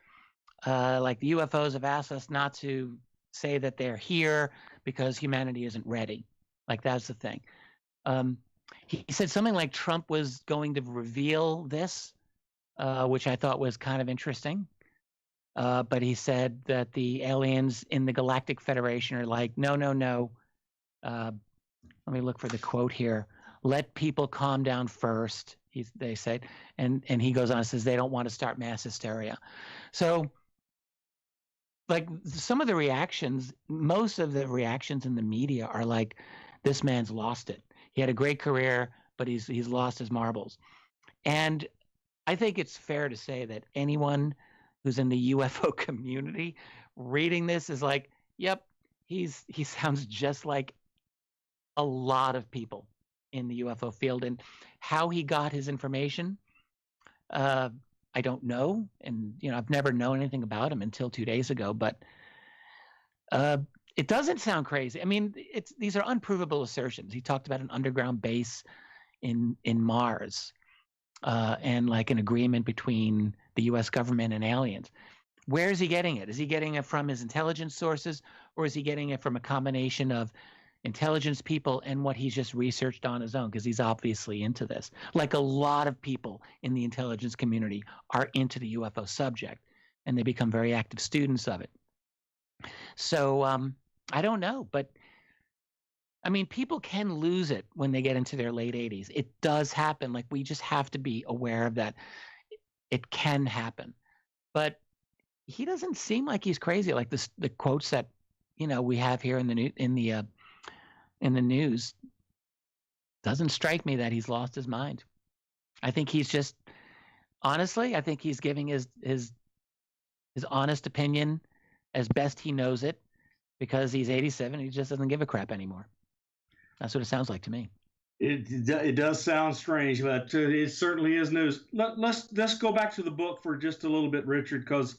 like, the UFOs have asked us not to say that they're here because humanity isn't ready. Like, that's the thing. He said something like Trump was going to reveal this, which I thought was kind of interesting. But he said that the aliens in the Galactic Federation are like, no. Let me look for the quote here. Let people calm down first, they said. And he goes on and says they don't want to start mass hysteria. So, like, some of the reactions, most of the reactions in the media are like, this man's lost it. He had a great career, but he's lost his marbles. And I think it's fair to say that anyone who's in the UFO community reading this is like, yep, he sounds just like a lot of people in the UFO field. And how he got his information, I don't know. And, I've never known anything about him until 2 days ago, but it doesn't sound crazy. I mean, these are unprovable assertions. He talked about an underground base in Mars, and like an agreement between the U.S. government and aliens. Where is he getting it? Is he getting it from his intelligence sources, or is he getting it from a combination of intelligence people and what he's just researched on his own? Because he's obviously into this. Like a lot of people in the intelligence community are into the UFO subject, and they become very active students of it. So I don't know, but I mean, people can lose it when they get into their late 80s. It does happen. Like, we just have to be aware of that. It can happen. But he doesn't seem like he's crazy. Like the quotes that, we have here in the news doesn't strike me that he's lost his mind. I think he's just, honestly, I think he's giving his honest opinion as best he knows it, because he's 87. He just doesn't give a crap anymore. That's what it sounds like to me. It does sound strange, but it certainly is news. Let's go back to the book for just a little bit, Richard, because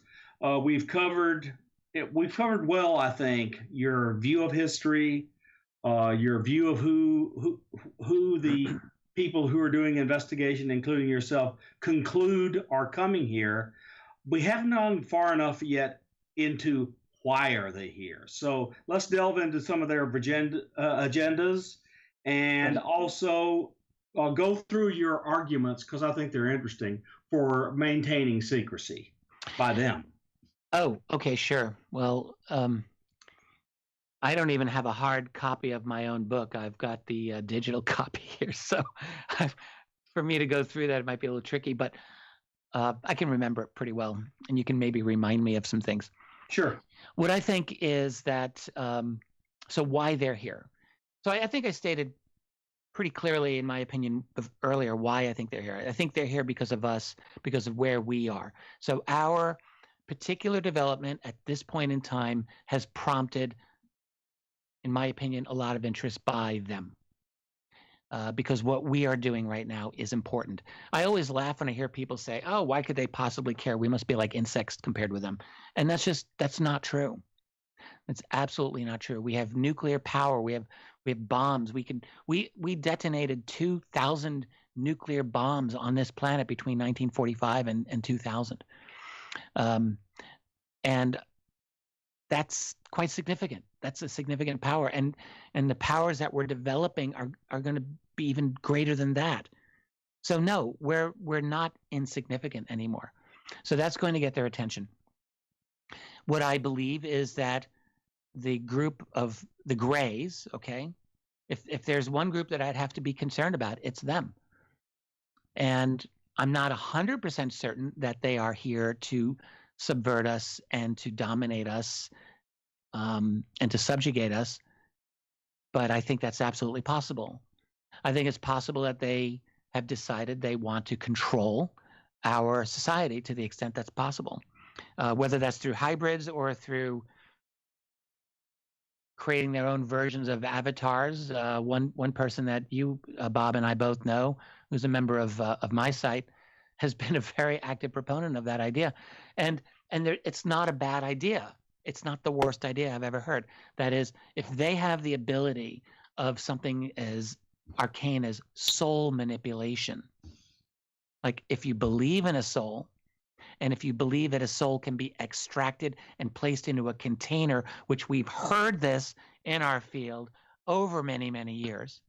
we've covered well, I think, your view of history, your view of who the people who are doing investigation, including yourself, conclude are coming here. We haven't gone far enough yet into why are they here. So let's delve into some of their agendas, and also go through your arguments, because I think they're interesting, for maintaining secrecy by them. Oh, okay, sure. Well, I don't even have a hard copy of my own book. I've got the digital copy here. So for me to go through that, it might be a little tricky, but I can remember it pretty well. And you can maybe remind me of some things. Sure. What I think is that, so why they're here. So I think I stated pretty clearly, in my opinion, earlier, why I think they're here. I think they're here because of us, because of where we are. So our particular development at this point in time has prompted, in my opinion, a lot of interest by them. Because what we are doing right now is important. I always laugh when I hear people say, oh, why could they possibly care? We must be like insects compared with them. And that's not true. It's absolutely not true. We have nuclear power. We have bombs. We detonated 2,000 nuclear bombs on this planet between 1945 and 2000. And that's quite significant. That's a significant power. And the powers that we're developing are going to be even greater than that. So no, we're not insignificant anymore. So that's going to get their attention. What I believe is that the group of the Greys, okay, if there's one group that I'd have to be concerned about, it's them. And I'm not 100% certain that they are here to subvert us and to dominate us, and to subjugate us. But I think that's absolutely possible. I think it's possible that they have decided they want to control our society to the extent that's possible, whether that's through hybrids or through creating their own versions of avatars. One person that you, Bob, and I both know, who's a member of my site, has been a very active proponent of that idea. And it's not a bad idea. It's not the worst idea I've ever heard. That is, if they have the ability of something as arcane as soul manipulation, like if you believe in a soul, and if you believe that a soul can be extracted and placed into a container, which we've heard this in our field over many, many years,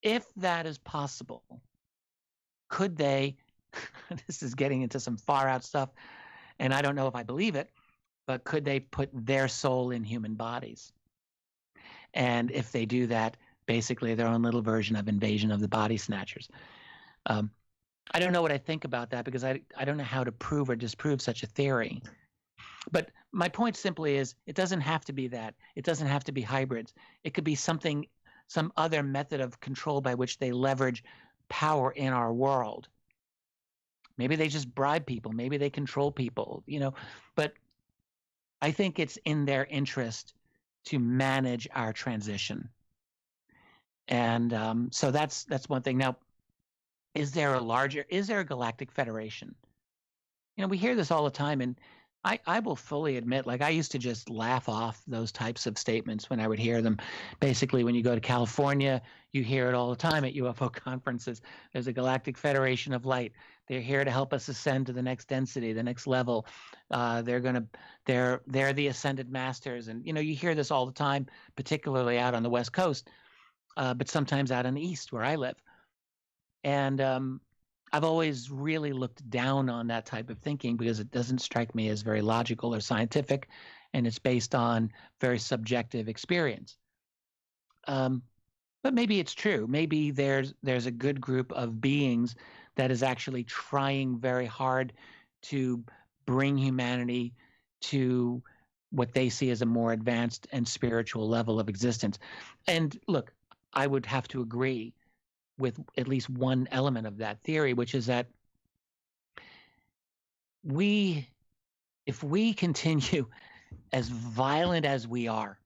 if that is possible, could they, this is getting into some far out stuff, and I don't know if I believe it, but could they put their soul in human bodies? And if they do that, basically their own little version of Invasion of the Body Snatchers. I don't know what I think about that, because I don't know how to prove or disprove such a theory. But my point simply is, it doesn't have to be that. It doesn't have to be hybrids. It could be some other method of control by which they leverage power in our world. Maybe they just bribe people. Maybe they control people, but I think it's in their interest to manage our transition. And so that's one thing. Now, is there a galactic federation? We hear this all the time, and I will fully admit, like, I used to just laugh off those types of statements when I would hear them. Basically, when you go to California, you hear it all the time at UFO conferences. There's a galactic federation of light. They're here to help us ascend to the next density, the next level. They're the ascended masters, and you hear this all the time, particularly out on the West Coast, but sometimes out in the East where I live. And I've always really looked down on that type of thinking because it doesn't strike me as very logical or scientific, and it's based on very subjective experience. But maybe it's true. Maybe there's a good group of beings that is actually trying very hard to bring humanity to what they see as a more advanced and spiritual level of existence. And look, I would have to agree with at least one element of that theory, which is that if we continue as violent as we are,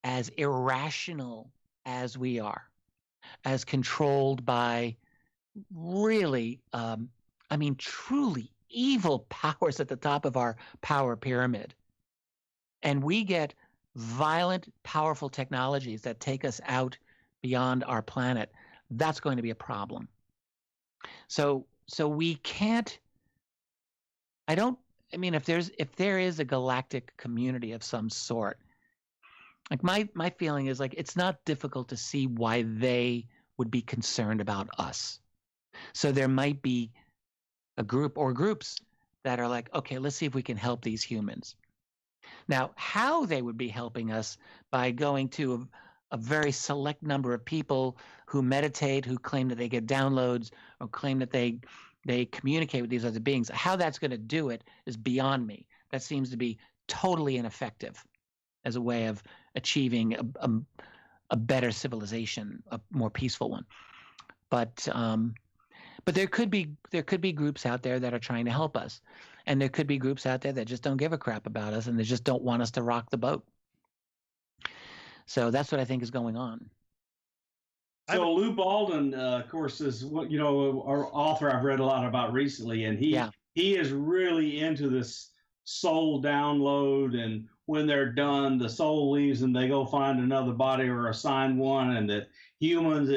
as irrational as we are, as controlled by really, truly evil powers at the top of our power pyramid, and we get violent, powerful technologies that take us out beyond our planet, that's going to be a problem. So we can't. If there is a galactic community of some sort, like my feeling is like it's not difficult to see why they would be concerned about us. So there might be a group or groups that are like, okay, let's see if we can help these humans. Now, how they would be helping us by going to a very select number of people who meditate, who claim that they get downloads, or claim that they communicate with these other beings. How that's going to do it is beyond me. That seems to be totally ineffective as a way of achieving a better civilization, a more peaceful one. But there could be groups out there that are trying to help us, and there could be groups out there that just don't give a crap about us, and they just don't want us to rock the boat. So that's what I think is going on. So Lou Baldwin, of course, is our author I've read a lot about recently, and he is really into this soul download. And when they're done, the soul leaves and they go find another body or assign one, and that humanity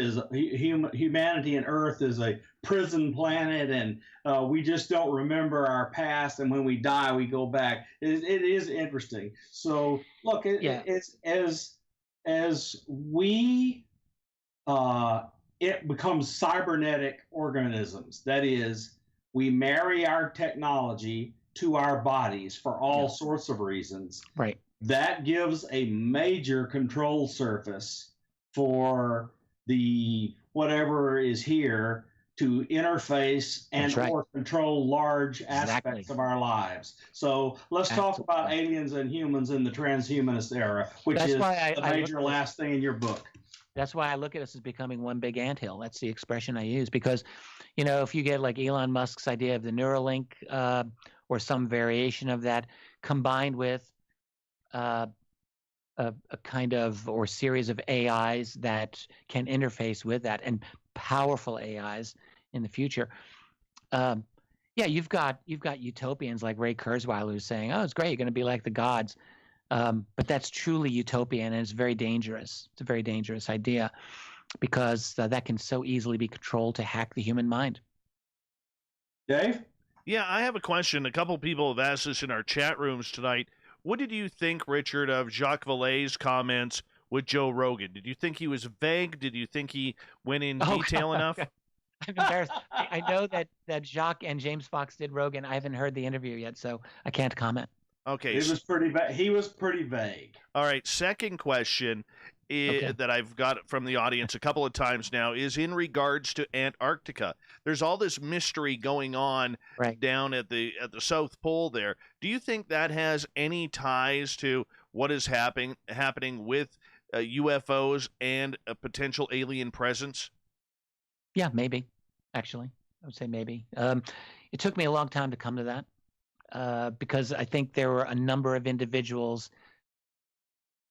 and Earth is a prison planet, and we just don't remember our past, and when we die, we go back. It is interesting. So look, it's as we it becomes cybernetic organisms. That is, we marry our technology to our bodies for all sorts of reasons. Right. That gives a major control surface for the whatever is here to interface and or control large aspects of our lives. So let's talk about aliens and humans in the transhumanist era, which is the major last thing in your book. That's why I look at us as becoming one big anthill. That's the expression I use, because, if you get like Elon Musk's idea of the Neuralink or some variation of that, combined with a kind of or series of AIs that can interface with that, and powerful AIs in the future. You've got utopians like Ray Kurzweil who's saying, "Oh, it's great, you're going to be like the gods." But that's truly utopian, and it's very dangerous. It's a very dangerous idea because that can so easily be controlled to hack the human mind. Dave? Yeah, I have a question. A couple people have asked this in our chat rooms tonight. What did you think, Richard, of Jacques Vallée's comments with Joe Rogan? Did you think he was vague? Did you think he went in detail enough? I'm embarrassed. I know that Jacques and James Fox did Rogan. I haven't heard the interview yet, so I can't comment. Okay. He was pretty vague. All right. Second question that I've got from the audience a couple of times now is in regards to Antarctica. There's all this mystery going on down at the South Pole there. Do you think that has any ties to what is happening with UFOs and a potential alien presence? Yeah, maybe, actually. I would say maybe. It took me a long time to come to that because I think there were a number of individuals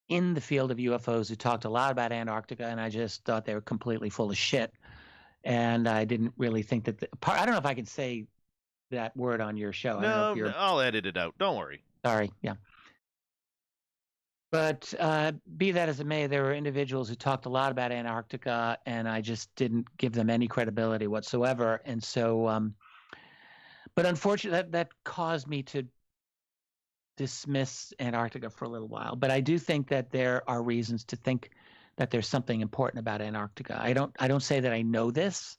in the field of UFOs who talked a lot about Antarctica, and I just thought they were completely full of shit. And I didn't really think that I don't know if I can say that word on your show. I don't know if you're... I'll edit it out. Don't worry. Sorry. Yeah. But be that as it may, there were individuals who talked a lot about Antarctica, and I just didn't give them any credibility whatsoever. And so, but unfortunately, that caused me to dismiss Antarctica for a little while. But I do think that there are reasons to think that there's something important about Antarctica. I don't say that I know this,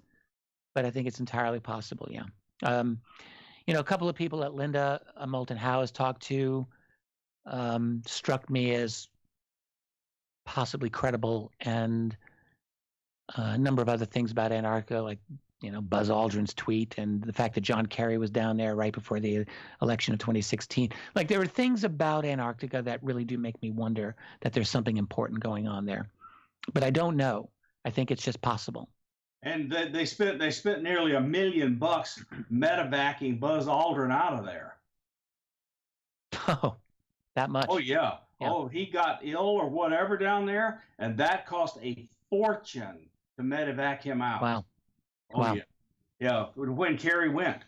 but I think it's entirely possible. Yeah. A couple of people that Linda Moulton Howe has talked to struck me as possibly credible, and a number of other things about Antarctica, like Buzz Aldrin's tweet and the fact that John Kerry was down there right before the election of 2016. Like, there are things about Antarctica that really do make me wonder that there's something important going on there, but I don't know. I think it's just possible. And they spent nearly $1 million medevacing Buzz Aldrin out of there. Oh, that much? Oh yeah. Oh, he got ill or whatever down there, and that cost a fortune to medevac him out. Wow. Oh wow. Yeah. Yeah. When Kerry went,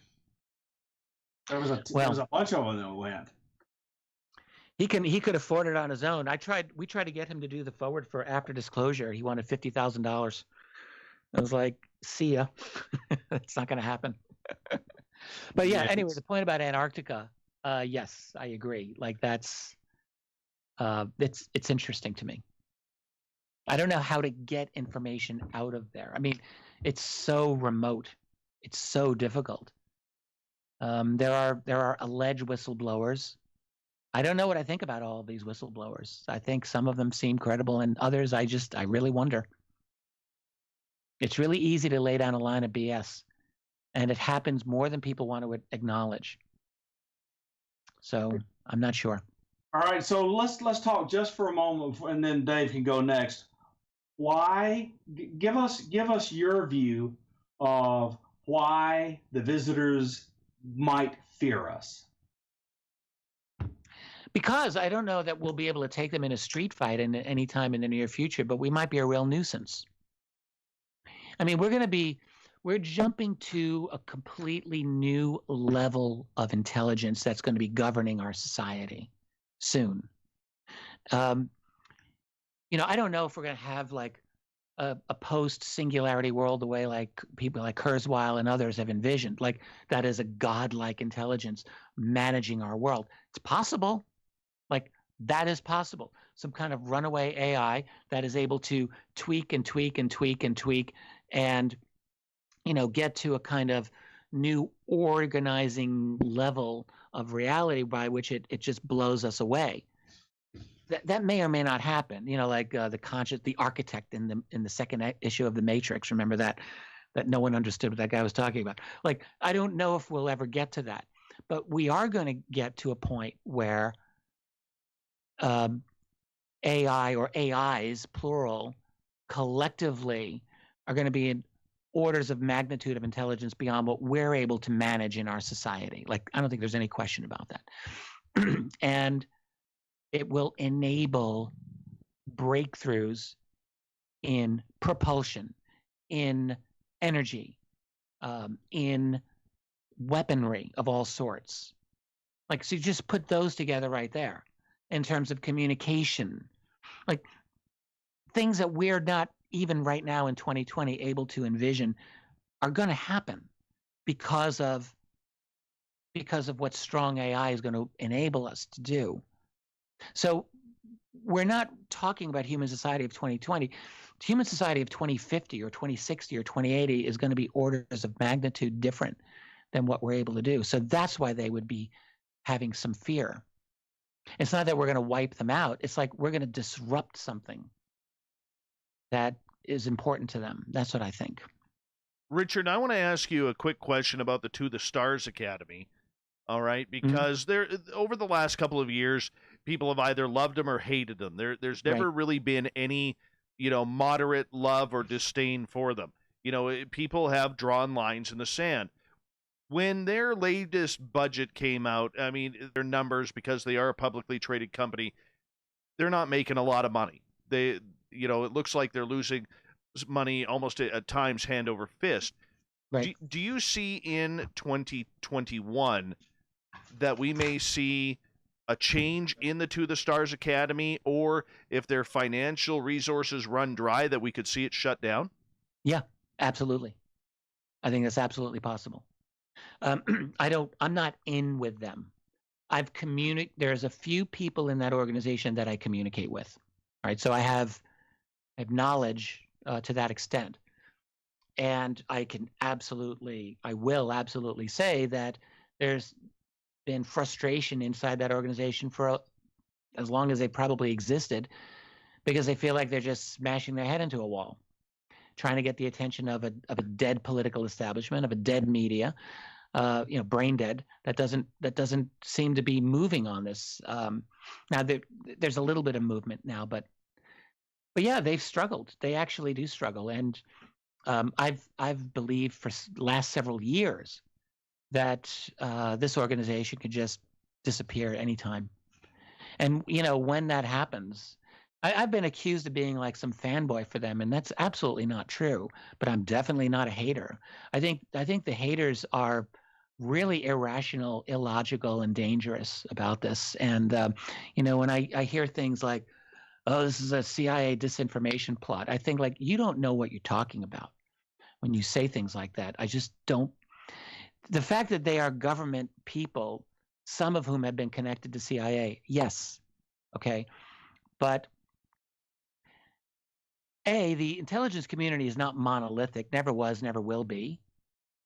there was a bunch of them that went. He could afford it on his own. We tried to get him to do the forward for After Disclosure. He wanted $50,000. I was like, see ya. It's not going to happen. But yeah, anyway, the point about Antarctica, yes, I agree. Like, that's it's interesting to me. I don't know how to get information out of there. I mean, it's so remote. It's so difficult. There are alleged whistleblowers. I don't know what I think about all of these whistleblowers. I think some of them seem credible, and others I really wonder. It's really easy to lay down a line of BS, and it happens more than people want to acknowledge. So I'm not sure. All right, so let's talk just for a moment, and then Dave can go next. Why? Give us your view of why the visitors might fear us. Because I don't know that we'll be able to take them in a street fight any time in the near future, but we might be a real nuisance. I mean, we're jumping to a completely new level of intelligence that's going to be governing our society soon. I don't know if we're going to have like a post-singularity world the way like people like Kurzweil and others have envisioned, like that is a godlike intelligence managing our world. It's possible. Like, that is possible. Some kind of runaway AI that is able to tweak and tweak and tweak and tweak and, get to a kind of new organizing level of reality by which it just blows us away. That may or may not happen. Like the architect in the second issue of The Matrix. Remember that no one understood what that guy was talking about. Like, I don't know if we'll ever get to that, but we are going to get to a point where AI or AIs, plural, collectively are going to be in orders of magnitude of intelligence beyond what we're able to manage in our society. Like, I don't think there's any question about that. And it will enable breakthroughs in propulsion, in energy, in weaponry of all sorts. Like, so you just put those together right there. In terms of communication, like things that we're not even right now in 2020 able to envision are going to happen because of what strong AI is going to enable us to do. So we're not talking about human society of 2020. Human society of 2050 or 2060 or 2080 is going to be orders of magnitude different than what we're able to do. So that's why they would be having some fear. It's not that we're going to wipe them out. It's like we're going to disrupt something that is important to them. That's what I think. Richard, I want to ask you a quick question about the To the Stars Academy. All right, because over the last couple of years, people have either loved them or hated them. There's never really been any, moderate love or disdain for them. People have drawn lines in the sand. When their latest budget came out, I mean, their numbers, because they are a publicly traded company, they're not making a lot of money. It looks like they're losing money almost at times hand over fist. Right. Do you see in 2021 that we may see a change in the To the Stars Academy, or if their financial resources run dry, that we could see it shut down? Yeah, absolutely. I think that's absolutely possible. I'm not in with them. There's a few people in that organization that I communicate with. All right. So I have knowledge to that extent. And I will absolutely say that there's been frustration inside that organization for as long as they probably existed, because they feel like they're just smashing their head into a wall, trying to get the attention of a dead political establishment, of a dead media, brain dead, that doesn't seem to be moving on this. Now there's a little bit of movement now, but yeah, they've struggled. They actually do struggle. And I've believed for last several years that this organization could just disappear anytime. And when that happens, I've been accused of being like some fanboy for them, and that's absolutely not true. But I'm definitely not a hater. I think the haters are really irrational, illogical, and dangerous about this. And when I hear things like, "Oh, this is a CIA disinformation plot," I think, like, you don't know what you're talking about when you say things like that. I just don't. The fact that they are government people, some of whom have been connected to CIA, yes, okay, but the intelligence community is not monolithic, never was, never will be.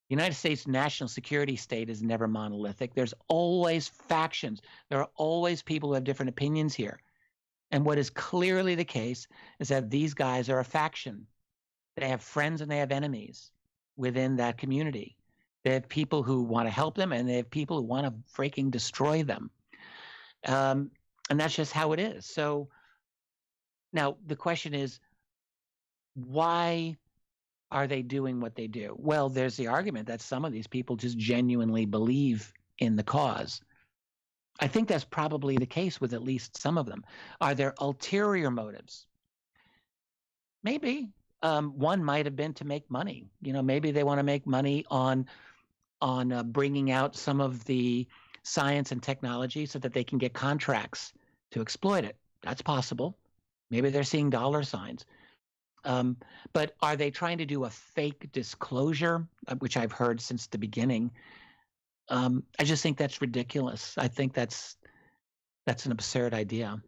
The United States national security state is never monolithic. There's always factions. There are always people who have different opinions here. And what is clearly the case is that these guys are a faction. They have friends and they have enemies within that community. They have people who want to help them, and they have people who want to freaking destroy them. And that's just how it is. So now the question is, why are they doing what they do? Well, there's the argument that some of these people just genuinely believe in the cause. I think that's probably the case with at least some of them. Are there ulterior motives? Maybe. One might have been to make money. Maybe they want to make money on bringing out some of the science and technology so that they can get contracts to exploit it. That's possible. Maybe they're seeing dollar signs. But are they trying to do a fake disclosure, which I've heard since the beginning? I just think that's ridiculous. I think that's an absurd idea.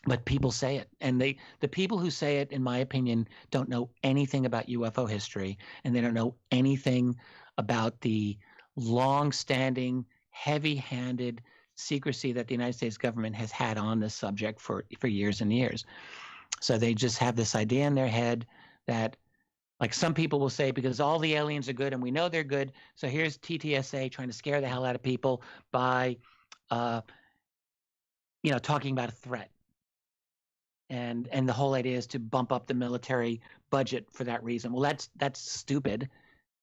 But people say it, and the people who say it, in my opinion, don't know anything about UFO history, and they don't know anything about the long-standing, heavy-handed secrecy that the United States government has had on this subject for years and years. So they just have this idea in their head that, like, some people will say, because all the aliens are good and we know they're good, so here's TTSA trying to scare the hell out of people by, talking about a threat. And the whole idea is to bump up the military budget for that reason. Well, that's stupid,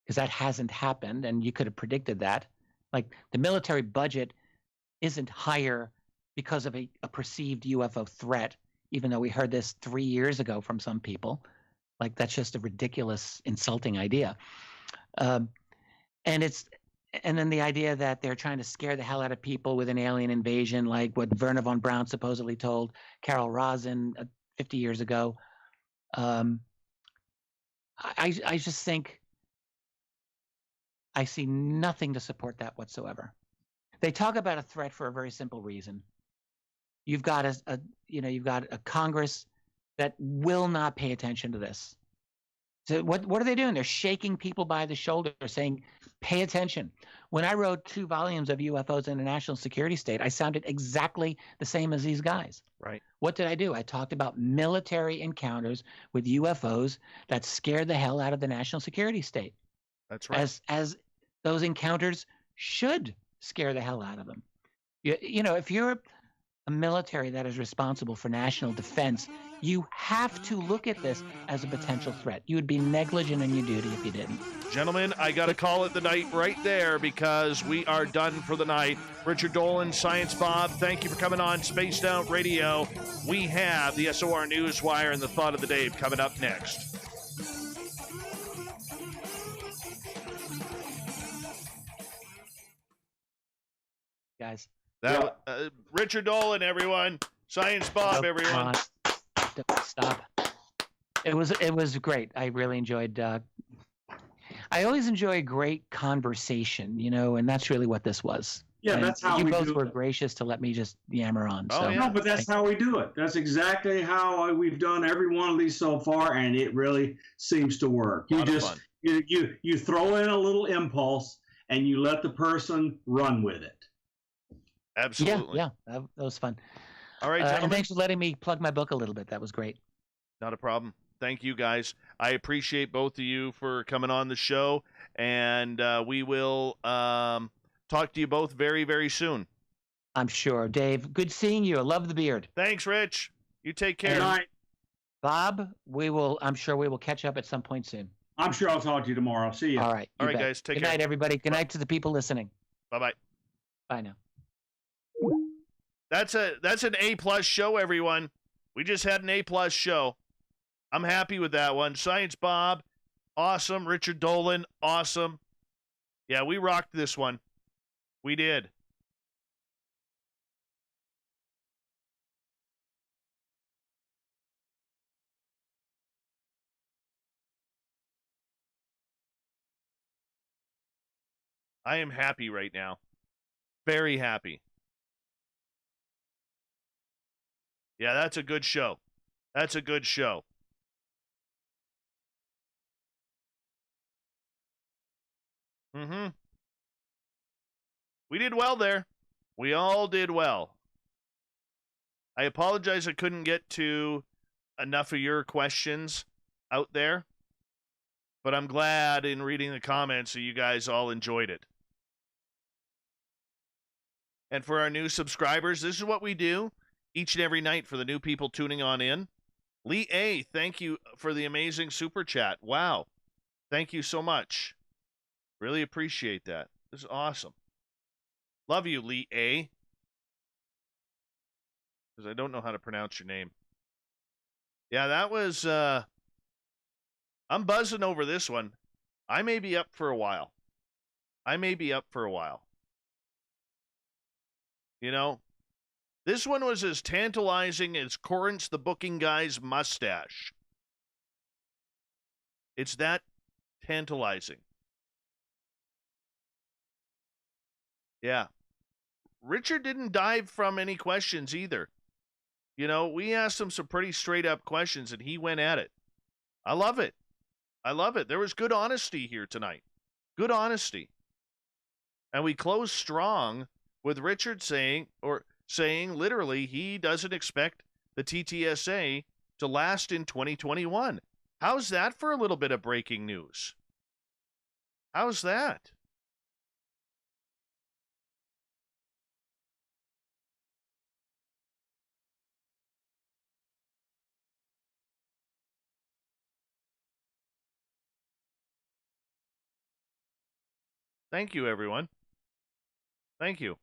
because that hasn't happened, and you could have predicted that. Like, the military budget isn't higher because of a perceived UFO threat, even though we heard this 3 years ago from some people. Like, that's just a ridiculous, insulting idea. And then the idea that they're trying to scare the hell out of people with an alien invasion, like what Werner von Braun supposedly told Carol Rosin 50 years ago. I just think I see nothing to support that whatsoever. They talk about a threat for a very simple reason. You've got a Congress that will not pay attention to this. So what are they doing? They're shaking people by the shoulder, saying, pay attention. When I wrote 2 volumes of UFOs in the national security state, I sounded exactly the same as these guys. Right. What did I do? I talked about military encounters with UFOs that scared the hell out of the national security state. That's right. As those encounters should scare the hell out of them. If you're a military that is responsible for national defense, you have to look at this as a potential threat. You would be negligent in your duty if you didn't. Gentlemen, I got to call it the night right there because we are done for the night. Richard Dolan, Science Bob, thank you for coming on Spaced Out Radio. We have the SOR Newswire and the Thought of the Day coming up next. Guys. Richard Dolan, everyone. Science Bob, everyone. Stop. It was great. I really enjoyed. I always enjoy a great conversation, and that's really what this was. Yeah, and that's how you we both do were it. gracious to let me just yammer on. Oh, So. yeah. No, but that's how we do it. That's exactly how we've done every one of these so far, and it really seems to work. You just you throw in a little impulse and you let the person run with it. Absolutely. Yeah, that was fun. All right, gentlemen. And thanks for letting me plug my book a little bit. That was great. Not a problem. Thank you, guys. I appreciate both of you for coming on the show, and we will talk to you both very, very soon. I'm sure. Dave, good seeing you. I love the beard. Thanks, Rich. You take care. Good night. Bob, I'm sure we will catch up at some point soon. I'm sure I'll talk to you tomorrow. See you. All right. All right, guys. Take care. Good night, everybody. Good night to the people listening. Bye-bye. Bye now. That's an A+ show, everyone. We just had an A+ show. I'm happy with that one. Science Bob, awesome. Richard Dolan, awesome. Yeah, we rocked this one. We did. I am happy right now. Very happy. Yeah, that's a good show. That's a good show. We did well there. We all did well. I apologize I couldn't get to enough of your questions out there, but I'm glad in reading the comments that you guys all enjoyed it. And for our new subscribers, this is what we do each and every night for the new people tuning on in. Lee A., thank you for the amazing super chat. Wow. Thank you so much. Really appreciate that. This is awesome. Love you, Lee A. Because I don't know how to pronounce your name. Yeah, that was... I'm buzzing over this one. I may be up for a while. You know, this one was as tantalizing as Corrance the booking guy's mustache. It's that tantalizing. Yeah. Richard didn't dive from any questions either. You know, we asked him some pretty straight up questions and he went at it. I love it. There was good honesty here tonight. Good honesty. And we closed strong with Richard saying literally he doesn't expect the TTSA to last in 2021. How's that for a little bit of breaking news? How's that? Thank you, everyone. Thank you.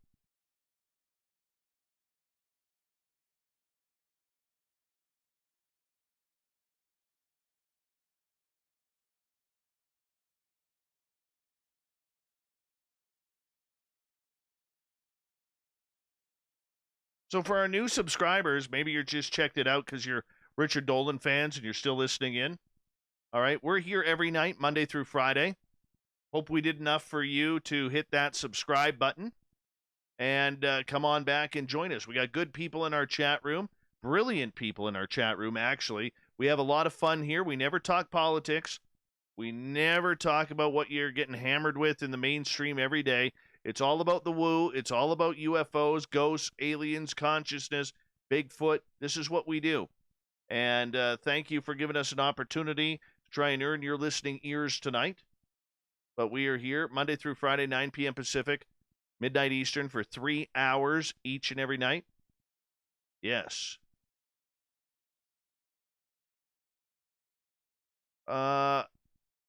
So for our new subscribers, maybe you're just checked it out because you're Richard Dolan fans and you're still listening in. All right, we're here every night, Monday through Friday. Hope we did enough for you to hit that subscribe button and come on back and join us. We got good people in our chat room, brilliant people in our chat room, actually. We have a lot of fun here. We never talk politics. We never talk about what you're getting hammered with in the mainstream every day. It's all about the woo. It's all about UFOs, ghosts, aliens, consciousness, Bigfoot. This is what we do. And thank you for giving us an opportunity to try and earn your listening ears tonight. But we are here Monday through Friday, 9 p.m. Pacific, midnight Eastern, for 3 hours each and every night. Yes.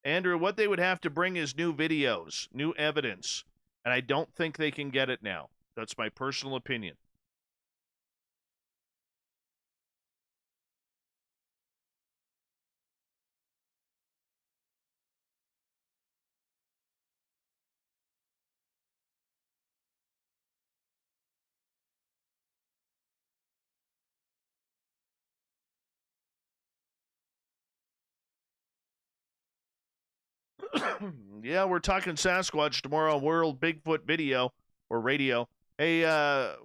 Andrew, what they would have to bring is new videos, new evidence. And I don't think they can get it now. That's my personal opinion. Yeah, we're talking Sasquatch tomorrow on World Bigfoot Video or Radio. Hey,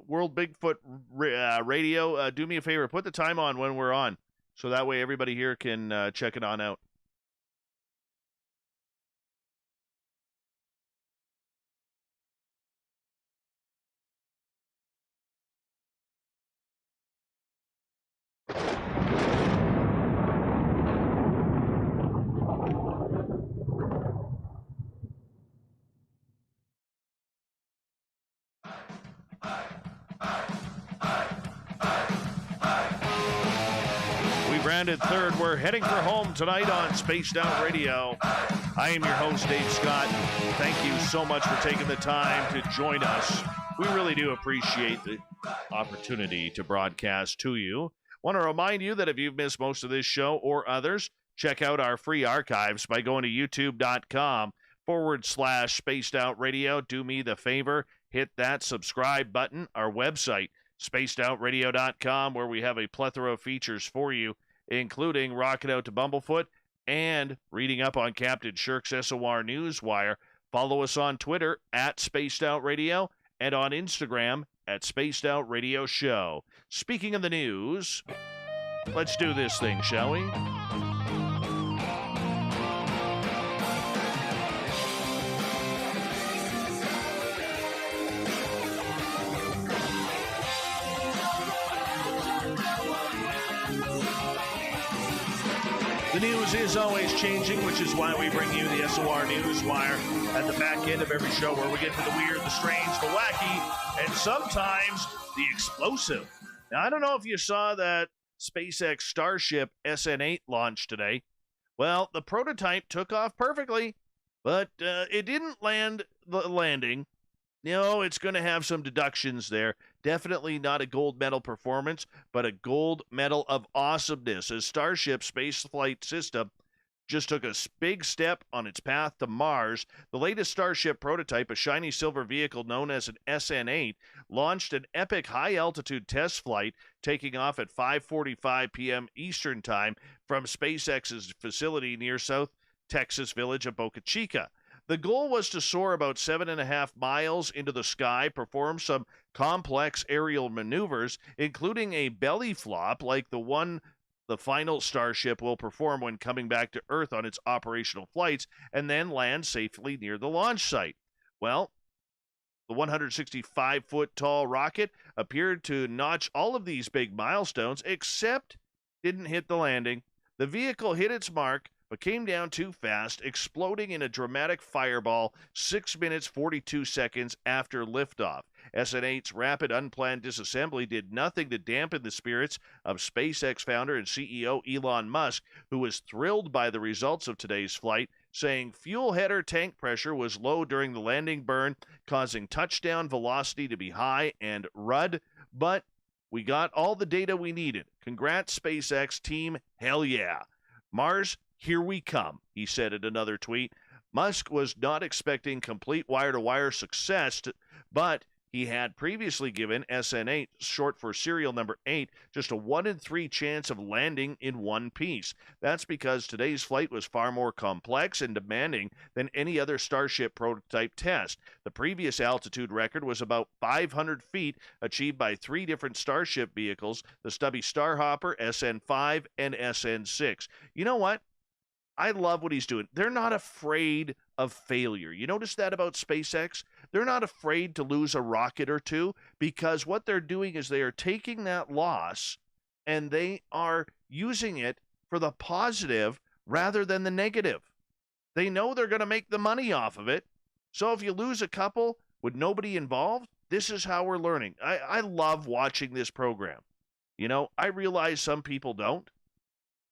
World Bigfoot Radio, do me a favor, put the time on when we're on, so that way everybody here can check it on out. Branded third. We're heading for home tonight on Spaced Out Radio. I am your host, Dave Scott. Thank you so much for taking the time to join us. We really do appreciate the opportunity to broadcast to you. Want to remind you that if you've missed most of this show or others, check out our free archives by going to youtube.com/Spaced Out Radio. Do me the favor, hit that subscribe button. Our website, spacedoutradio.com, where we have a plethora of features for you, including Rockin' Out to Bumblefoot and reading up on Captain Shirk's SOR Newswire. Follow us on Twitter at Spaced Out Radio and on Instagram at Spaced Out Radio Show. Speaking of the news, let's do this thing, shall we? The news is always changing, which is why we bring you the SOR Newswire at the back end of every show, where we get to the weird, the strange, the wacky, and sometimes the explosive. Now, I don't know if you saw that SpaceX Starship SN8 launch today. Well, the prototype took off perfectly, but it didn't land the landing. No, it's going to have some deductions there. Definitely not a gold medal performance, but a gold medal of awesomeness, as Starship spaceflight system just took a big step on its path to Mars. The latest Starship prototype, a shiny silver vehicle known as an SN8, launched an epic high-altitude test flight, taking off at 5:45 p.m. Eastern Time from SpaceX's facility near South Texas village of Boca Chica. The goal was to soar about 7.5 miles into the sky, perform some complex aerial maneuvers, including a belly flop like the one the final Starship will perform when coming back to Earth on its operational flights, and then land safely near the launch site. Well, the 165-foot tall rocket appeared to notch all of these big milestones, except didn't hit the landing. The vehicle hit its mark, but came down too fast, exploding in a dramatic fireball 6 minutes 42 seconds after liftoff. SN8's rapid unplanned disassembly did nothing to dampen the spirits of SpaceX founder and CEO Elon Musk, who was thrilled by the results of today's flight, saying fuel header tank pressure was low during the landing burn, causing touchdown velocity to be high and RUD, but we got all the data we needed. Congrats, SpaceX team. Hell yeah. Mars, here we come, he said in another tweet. Musk was not expecting complete wire-to-wire success, but he had previously given SN8, short for serial number 8, just a 1 in 3 chance of landing in one piece. That's because today's flight was far more complex and demanding than any other Starship prototype test. The previous altitude record was about 500 feet, achieved by 3 different Starship vehicles, the Stubby Starhopper, SN5, and SN6. You know what? I love what he's doing. They're not afraid of failure. You notice that about SpaceX? They're not afraid to lose a rocket or two, because what they're doing is they are taking that loss and they are using it for the positive rather than the negative. They know they're going to make the money off of it. So if you lose a couple with nobody involved, this is how we're learning. I love watching this program. You know, I realize some people don't,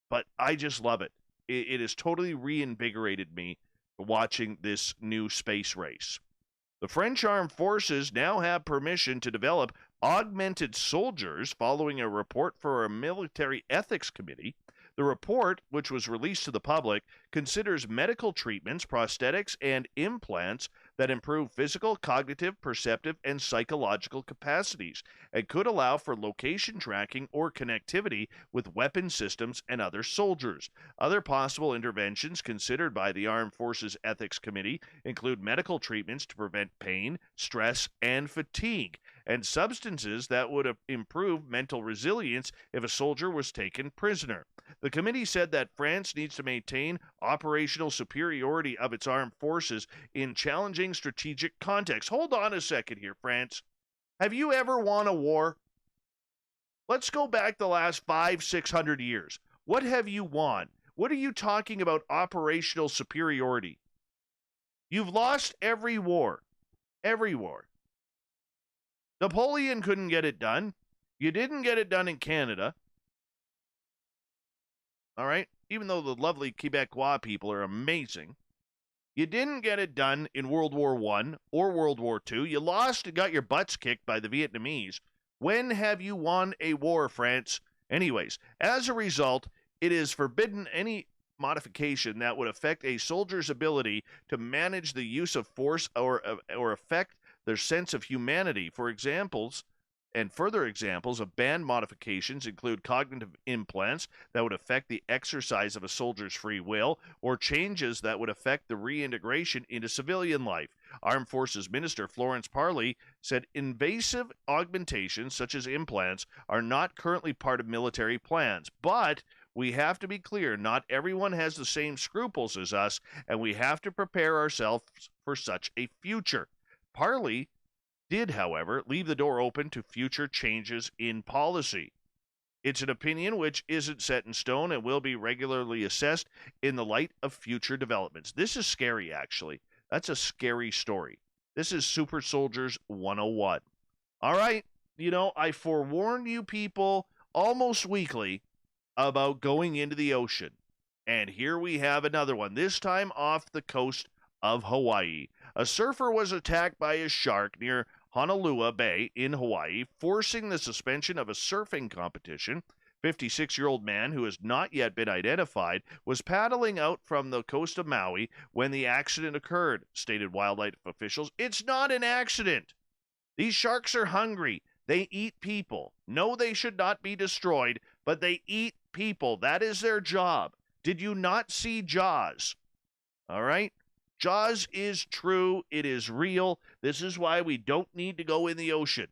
but I just love it. It has totally reinvigorated me watching this new space race. The French armed forces now have permission to develop augmented soldiers following a report for a military ethics committee. The report, which was released to the public, considers medical treatments, prosthetics, and implants that improve physical, cognitive, perceptive, and psychological capacities and could allow for location tracking or connectivity with weapon systems and other soldiers. Other possible interventions considered by the Armed Forces Ethics Committee include medical treatments to prevent pain, stress, and fatigue, and substances that would improve mental resilience if a soldier was taken prisoner. The committee said that France needs to maintain operational superiority of its armed forces in challenging strategic contexts. Hold on a second here, France. Have you ever won a war? Let's go back the last 500-600 years. What have you won? What are you talking about operational superiority? You've lost every war. Every war. Napoleon couldn't get it done. You didn't get it done in Canada. All right? Even though the lovely Quebecois people are amazing. You didn't get it done in World War I or World War II. You lost and got your butts kicked by the Vietnamese. When have you won a war, France? Anyways, as a result, it is forbidden any modification that would affect a soldier's ability to manage the use of force or affect their sense of humanity. For examples, and further examples of banned modifications include cognitive implants that would affect the exercise of a soldier's free will, or changes that would affect the reintegration into civilian life. Armed Forces Minister Florence Parly said invasive augmentations, such as implants, are not currently part of military plans, but we have to be clear, not everyone has the same scruples as us, and we have to prepare ourselves for such a future. Parly did, however, leave the door open to future changes in policy. It's an opinion which isn't set in stone and will be regularly assessed in the light of future developments. This is scary, actually. That's a scary story. This is Super Soldiers 101. All right, you know, I forewarn you people almost weekly about going into the ocean. And here we have another one, this time off the coast of Hawaii. A surfer was attacked by a shark near Honolulu Bay in Hawaii, forcing the suspension of a surfing competition. 56-year-old man who has not yet been identified was paddling out from the coast of Maui when the accident occurred, stated wildlife officials. It's not an accident. These sharks are hungry. They eat people. No, they should not be destroyed, but they eat people. That is their job. Did you not see Jaws? All right? Jaws is true. It is real. This is why we don't need to go in the ocean.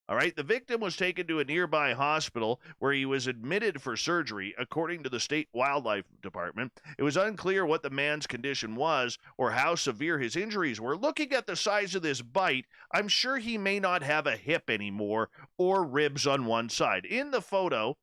All right? The victim was taken to a nearby hospital where he was admitted for surgery, according to the state wildlife department. It was unclear what the man's condition was or how severe his injuries were. Looking at the size of this bite, I'm sure he may not have a hip anymore or ribs on one side. In the photo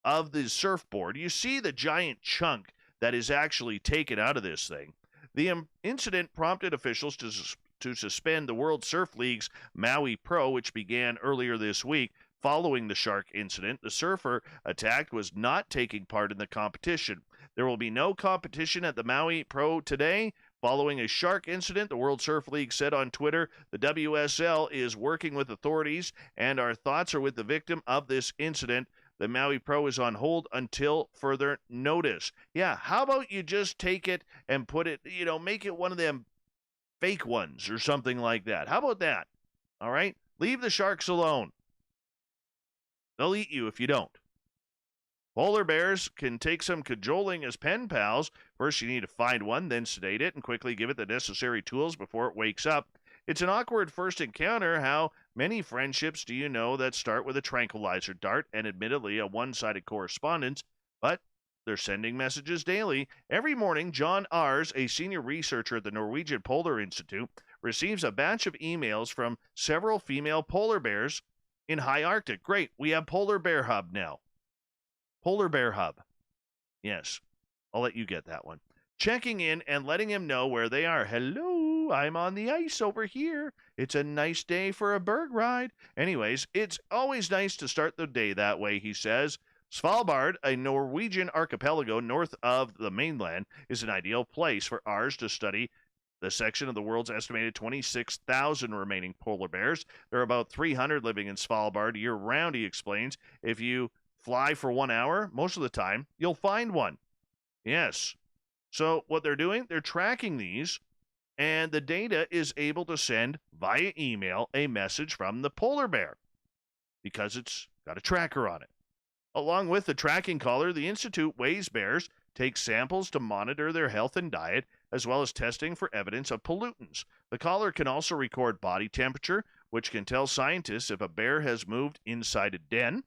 of the surfboard, you see the giant chunk that is actually taken out of this thing. The incident prompted officials to suspend the World Surf League's Maui Pro, which began earlier this week. Following the shark incident, the surfer attacked was not taking part in the competition. There will be no competition at the Maui Pro today. Following a shark incident, the World Surf League said on Twitter, the WSL is working with authorities, and our thoughts are with the victim of this incident. The Maui Pro is on hold until further notice. Yeah, how about you just take it and put it, you know, make it one of them fake ones or something like that. How about that? All right? Leave the sharks alone. They'll eat you if you don't. Polar bears can take some cajoling as pen pals. First, you need to find one, then sedate it, and quickly give it the necessary tools before it wakes up. It's an awkward first encounter. How many friendships do you know that start with a tranquilizer dart and admittedly a one-sided correspondence, but they're sending messages daily? Every morning, John Ars, a senior researcher at the Norwegian Polar Institute, receives a batch of emails from several female polar bears in high Arctic. Great, we have Polar Bear Hub now. Polar Bear Hub. Yes, I'll let you get that one. Checking in and letting him know where they are. Hello. Ooh, I'm on the ice over here. It's a nice day for a berg ride. Anyways, it's always nice to start the day that way, he says. Svalbard, a Norwegian archipelago north of the mainland, is an ideal place for ours to study the section of the world's estimated 26,000 remaining polar bears. There are about 300 living in Svalbard year-round, he explains. If you fly for 1 hour, most of the time, you'll find one. Yes. So what they're doing, they're tracking these, and the data is able to send via email a message from the polar bear because it's got a tracker on it. Along with the tracking collar, the Institute weighs bears, takes samples to monitor their health and diet, as well as testing for evidence of pollutants. The collar can also record body temperature, which can tell scientists if a bear has moved inside a den,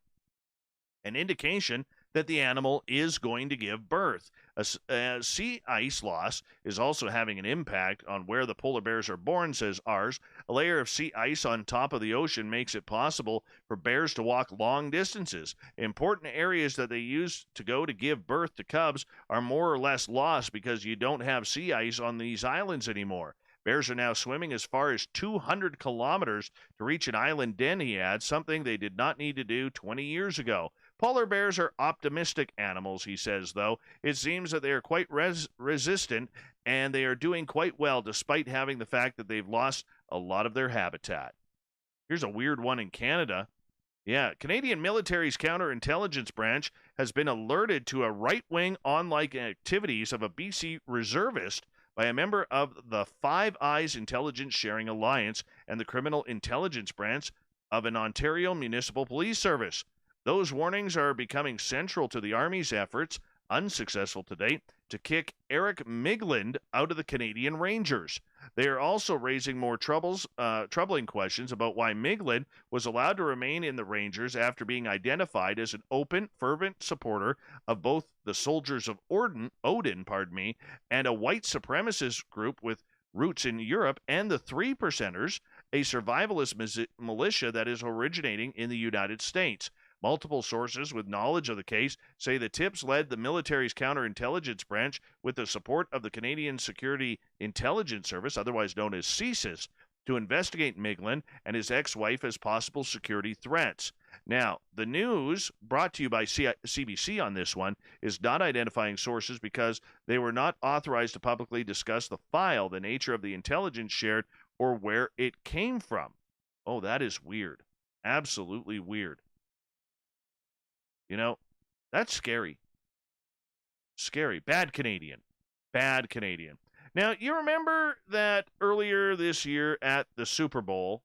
an indication that the animal is going to give birth. Sea ice loss is also having an impact on where the polar bears are born, says ours. A layer of sea ice on top of the ocean makes it possible for bears to walk long distances. Important areas that they use to go to give birth to cubs are more or less lost because you don't have sea ice on these islands anymore. Bears are now swimming as far as 200 kilometers to reach an island den, he adds, something they did not need to do 20 years ago. Polar bears are optimistic animals, he says, though. It seems that they are quite resistant, and they are doing quite well despite having the fact that they've lost a lot of their habitat. Here's a weird one in Canada. Yeah, Canadian military's counterintelligence branch has been alerted to a right-wing online activities of a BC reservist by a member of the Five Eyes Intelligence Sharing Alliance and the Criminal Intelligence Branch of an Ontario Municipal Police Service. Those warnings are becoming central to the Army's efforts, unsuccessful to date, to kick Eric Migland out of the Canadian Rangers. They are also raising more troubling questions about why Migland was allowed to remain in the Rangers after being identified as an open, fervent supporter of both the Soldiers of Odin, and a white supremacist group with roots in Europe, and the Three Percenters, a survivalist militia that is originating in the United States. Multiple sources with knowledge of the case say the tips led the military's counterintelligence branch with the support of the Canadian Security Intelligence Service, otherwise known as CSIS, to investigate Migland and his ex-wife as possible security threats. Now, the news brought to you by CBC on this one is not identifying sources because they were not authorized to publicly discuss the file, the nature of the intelligence shared, or where it came from. Oh, that is weird. Absolutely weird. You know, that's scary. Scary. Bad Canadian. Bad Canadian. Now, you remember that earlier this year at the Super Bowl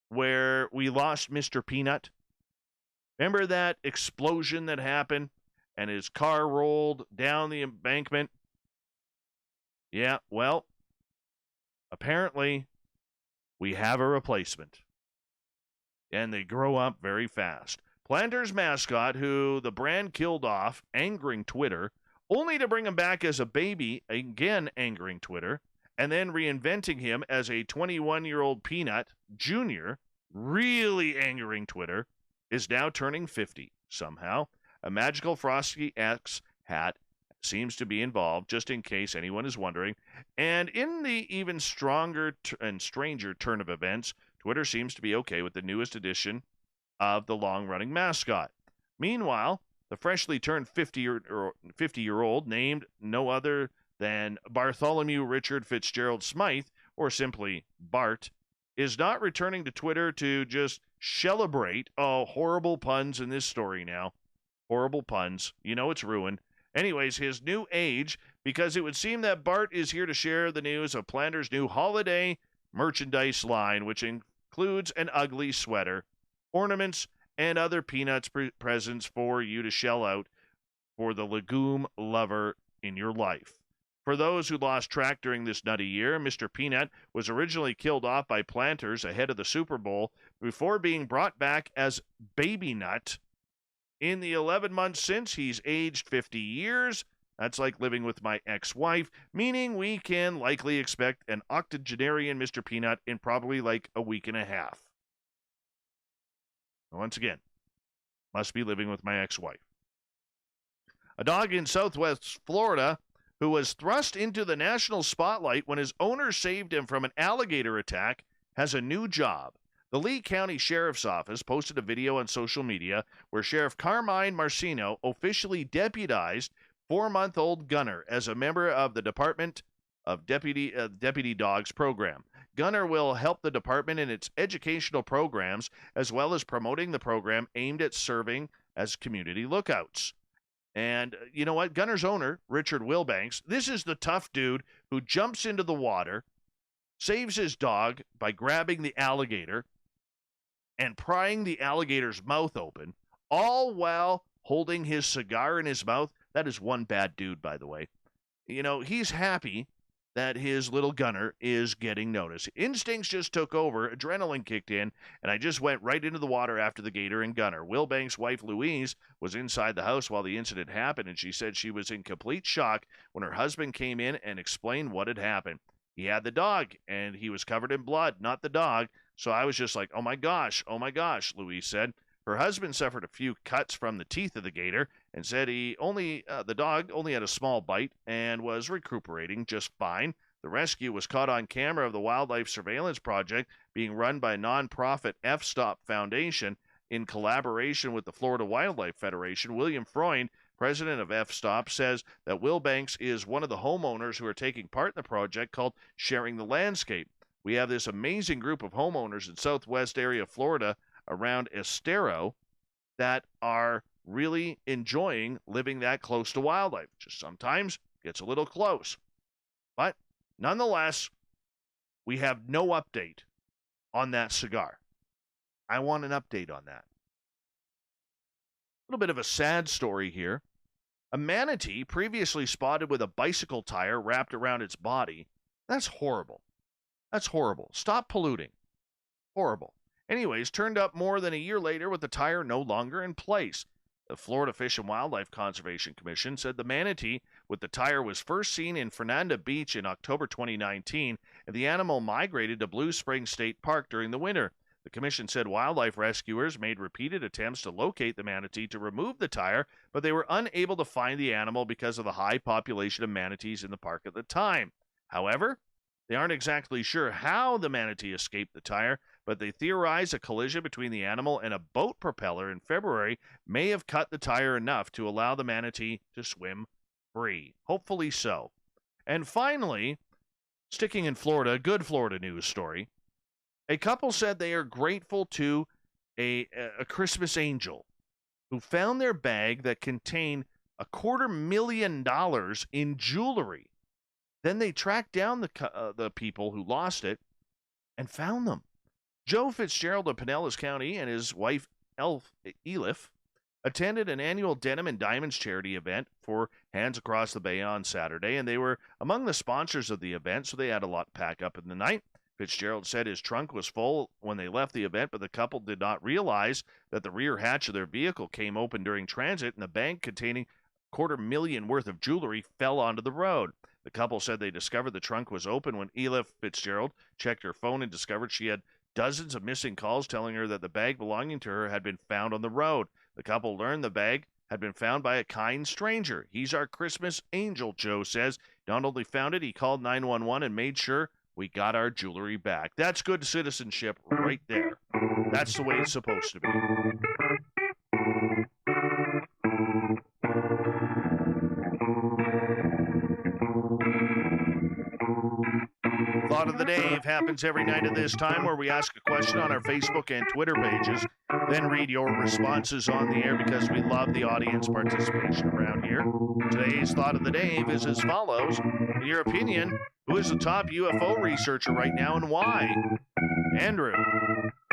where we lost Mr. Peanut? Remember that explosion that happened and his car rolled down the embankment? Yeah, well, apparently we have a replacement. And they grow up very fast. Planters mascot, who the brand killed off, angering Twitter, only to bring him back as a baby, again angering Twitter, and then reinventing him as a 21-year-old Peanut Jr., really angering Twitter, is now turning 50 somehow. A magical Frosty X hat seems to be involved, just in case anyone is wondering. And in the even stronger and stranger turn of events, Twitter seems to be okay with the newest edition of the long-running mascot. Meanwhile, the freshly turned 50-year-old, named no other than Bartholomew Richard Fitzgerald Smythe, or simply Bart, is not returning to Twitter to just celebrate. Oh, horrible puns in this story now. Horrible puns. You know it's ruined. Anyways, his new age, because it would seem that Bart is here to share the news of Planters' new holiday merchandise line, which includes an ugly sweater, ornaments, and other Peanuts presents for you to shell out for the legume lover in your life. For those who lost track during this nutty year, Mr. Peanut was originally killed off by Planters ahead of the Super Bowl before being brought back as Baby Nut. In the 11 months since, he's aged 50 years. That's like living with my ex-wife, meaning we can likely expect an octogenarian Mr. Peanut in probably like a week and a half. Once again, must be living with my ex-wife. A dog in southwest Florida who was thrust into the national spotlight when his owner saved him from an alligator attack, has a new job. The Lee County Sheriff's Office posted a video on social media where Sheriff Carmine Marcino officially deputized 4-month-old Gunner as a member of the Department of Deputy Dogs program. Gunner will help the department in its educational programs as well as promoting the program aimed at serving as community lookouts. And you know what? Gunner's owner, Richard Wilbanks, this is the tough dude who jumps into the water, saves his dog by grabbing the alligator and prying the alligator's mouth open, all while holding his cigar in his mouth. That is one bad dude, by the way. You know, he's happy that his little Gunner is getting noticed. Instincts just took over, adrenaline kicked in, and I just went right into the water after the gator and Gunner. Wilbanks' wife, Louise, was inside the house while the incident happened, and she said she was in complete shock when her husband came in and explained what had happened. He had the dog, and he was covered in blood, not the dog. So I was just like, oh my gosh, Louise said. Her husband suffered a few cuts from the teeth of the gator and said the dog only had a small bite and was recuperating just fine. The rescue was caught on camera of the Wildlife Surveillance Project being run by nonprofit F-Stop Foundation in collaboration with the Florida Wildlife Federation. William Freund, president of F-Stop, says that Wilbanks is one of the homeowners who are taking part in the project called Sharing the Landscape. We have this amazing group of homeowners in southwest area of Florida around Estero that are really enjoying living that close to wildlife. Just sometimes gets a little close. But nonetheless, we have no update on that cigar. I want an update on that. A little bit of a sad story here. A manatee previously spotted with a bicycle tire wrapped around its body. That's horrible. That's horrible. Stop polluting. Horrible. Anyways, turned up more than a year later with the tire no longer in place. The Florida Fish and Wildlife Conservation Commission said the manatee with the tire was first seen in Fernanda Beach in October 2019, and the animal migrated to Blue Springs State Park during the winter. The commission said wildlife rescuers made repeated attempts to locate the manatee to remove the tire, but they were unable to find the animal because of the high population of manatees in the park at the time. However, they aren't exactly sure how the manatee escaped the tire, but they theorize a collision between the animal and a boat propeller in February may have cut the tire enough to allow the manatee to swim free. Hopefully so. And finally, sticking in Florida, a good Florida news story. A couple said they are grateful to a Christmas angel who found their bag that contained $250,000 in jewelry. Then they tracked down the people who lost it and found them. Joe Fitzgerald of Pinellas County and his wife, Elif, attended an annual Denim and Diamonds charity event for Hands Across the Bay on Saturday, and they were among the sponsors of the event, so they had a lot to pack up in the night. Fitzgerald said his trunk was full when they left the event, but the couple did not realize that the rear hatch of their vehicle came open during transit, and the bag containing $250,000 worth of jewelry fell onto the road. The couple said they discovered the trunk was open when Elif Fitzgerald checked her phone and discovered she had dozens of missing calls telling her that the bag belonging to her had been found on the road. The couple learned the bag had been found by a kind stranger. He's our Christmas angel, Joe says. Not only found it, he called 911 and made sure we got our jewelry back. That's good citizenship right there. That's the way it's supposed to be. Thought of the Day happens every night at this time, where we ask a question on our Facebook and Twitter pages, then read your responses on the air because we love the audience participation around here. Today's Thought of the Day is as follows. In your opinion, who is the top UFO researcher right now and why? Andrew.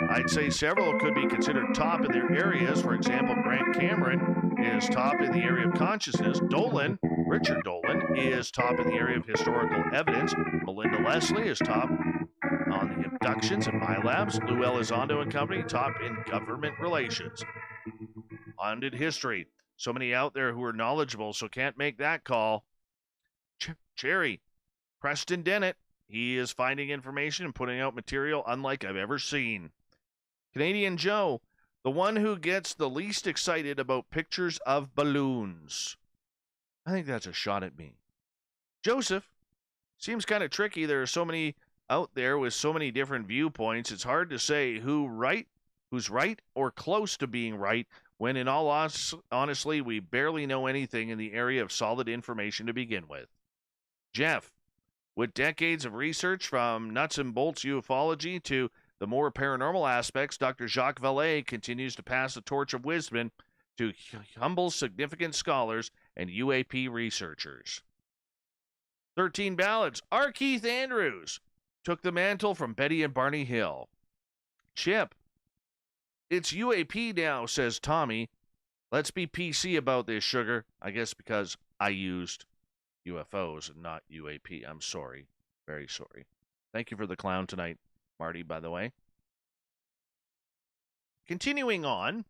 I'd say several could be considered top in their areas. For example, Grant Cameron is top in the area of consciousness. Richard Dolan, is top in the area of historical evidence. Melinda Leslie is top on the abductions in my labs. Lou Elizondo and company, top in government relations. Haunted history. So many out there who are knowledgeable, so can't make that call. Cherry. Preston Dennett. He is finding information and putting out material unlike I've ever seen. Canadian Joe, the one who gets the least excited about pictures of balloons. I think that's a shot at me. Joseph, seems kind of tricky. There are so many out there with so many different viewpoints. It's hard to say who's right or close to being right when in all honestly, we barely know anything in the area of solid information to begin with. Jeff, with decades of research from nuts and bolts ufology to the more paranormal aspects, Dr. Jacques Vallée continues to pass the torch of wisdom to humble, significant scholars and UAP researchers. 13 Ballads. R. Keith Andrews took the mantle from Betty and Barney Hill. Chip, it's UAP now, says Tommy. Let's be PC about this, sugar. I guess because I used UFOs and not UAP. I'm sorry. Very sorry. Thank you for the clown tonight, Marty, by the way. Continuing on.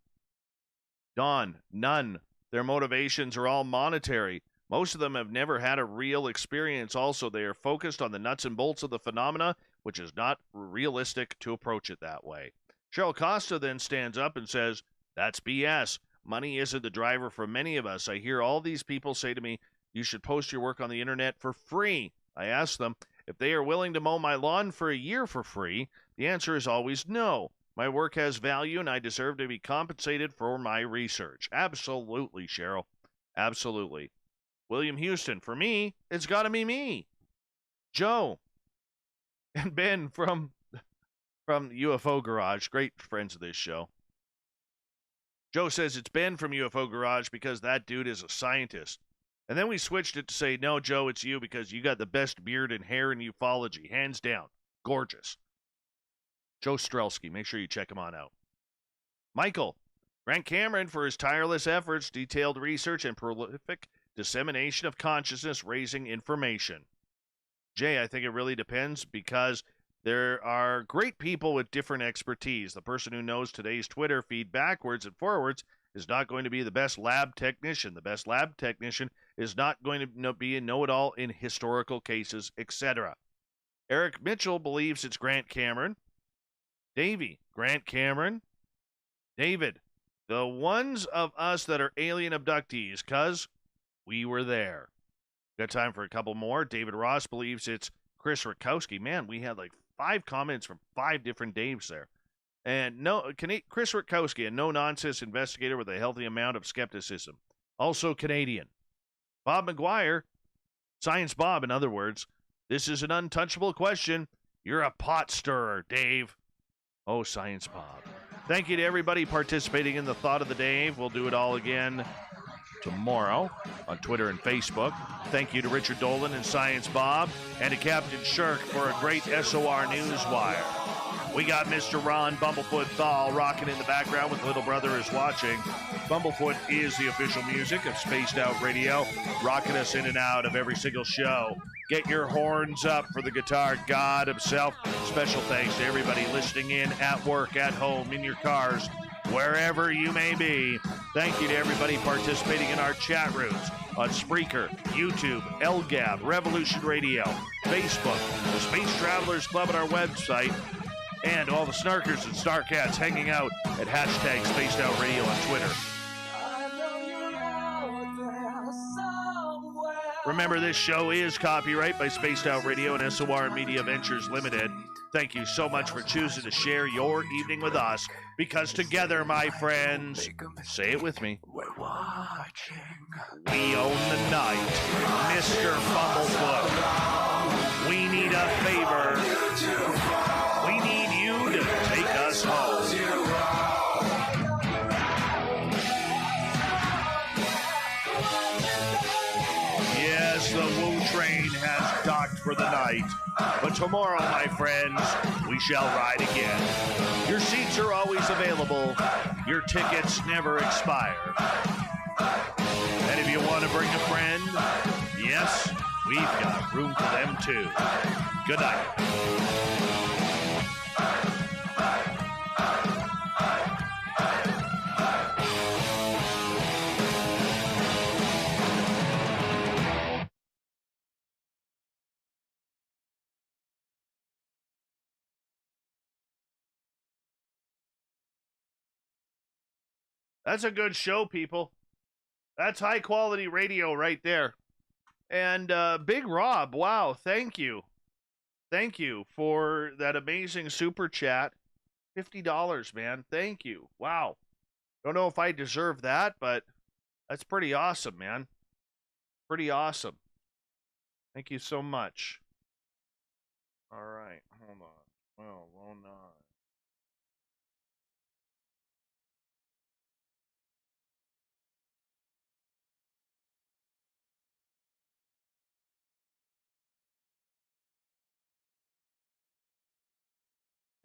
Don, none. Their motivations are all monetary. Most of them have never had a real experience. Also, they are focused on the nuts and bolts of the phenomena, which is not realistic to approach it that way. Cheryl Costa then stands up and says, that's BS. Money isn't the driver for many of us. I hear all these people say to me, you should post your work on the internet for free. I ask them if they are willing to mow my lawn for a year for free. The answer is always no. My work has value and I deserve to be compensated for my research. Absolutely, Cheryl. Absolutely. William Houston, for me, it's got to be me. Joe and Ben from UFO Garage, great friends of this show. Joe says it's Ben from UFO Garage because that dude is a scientist. And then we switched it to say, no, Joe, it's you because you got the best beard and hair in ufology. Hands down. Gorgeous. Joe Strelsky. Make sure you check him on out. Michael. Grant Cameron for his tireless efforts, detailed research, and prolific dissemination of consciousness-raising information. Jay, I think it really depends because there are great people with different expertise. The person who knows today's Twitter feed backwards and forwards is not going to be the best lab technician. The best lab technician is not going to be a know-it-all in historical cases, etc. Eric Mitchell believes it's Grant Cameron. Davey, Grant Cameron. David, the ones of us that are alien abductees, cuz we were there. Got time for a couple more. David Ross believes it's Chris Rutkowski. Man, we had like 5 comments from 5 different Daves there. And Chris Rutkowski, a no-nonsense investigator with a healthy amount of skepticism. Also Canadian. Bob McGwier, Science Bob, in other words. This is an untouchable question. You're a pot stirrer, Dave. Oh, Science Bob. Thank you to everybody participating in the Thought of the Dave. We'll do it all again tomorrow on Twitter and Facebook. Thank you to Richard Dolan and Science Bob and to Captain Shirk for a great SOR Newswire. We got Mr. Ron Bumblefoot Thal rocking in the background with Little Brother is Watching. Bumblefoot is the official music of Spaced Out Radio, rocking us in and out of every single show. Get your horns up for the guitar god himself. Special thanks to everybody listening in at work, at home, in your cars, wherever you may be. Thank you to everybody participating in our chat rooms on Spreaker, YouTube, LGAB, Revolution Radio, Facebook, the Space Travelers Club, and our website, and all the snarkers and snarkats hanging out at hashtag Spaced Out Radio on Twitter. Remember, this show is copyright by Spaced Out Radio and SOR Media Ventures Limited. Thank you so much for choosing to share your evening with us, because together, my friends, say it with me, we're watching. We own the night, Mr. Bumblefoot. We need a favor. We need you to take us home. Yes, the Woo train has docked for the night. But tomorrow, my friends, we shall ride again. Your seats are always available. Your tickets never expire. And if you want to bring a friend, yes, we've got room for them too. Good night. That's a good show, people. That's high quality radio right there. And Big Rob, wow, thank you. Thank you for that amazing super chat. $50, man. Thank you. Wow. Don't know if I deserve that, but that's pretty awesome, man. Pretty awesome. Thank you so much. All right, hold on. 1209.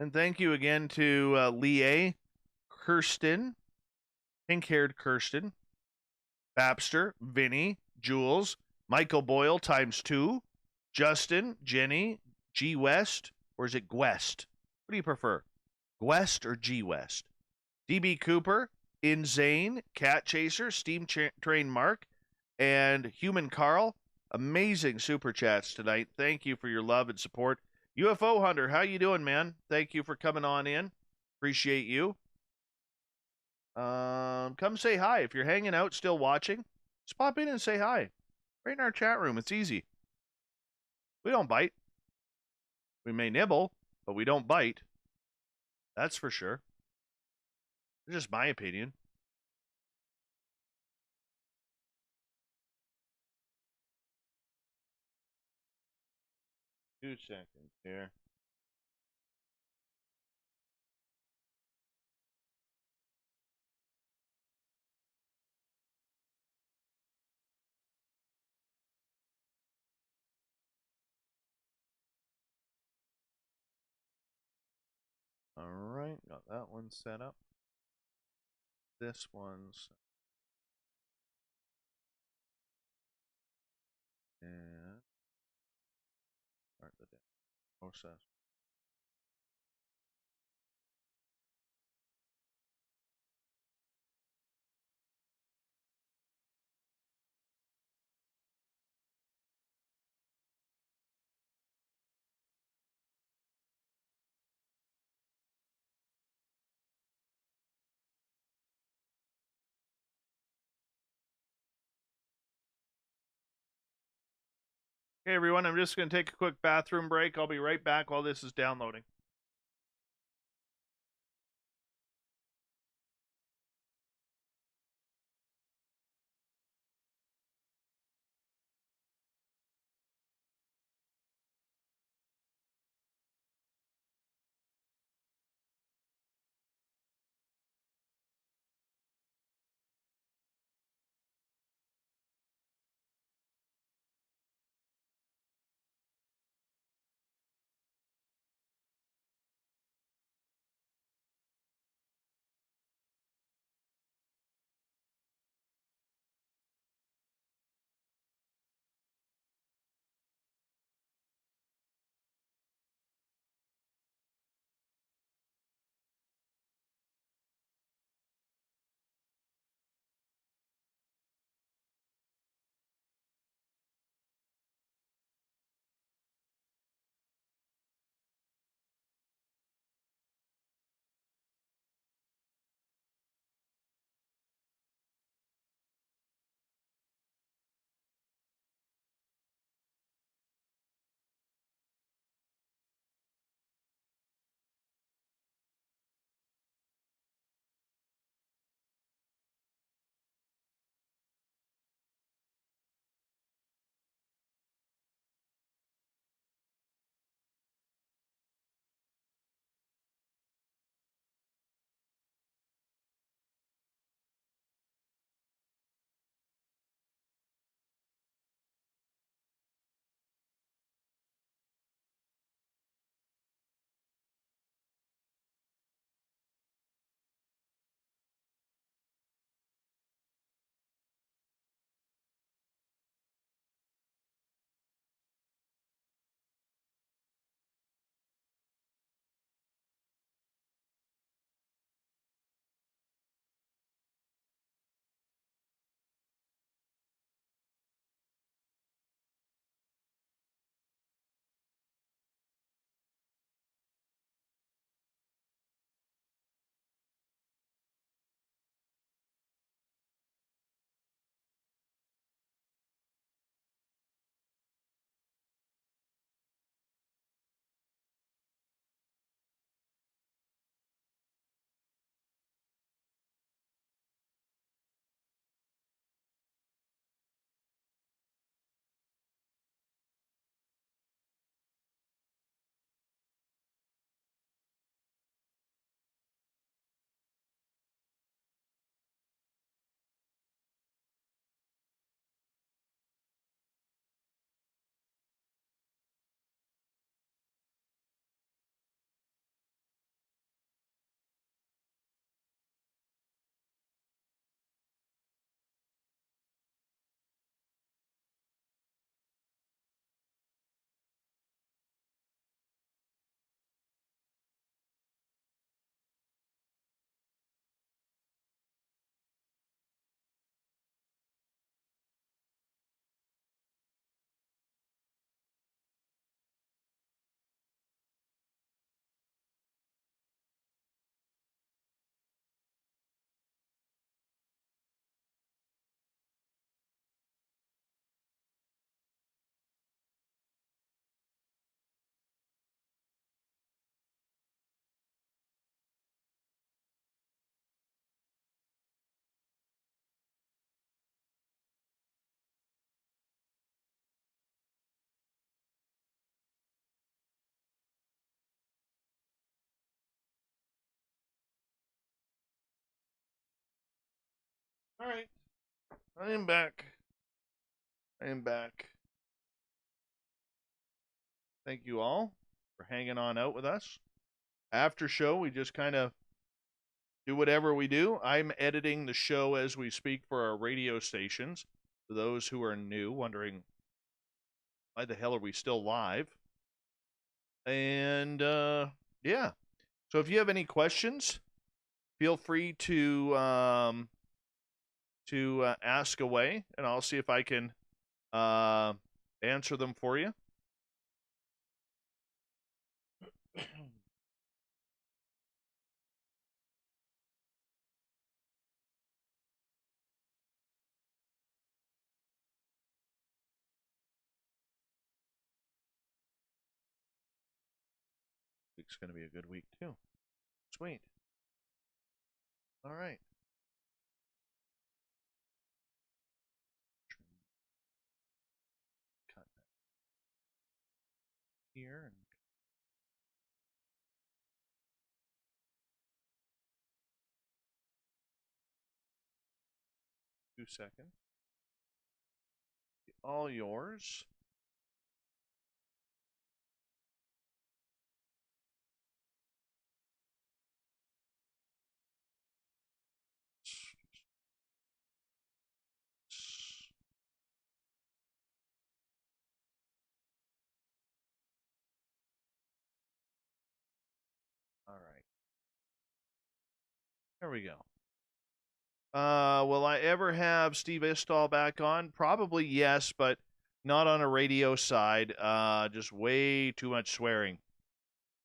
And thank you again to Leah, Kirsten, pink-haired Kirsten, Babster, Vinny, Jules, Michael Boyle ×2, Justin, Jenny, G West, or is it Gwest? What do you prefer? Gwest or G West? DB Cooper, Inzane, Cat Chaser, Steam Train Mark, and Human Carl. Amazing super chats tonight. Thank you for your love and support. UFO Hunter, how you doing, man? Thank you for coming on in. Appreciate you. Come say hi. If you're hanging out, still watching, just pop in and say hi. Right in our chat room. It's easy. We don't bite. We may nibble, but we don't bite. That's for sure. It's just my opinion. Two seconds here. All right, got that one set up. This one's and start the process. Okay, everyone, I'm just going to take a quick bathroom break. I'll be right back while this is downloading. All right. I am back. I am back. Thank you all for hanging on out with us. After show, we just kind of do whatever we do. I'm editing the show as we speak for our radio stations. For those who are new, wondering why the hell are we still live? And yeah. So if you have any questions, feel free to ask away, and I'll see if I can answer them for you. Week's going to be a good week too. Sweet. All right. Cut that here and 2 seconds. All yours. All right. There we go. Will I ever have Steve Istall back on? Probably yes, but not on a radio side. Just way too much swearing.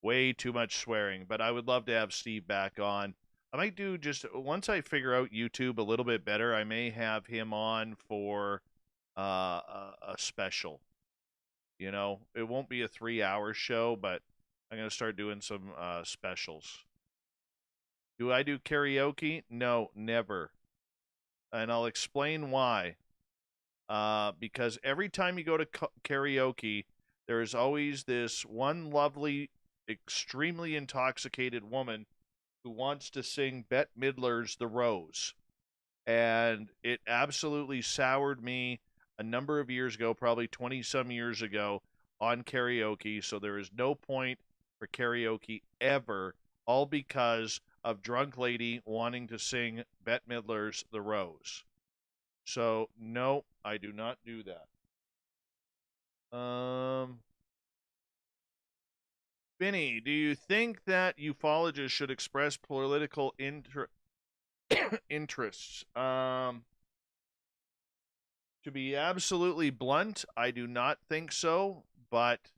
Way too much swearing. But I would love to have Steve back on. I might do just, once I figure out YouTube a little bit better, I may have him on for a special. You know, it won't be a 3-hour show, but I'm going to start doing some specials. Do I do karaoke? No, never. And I'll explain why. Because every time you go to karaoke, there's always this one lovely, extremely intoxicated woman who wants to sing Bette Midler's The Rose. And it absolutely soured me a number of years ago, probably 20-some years ago, on karaoke. So there is no point for karaoke ever, all because of drunk lady wanting to sing Bette Midler's The Rose. So, no, I do not do that. Vinny, do you think that ufologists should express political interests? To be absolutely blunt, I do not think so, but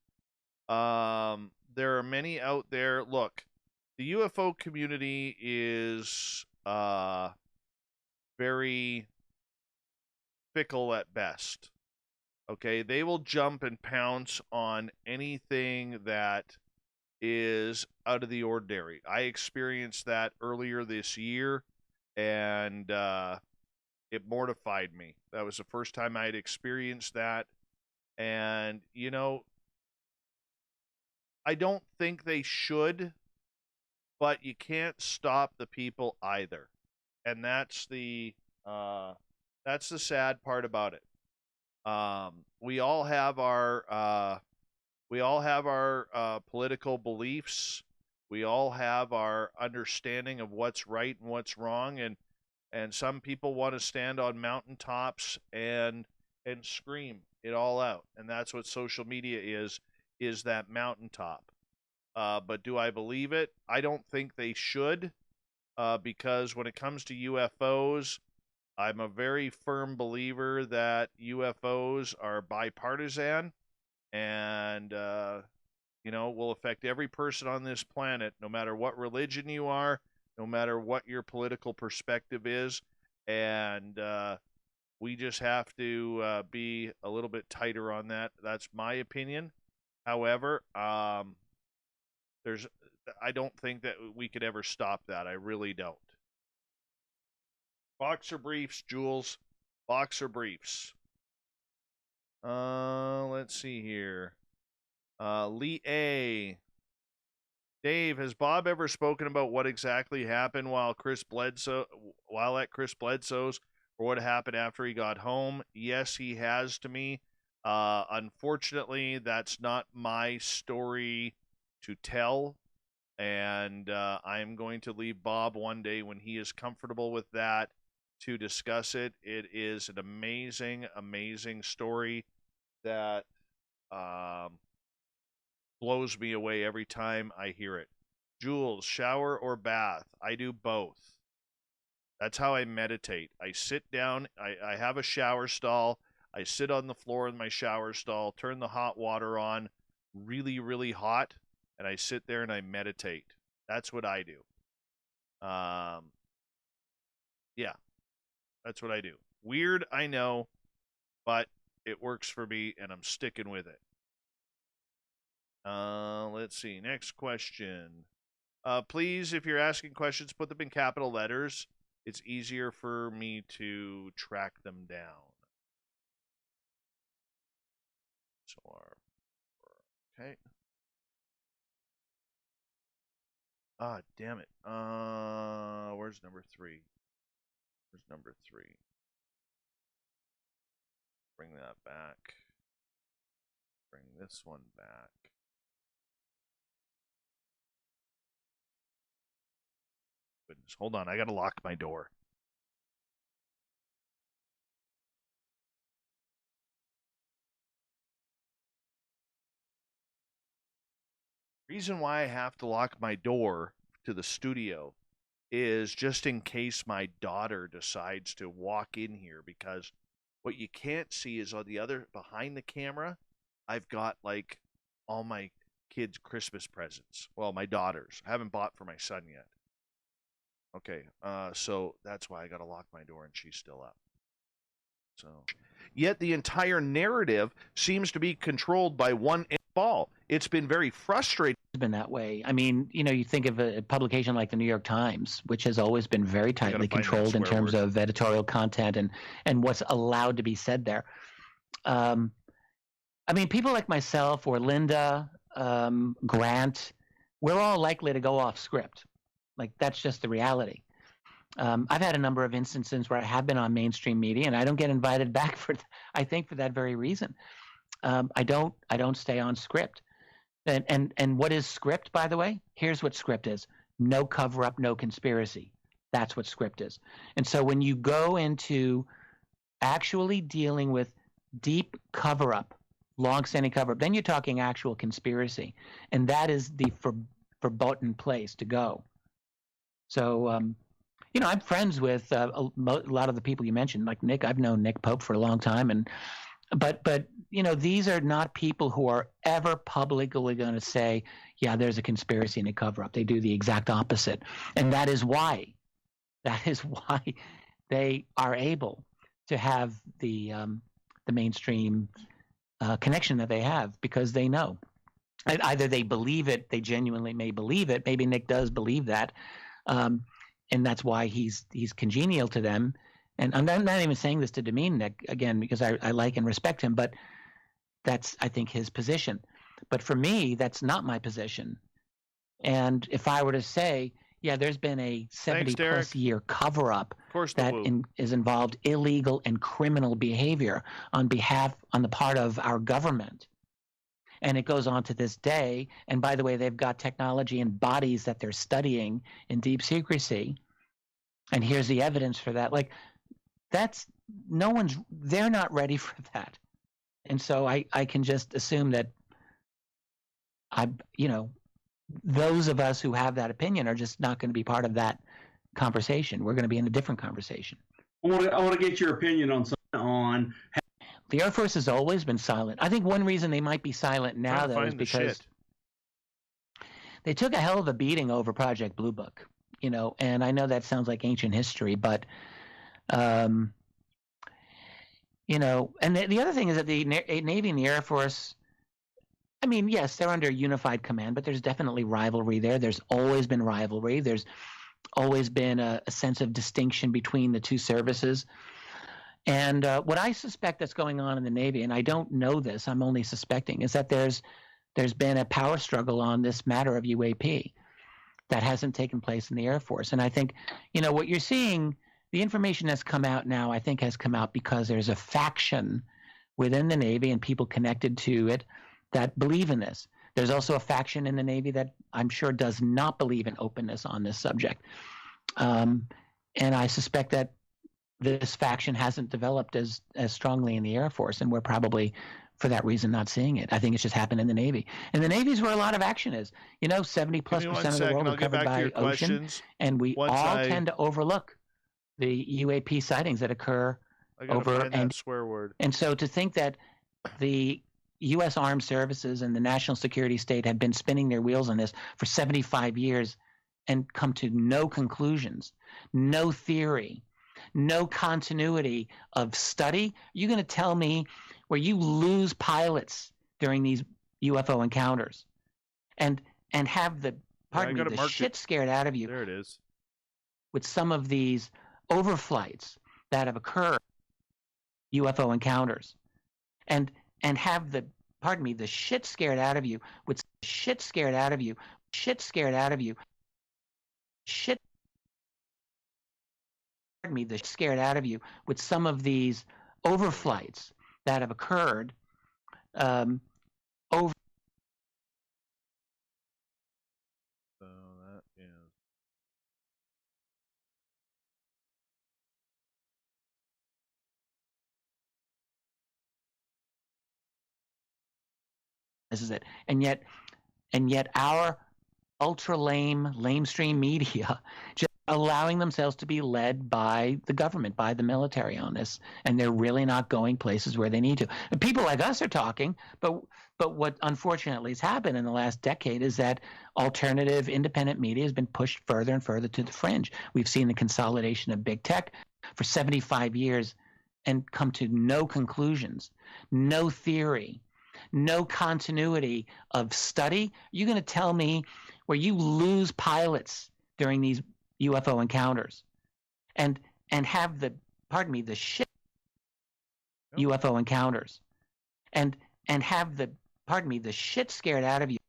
there are many out there. Look, the UFO community is very fickle at best. Okay, they will jump and pounce on anything that is out of the ordinary. I experienced that earlier this year, and it mortified me. That was the first time I had experienced that. And, you know, I don't think they should, but you can't stop the people either. And that's the sad part about it. We all have our political beliefs. We all have our understanding of what's right and what's wrong, and some people want to stand on mountaintops and scream it all out, and that's what social media is that mountaintop. But do I believe it? I don't think they should, because when it comes to UFOs, I'm a very firm believer that UFOs are bipartisan and, will affect every person on this planet, no matter what religion you are, no matter what your political perspective is. And we just have to be a little bit tighter on that. That's my opinion. However, I don't think that we could ever stop that. I really don't. Boxer briefs, Jules. Boxer briefs. Let's see here. Lee A. Dave, has Bob ever spoken about what exactly happened while at Chris Bledsoe's, for what happened after he got home? Yes, he has to me. Unfortunately, that's not my story to tell. And I'm going to leave Bob one day when he is comfortable with that to discuss it. It is an amazing, amazing story that blows me away every time I hear it. Jules, shower or bath? I do both. That's how I meditate. I sit down, I have a shower stall. I sit on the floor in my shower stall, turn the hot water on, really, really hot, and I sit there and I meditate. That's what I do. Yeah, that's what I do. Weird, I know, but it works for me, and I'm sticking with it. Let's see. Next question. Please, if you're asking questions, put them in capital letters. It's easier for me to track them down. Okay. Ah, damn it. Where's number 3? Where's number 3? Bring that back. Bring this one back. Goodness, hold on. I gotta lock my door. Reason why I have to lock my door to the studio is just in case my daughter decides to walk in here, because what you can't see is on the other, behind the camera, I've got like all my kids' Christmas presents. Well, my daughter's. I haven't bought for my son yet. Okay, so that's why I gotta lock my door and she's still up. So, yet the entire narrative seems to be controlled by one ball. It's been very frustrating. It's been that way. I mean, you know, you think of a publication like the New York Times, which has always been very tightly controlled in terms of editorial content and what's allowed to be said there. I mean, people like myself or Linda, Grant, we're all likely to go off script. Like, that's just the reality. I've had a number of instances where I have been on mainstream media and I don't get invited back for that very reason. I don't stay on script. And what is script, by the way? Here's what script is. No cover up, no conspiracy. That's what script is. And so when you go into actually dealing with deep cover up, long-standing cover up, then you're talking actual conspiracy. And that is the verboten place to go. So, you know, I'm friends with a lot of the people you mentioned, like Nick. I've known Nick Pope for a long time, but you know, these are not people who are ever publicly going to say, yeah, there's a conspiracy and a cover-up. They do the exact opposite, and that is why they are able to have the mainstream connection that they have, because they know. Either they believe it, they genuinely may believe it. Maybe Nick does believe that. And that's why he's congenial to them. And I'm not even saying this to demean Nick, again, because I like and respect him, but that's, I think, his position. But for me, that's not my position. And if I were to say, yeah, there's been a 70-plus year cover-up that is involved illegal and criminal behavior on the part of our government, and it goes on to this day. And by the way, they've got technology and bodies that they're studying in deep secrecy. And here's the evidence for that. Like, they're not ready for that. And so I can just assume that those of us who have that opinion are just not going to be part of that conversation. We're going to be in a different conversation. I want to get your opinion on the Air Force has always been silent. I think one reason they might be silent now, though, is because they took a hell of a beating over Project Blue Book, you know, and I know that sounds like ancient history, but, you know, and the other thing is that the Navy and the Air Force, I mean, yes, they're under unified command, but there's definitely rivalry there. There's always been rivalry. There's always been a sense of distinction between the two services. And what I suspect that's going on in the Navy, and I don't know this, I'm only suspecting, is that there's been a power struggle on this matter of UAP that hasn't taken place in the Air Force. And I think, you know, what you're seeing The information that's come out now, I think, has come out because there's a faction within the Navy and people connected to it that believe in this. There's also a faction in the Navy that I'm sure does not believe in openness on this subject. And I suspect that this faction hasn't developed as strongly in the Air Force, and we're probably, for that reason, not seeing it. I think it's just happened in the Navy. And the Navy is where a lot of action is. 70+% of the world are covered by ocean, and we all tend to overlook the UAP sightings that occur over that swear word. And so to think that the U.S. Armed Services and the national security state have been spinning their wheels on this for 75 years and come to no conclusions, no theory, no continuity of study. You're going to tell me where you lose pilots during these UFO encounters and have the, the shit scared out of you. There it is. With some of these overflights that have occurred, UFO encounters, and have the shit scared out of you with shit scared out of you with some of these overflights that have occurred over. So that is. This is it. And yet our ultra lamestream media just allowing themselves to be led by the government, by the military on this, and they're really not going places where they need to. And people like us are talking, but what unfortunately has happened in the last decade is that alternative independent media has been pushed further and further to the fringe. We've seen the consolidation of big tech for 75 years and come to no conclusions, no theory, no continuity of study. You're going to tell me where you lose pilots during these UFO encounters and have the shit UFO encounters and have the shit scared out of you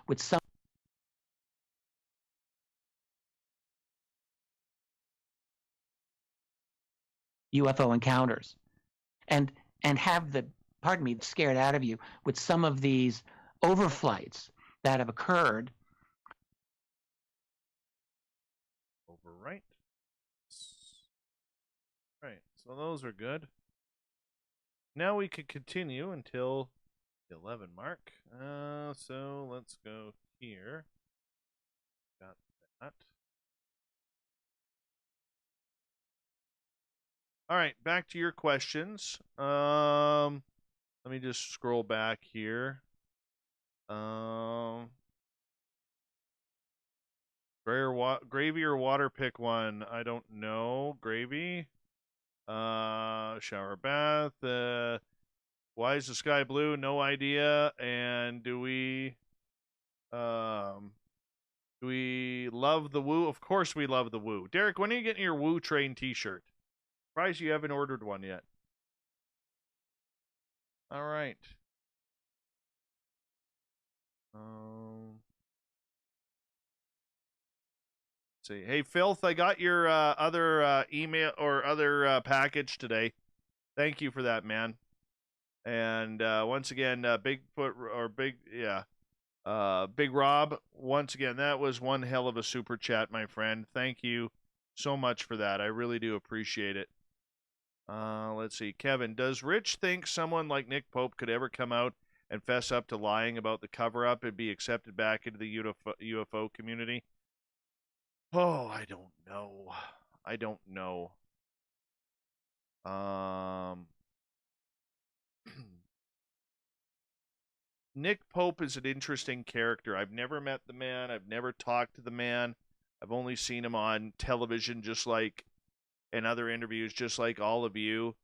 with some UFO encounters and have the scared out of you with some of these overflights that have occurred. Right. Right. So those are good. Now we could continue until the 11 mark. So let's go here. Got that. All right, back to your questions. Let me just scroll back here. Gravy or water, pick one. I don't know. Gravy. Shower bath. Why is the sky blue? No idea. And do we love the woo? Of course we love the woo. Derek, when are you getting your woo train t-shirt? Surprised you haven't ordered one yet. All right. See. Hey, Filth, I got your other email or other package today. Thank you for that, man. And once again, Big Rob, once again, that was one hell of a super chat, my friend. Thank you so much for that. I really do appreciate it. Let's see. Kevin, does Rich think someone like Nick Pope could ever come out and fess up to lying about the cover-up and be accepted back into the UFO community? Oh, I don't know. Nick Pope is an interesting character. I've never met the man. I've never talked to the man. I've only seen him on television, just like in other interviews, just like all of you.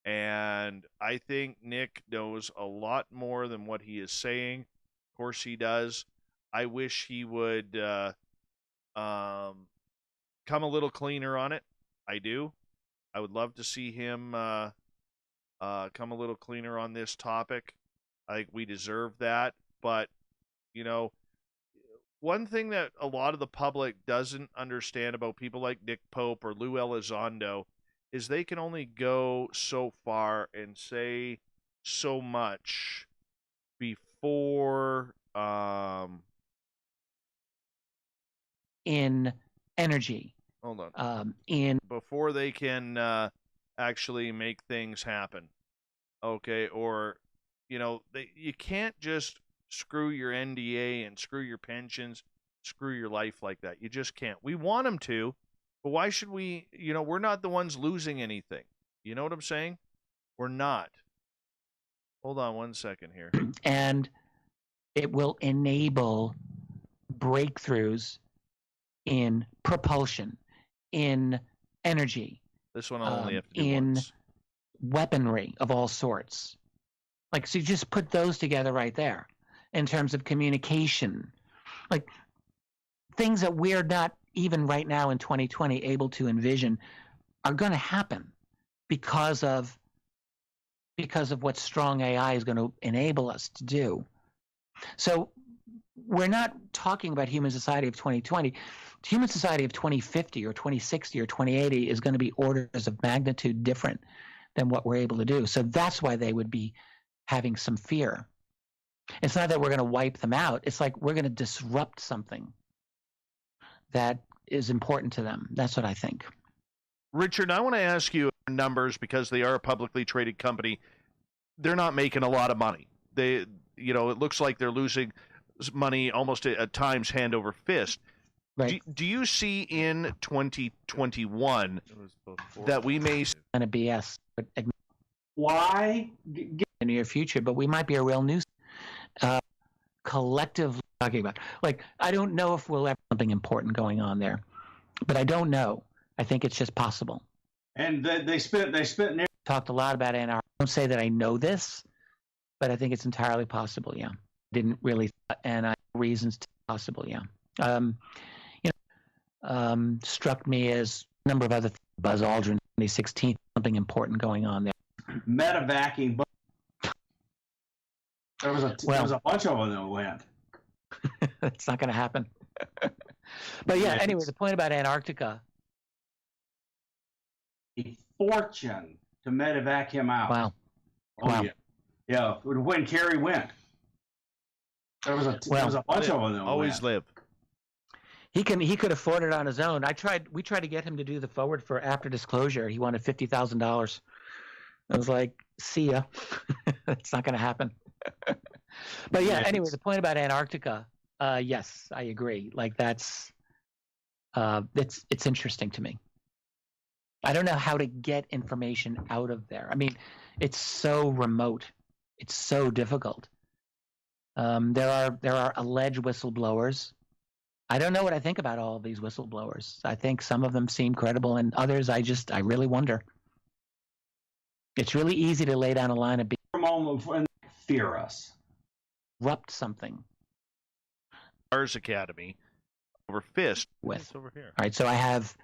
And I think Nick knows a lot more than what he is saying. Of course he does. I wish he would come a little cleaner on it. I do. I would love to see him come a little cleaner on this topic. I think we deserve that. But, you know, one thing that a lot of the public doesn't understand about people like Nick Pope or Lou Elizondo is they can only go so far and say so much before in energy, hold on, in before they can actually make things happen. Okay, or you can't just screw your NDA and screw your pensions, screw your life like that. You just can't. We want them to, but why should we? We're not the ones losing anything. You know what I'm saying? We're not. Hold on one second here. And it will enable breakthroughs in propulsion, in energy. This one I'll only have to do in once. Weaponry of all sorts. Like, so you just put those together right there in terms of communication. Like, things that we're not even right now in 2020 able to envision are going to happen because of what strong AI is going to enable us to do. So we're not talking about human society of 2020. Human society of 2050 or 2060 or 2080 is going to be orders of magnitude different than what we're able to do. So that's why they would be having some fear. It's not that we're going to wipe them out. It's like we're going to disrupt something that is important to them. That's what I think. Richard, I want to ask you numbers because they are a publicly traded company. They're not making a lot of money. It looks like they're losing money almost at times hand over fist. Right. Do you see in 2021 that we may kind of BS Why? in the near future, but we might be a real news collectively talking about. Like, I don't know if we'll have something important going on there, but I don't know. I think it's just possible. And they spent talked a lot about Antarctica. I don't say that I know this, but I think it's entirely possible. Yeah, didn't really, and I have reasons to possible. Yeah, struck me as a number of other things. Buzz Aldrin, 2016, something important going on there. Medevacing. There was a bunch of them that went. It's not going to happen. But yeah, anyway, the point about Antarctica. A fortune to medevac him out. Wow. Oh, wow. Yeah. When Kerry went, there was a bunch of them that always went. live. He could afford it on his own. We tried to get him to do the forward for after disclosure. He wanted $50,000. I was like, see ya. It's not going to happen. But yeah, anyway, the point about Antarctica, yes, I agree. Like it's interesting to me. I don't know how to get information out of there. I mean, it's so remote. It's so difficult. There are alleged whistleblowers. I don't know what I think about all of these whistleblowers. I think some of them seem credible, and others I really wonder. It's really easy to lay down a line of and fear us. Disrupt something. Ars Academy over fist with. It's over here. All right, so I have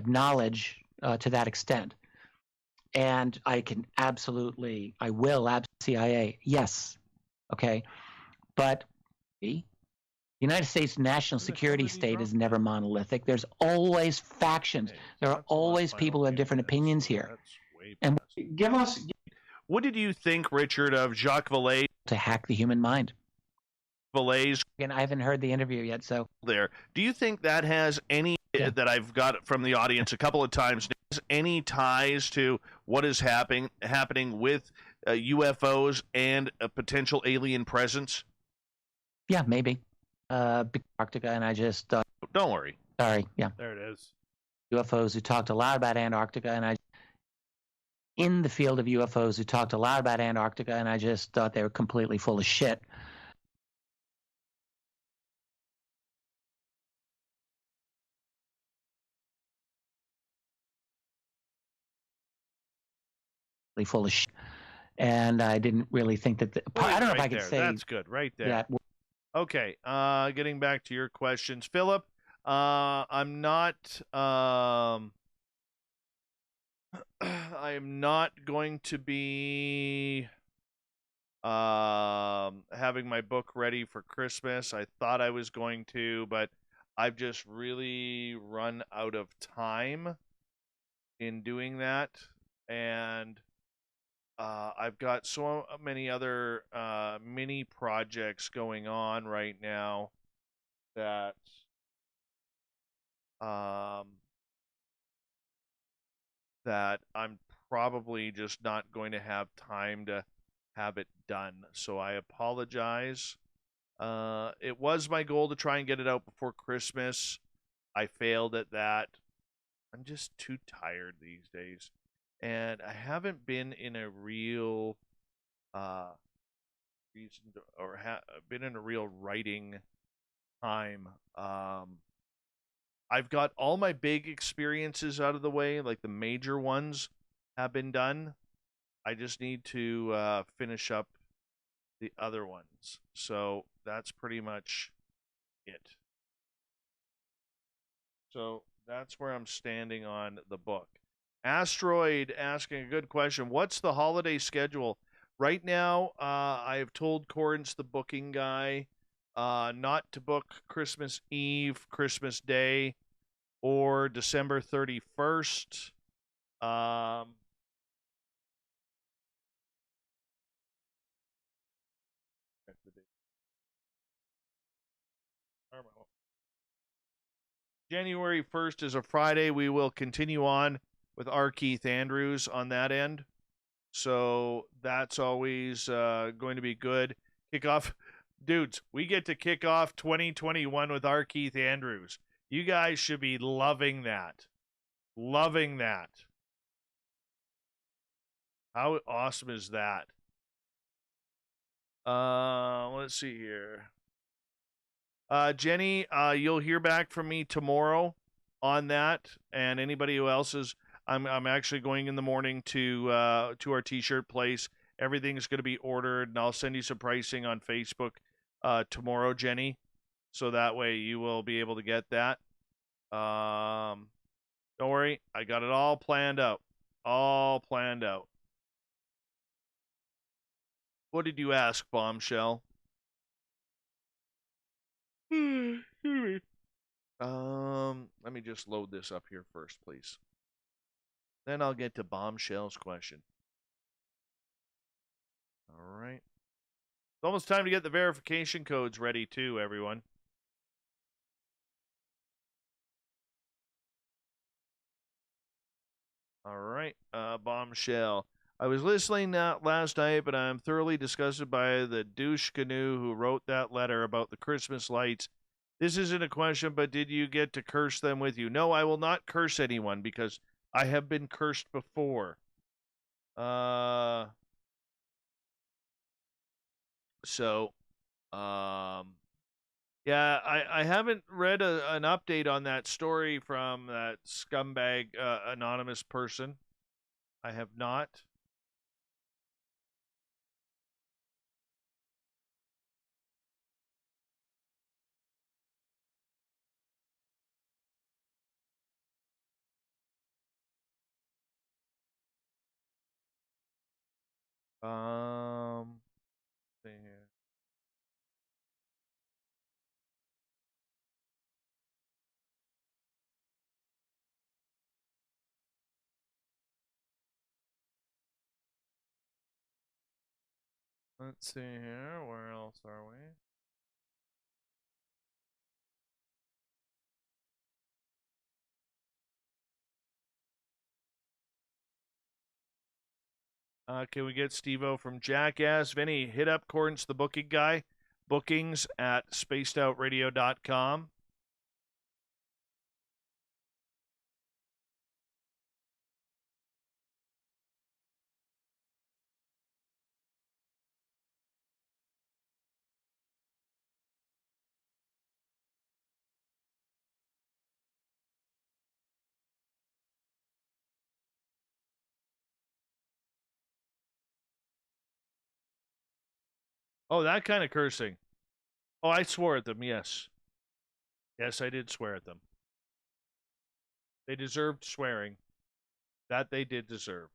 knowledge to that extent, and I will CIA. Yes, okay, but the United States national security state is never monolithic. There's always factions. There are always people who have different opinions here. And what did you think, Richard, of Jacques Vallée to hack the human mind? Vallée's, and I haven't heard the interview yet, so there. Do you think that has any that I've got from the audience a couple of times? Any ties to what is happening with UFOs and a potential alien presence? Yeah, maybe. Antarctica, and I just don't worry. Sorry, yeah. There it is. UFOs who talked a lot about Antarctica, and I in the field of UFOs who talked a lot about Antarctica, and I just thought they were completely full of shit. Full of shit. And I didn't really think that I don't know if I could say that's good right there. Yeah. Okay, getting back to your questions, Philip. I'm not I am not going to be having my book ready for Christmas. I thought I was going to, but I've just really run out of time in doing that. And I've got so many other mini projects going on right now that um, that I'm probably just not going to have time to have it done. So I apologize. It was my goal to try and get it out before Christmas. I failed at that. I'm just too tired these days. And I haven't been in a real uh, reason to, or been in a real writing time. I've got all my big experiences out of the way, like the major ones have been done. I just need to finish up the other ones. So that's pretty much it. So that's where I'm standing on the book. Asteroid asking a good question. What's the holiday schedule? Right now, I have told Corrance, the booking guy, not to book Christmas Eve, Christmas Day, or December 31st. January 1st is a Friday. We will continue on with R. Keith Andrews on that end. So that's always going to be good. Kick off, dudes, we get to kick off 2021 with R. Keith Andrews. You guys should be loving that. Loving that. How awesome is that? Let's see here. Jenny, you'll hear back from me tomorrow on that, and anybody who else is. I'm actually going in the morning to our T-shirt place. Everything's going to be ordered, and I'll send you some pricing on Facebook tomorrow, Jenny, so that way you will be able to get that. Don't worry, I got it all planned out. All planned out. What did you ask, Bombshell? Let me just load this up here first, please. Then I'll get to Bombshell's question. All right. It's almost time to get the verification codes ready, too, everyone. All right, Bombshell. I was listening last night, but I'm thoroughly disgusted by the douche canoe who wrote that letter about the Christmas lights. This isn't a question, but did you get to curse them with you? No, I will not curse anyone because I have been cursed before. Yeah, I haven't read an update on that story from that scumbag anonymous person. I have not. See here. Let's see here. Where else are we? Can we get Steve-O from Jackass? Vinny, hit up Corrance, the booking guy. Bookings at spacedoutradio.com. Oh, that kind of cursing. Oh, I swore at them, yes. Yes, I did swear at them. They deserved swearing. That they did deserve.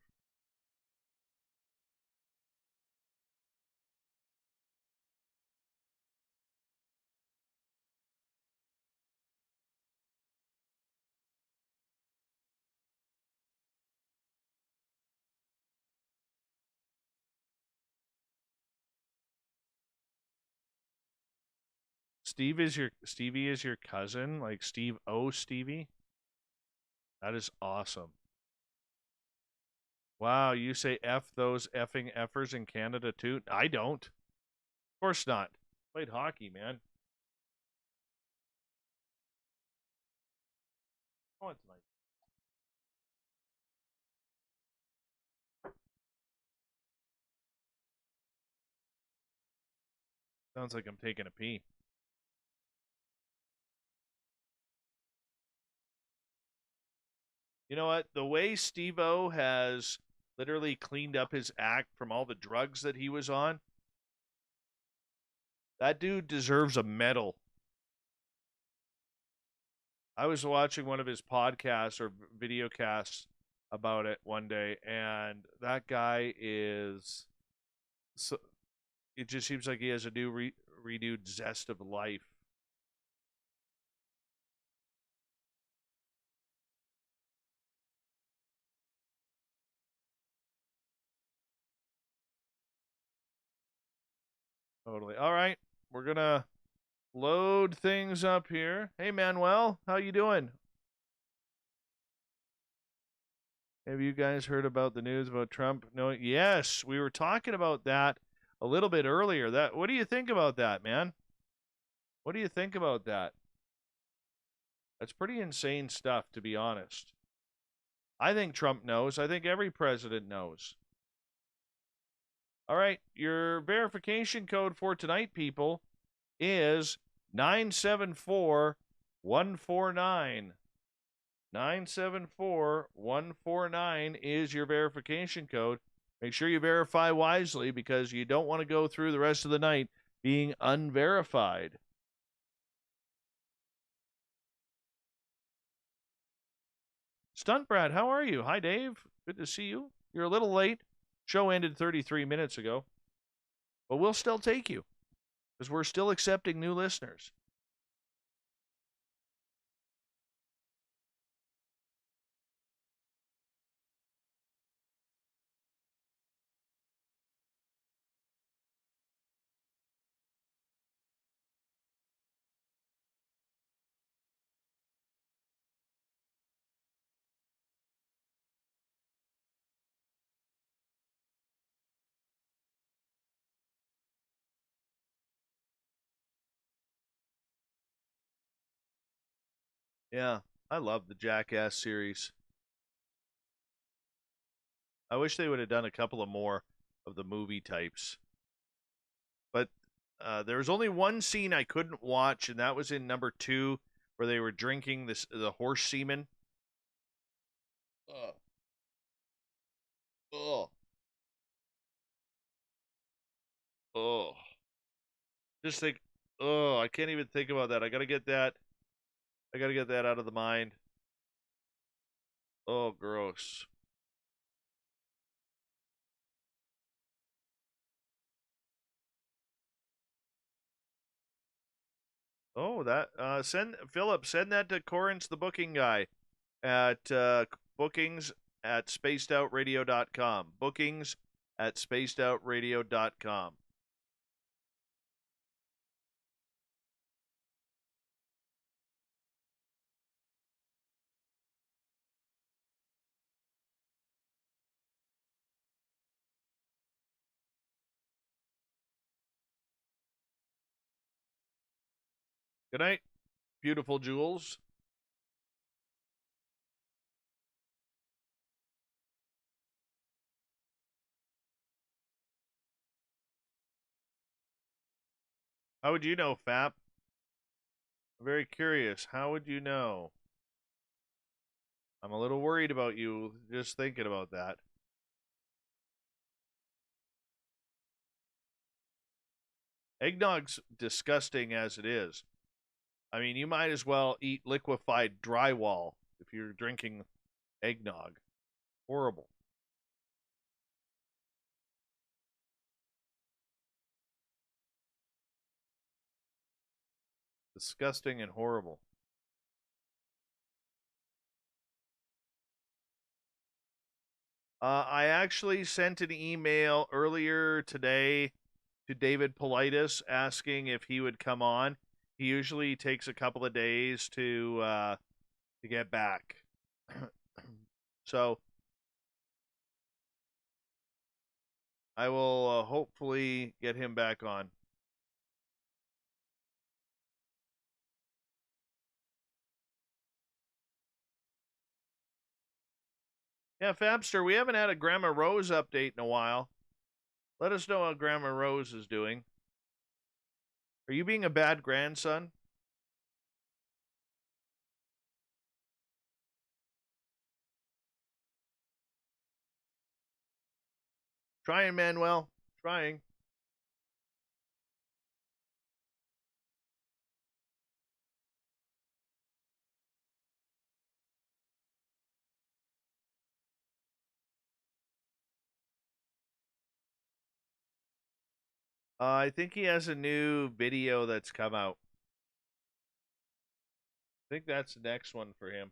Stevie is your cousin, like Steve O. Stevie? That is awesome. Wow, you say F those effing effers in Canada too? I don't. Of course not. Played hockey, man. Oh, it's nice. Sounds like I'm taking a pee. You know what? The way Steve-O has literally cleaned up his act from all the drugs that he was on, that dude deserves a medal. I was watching one of his podcasts or video casts about it one day, and that guy is so, it just seems like he has a new renewed zest of life. Totally. All right, we're gonna load things up here. Hey, Manuel, how you doing? Have you guys heard about the news about Trump? No. Yes, we were talking about that a little bit earlier. What do you think about that, man? What do you think about that? That's pretty insane stuff, to be honest. I think Trump knows. I think every president knows. All right, your verification code for tonight, people, is 974149. 974149 is your verification code. Make sure you verify wisely because you don't want to go through the rest of the night being unverified. Stunt Brad, how are you? Hi, Dave. Good to see you. You're a little late. Show ended 33 minutes ago. But we'll still take you because we're still accepting new listeners. Yeah, I love the Jackass series. I wish they would have done a couple of more of the movie types. But there was only one scene I couldn't watch, and that was in number 2, where they were drinking the horse semen. Ugh. Ugh. Ugh. Just think, oh, I can't even think about that. I gotta get that out of the mind. Oh, gross. Oh, that send that to Corin's the booking guy at bookings at spacedoutradio.com. Bookings at spacedoutradio.com. Good night, beautiful jewels. How would you know, Fap? I'm very curious. How would you know? I'm a little worried about you just thinking about that. Eggnog's disgusting as it is. I mean, you might as well eat liquefied drywall if you're drinking eggnog. Horrible. Disgusting and horrible. I actually sent an email earlier today to David Politis asking if he would come on. He usually takes a couple of days to get back. So I will hopefully get him back on. Yeah, Fabster, we haven't had a Grandma Rose update in a while. Let us know how Grandma Rose is doing. Are you being a bad grandson? Trying, Manuel. Trying. I think he has a new video that's come out. I think that's the next one for him.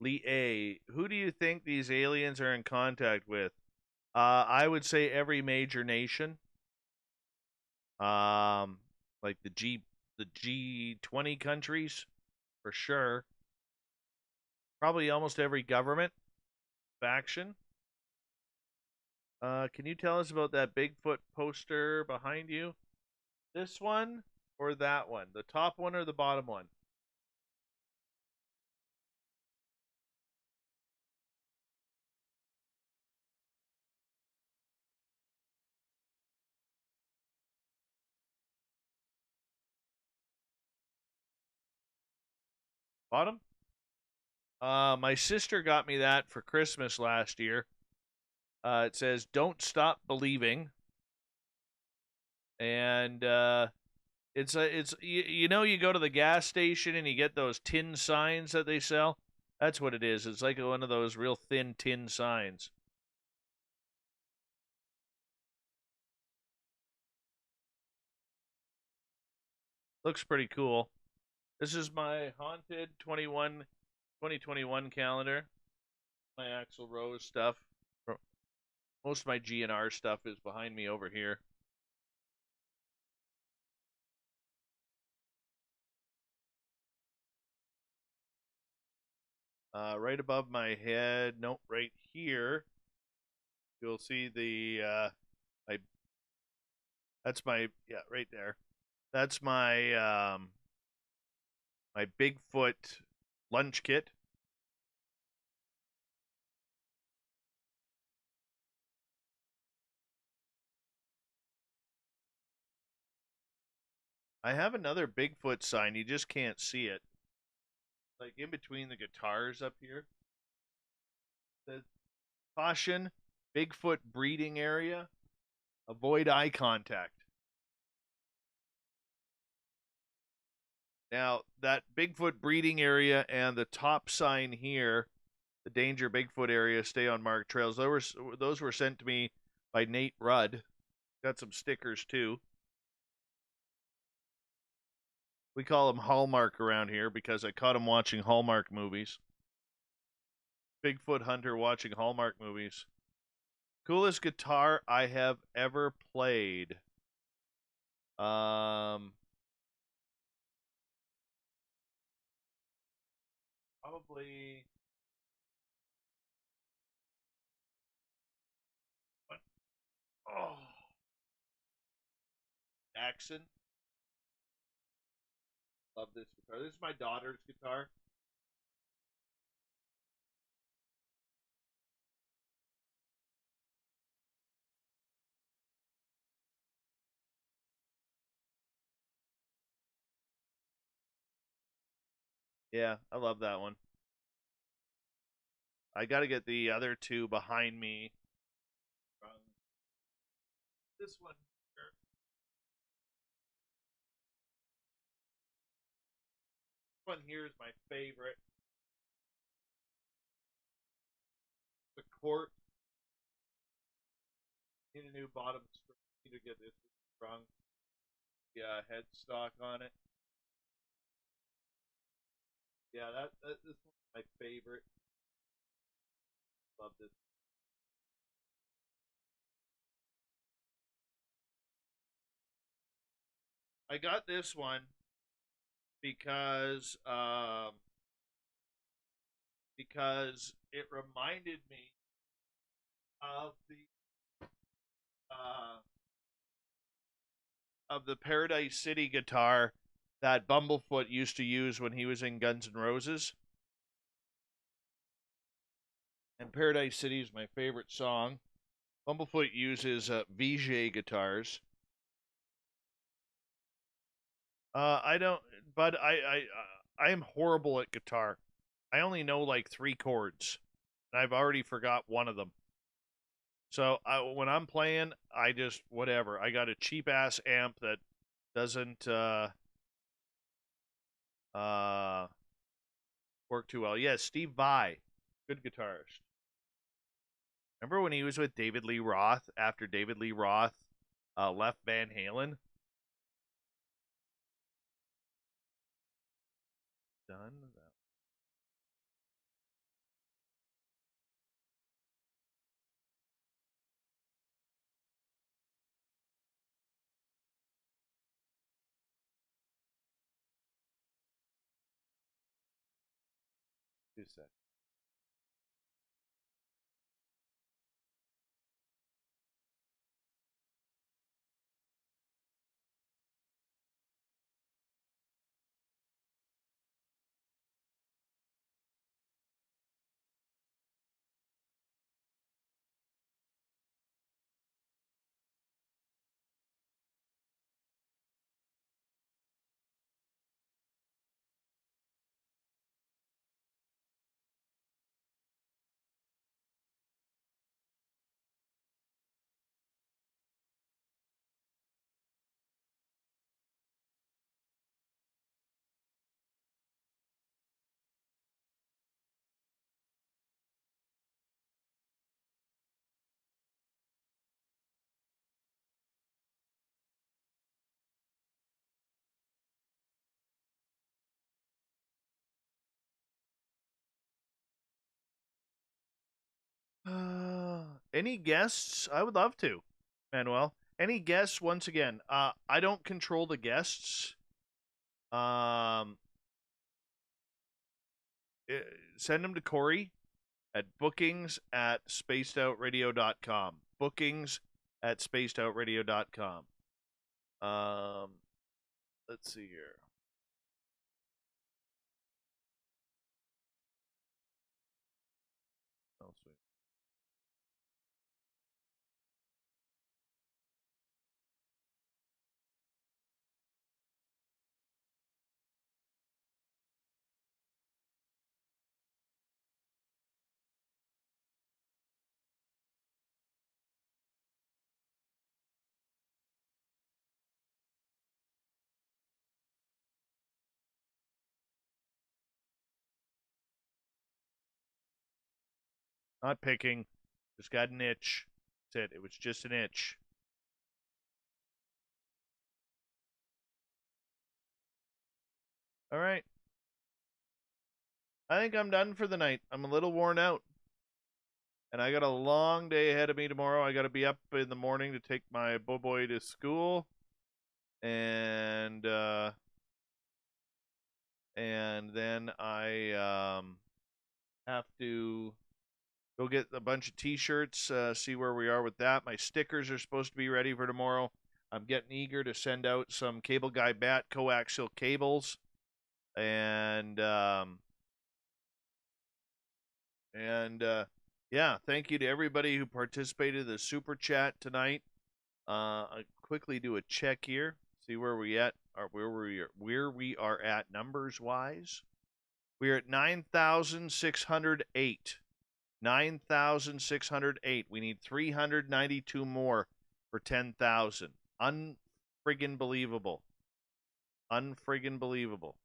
Lee A. Who do you think these aliens are in contact with? I would say every major nation. Like the G20 countries, for sure. Probably almost every government faction. Can you tell us about that Bigfoot poster behind you? This one or that one? The top one or the bottom one? Bottom? My sister got me that for Christmas last year. It says, "Don't stop believing," and it's you know, you go to the gas station and you get those tin signs that they sell. That's what it is. It's like one of those real thin tin signs. Looks pretty cool. This is my haunted 2021 calendar. My Axl Rose stuff. Most of my GNR stuff is behind me over here. Right above my head, nope, right here, you'll see the my that's my yeah, right there. That's my Bigfoot lunch kit. I have another Bigfoot sign, you just can't see it. Like in between the guitars up here. The caution, Bigfoot breeding area. Avoid eye contact. Now, that Bigfoot breeding area and the top sign here, the danger Bigfoot area, stay on marked trails. Those were sent to me by Nate Rudd. Got some stickers too. We call him Hallmark around here because I caught him watching Hallmark movies. Bigfoot hunter watching Hallmark movies. Coolest guitar I have ever played. Probably. What? Oh, Jackson. Love this guitar. This is my daughter's guitar. Yeah, I love that one. I got to get the other two behind me. This one here. This one here is my favorite. The Court. Need a new bottom string. Need to get this strung. Yeah, headstock on it. Yeah, this one's my favorite. Love this. I got this one because it reminded me uh, of the Paradise City guitar that Bumblefoot used to use when he was in Guns N' Roses. And Paradise City is my favorite song. Bumblefoot uses VJ guitars. I don't, but I am horrible at guitar. I only know like 3 chords, and I've already forgot one of them. So when I'm playing, I just whatever. I got a cheap ass amp that doesn't work too well. Yeah, Steve Vai, good guitarist. Remember when he was with David Lee Roth after David Lee Roth left Van Halen? Done. Two seconds. Any guests? I would love to, Manuel. Any guests? Once again, I don't control the guests. Um, Send them to Corey at bookings@spacedoutradio.com. Bookings@spacedoutradio.com. Let's see here. Oh, sweet. Not picking. Just got an itch. That's it. It was just an itch. All right. I think I'm done for the night. I'm a little worn out. And I got a long day ahead of me tomorrow. I got to be up in the morning to take my boy to school. And then I have to go get a bunch of T-shirts, see where we are with that. My stickers are supposed to be ready for tomorrow. I'm getting eager to send out some Cable Guy Bat coaxial cables. And yeah, thank you to everybody who participated in the super chat tonight. I quickly do a check here, see where we at, or where we are at numbers wise. We're at 9,608. 9,608. We need 392 more for 10,000. Unfriggin' believable. Unfriggin' believable.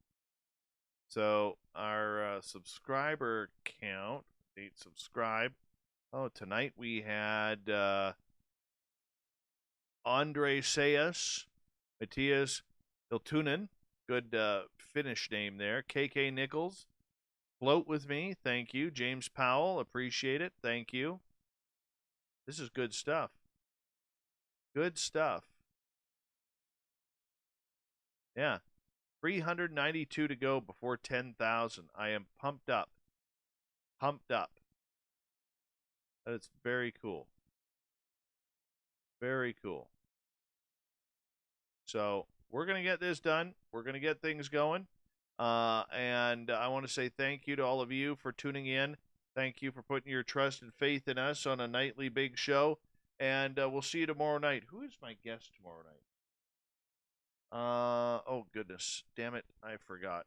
So our subscriber count, 8 subscribe. Oh, tonight we had Andre Sayas, Matthias Hiltunen, good Finnish name there. KK Nichols, Float with me, thank you. James Powell, appreciate it, thank you. This is good stuff. Good stuff. Yeah. 392 to go before 10,000. I am pumped up. Pumped up. That's very cool. Very cool. So we're going to get this done. We're going to get things going. And I want to say thank you to all of you for tuning in. Thank you for putting your trust and faith in us on a nightly big show. And we'll see you tomorrow night. Who is my guest tomorrow night? Oh, goodness. Damn it. I forgot.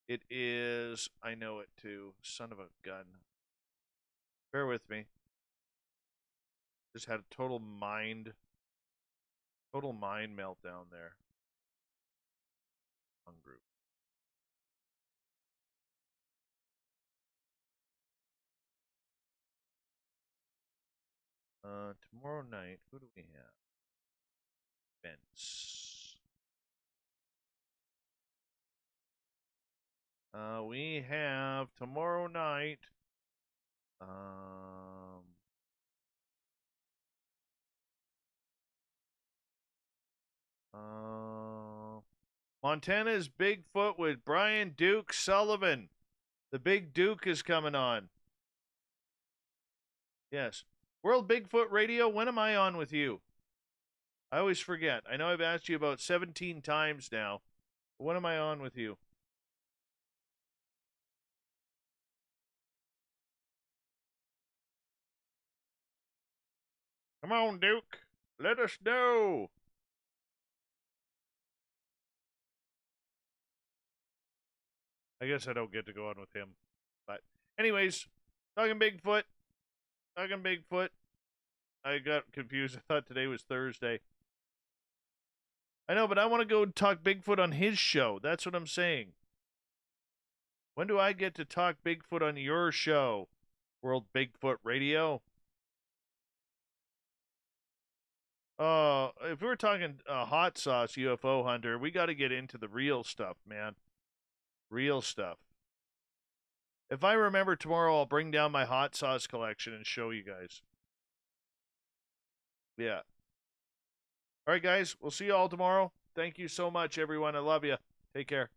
It is, I know it too. Son of a gun. Bear with me. Just had a total mind meltdown there. On group. Tomorrow night, who do we have? Events. We have tomorrow night. Montana's Bigfoot with Brian Duke Sullivan. The Big Duke is coming on. Yes. World Bigfoot Radio, when am I on with you? I always forget. I know I've asked you about 17 times now. When am I on with you? Come on, Duke. Let us know. I guess I don't get to go on with him. But anyways, talking Bigfoot. I got confused. I thought today was Thursday. I know, but I want to go talk Bigfoot on his show. That's what I'm saying. When do I get to talk Bigfoot on your show, World Bigfoot Radio? If we're talking hot sauce UFO hunter, we got to get into the real stuff, man. Real stuff. If I remember tomorrow, I'll bring down my hot sauce collection and show you guys. Yeah. All right, guys. We'll see you all tomorrow. Thank you so much, everyone. I love you. Take care.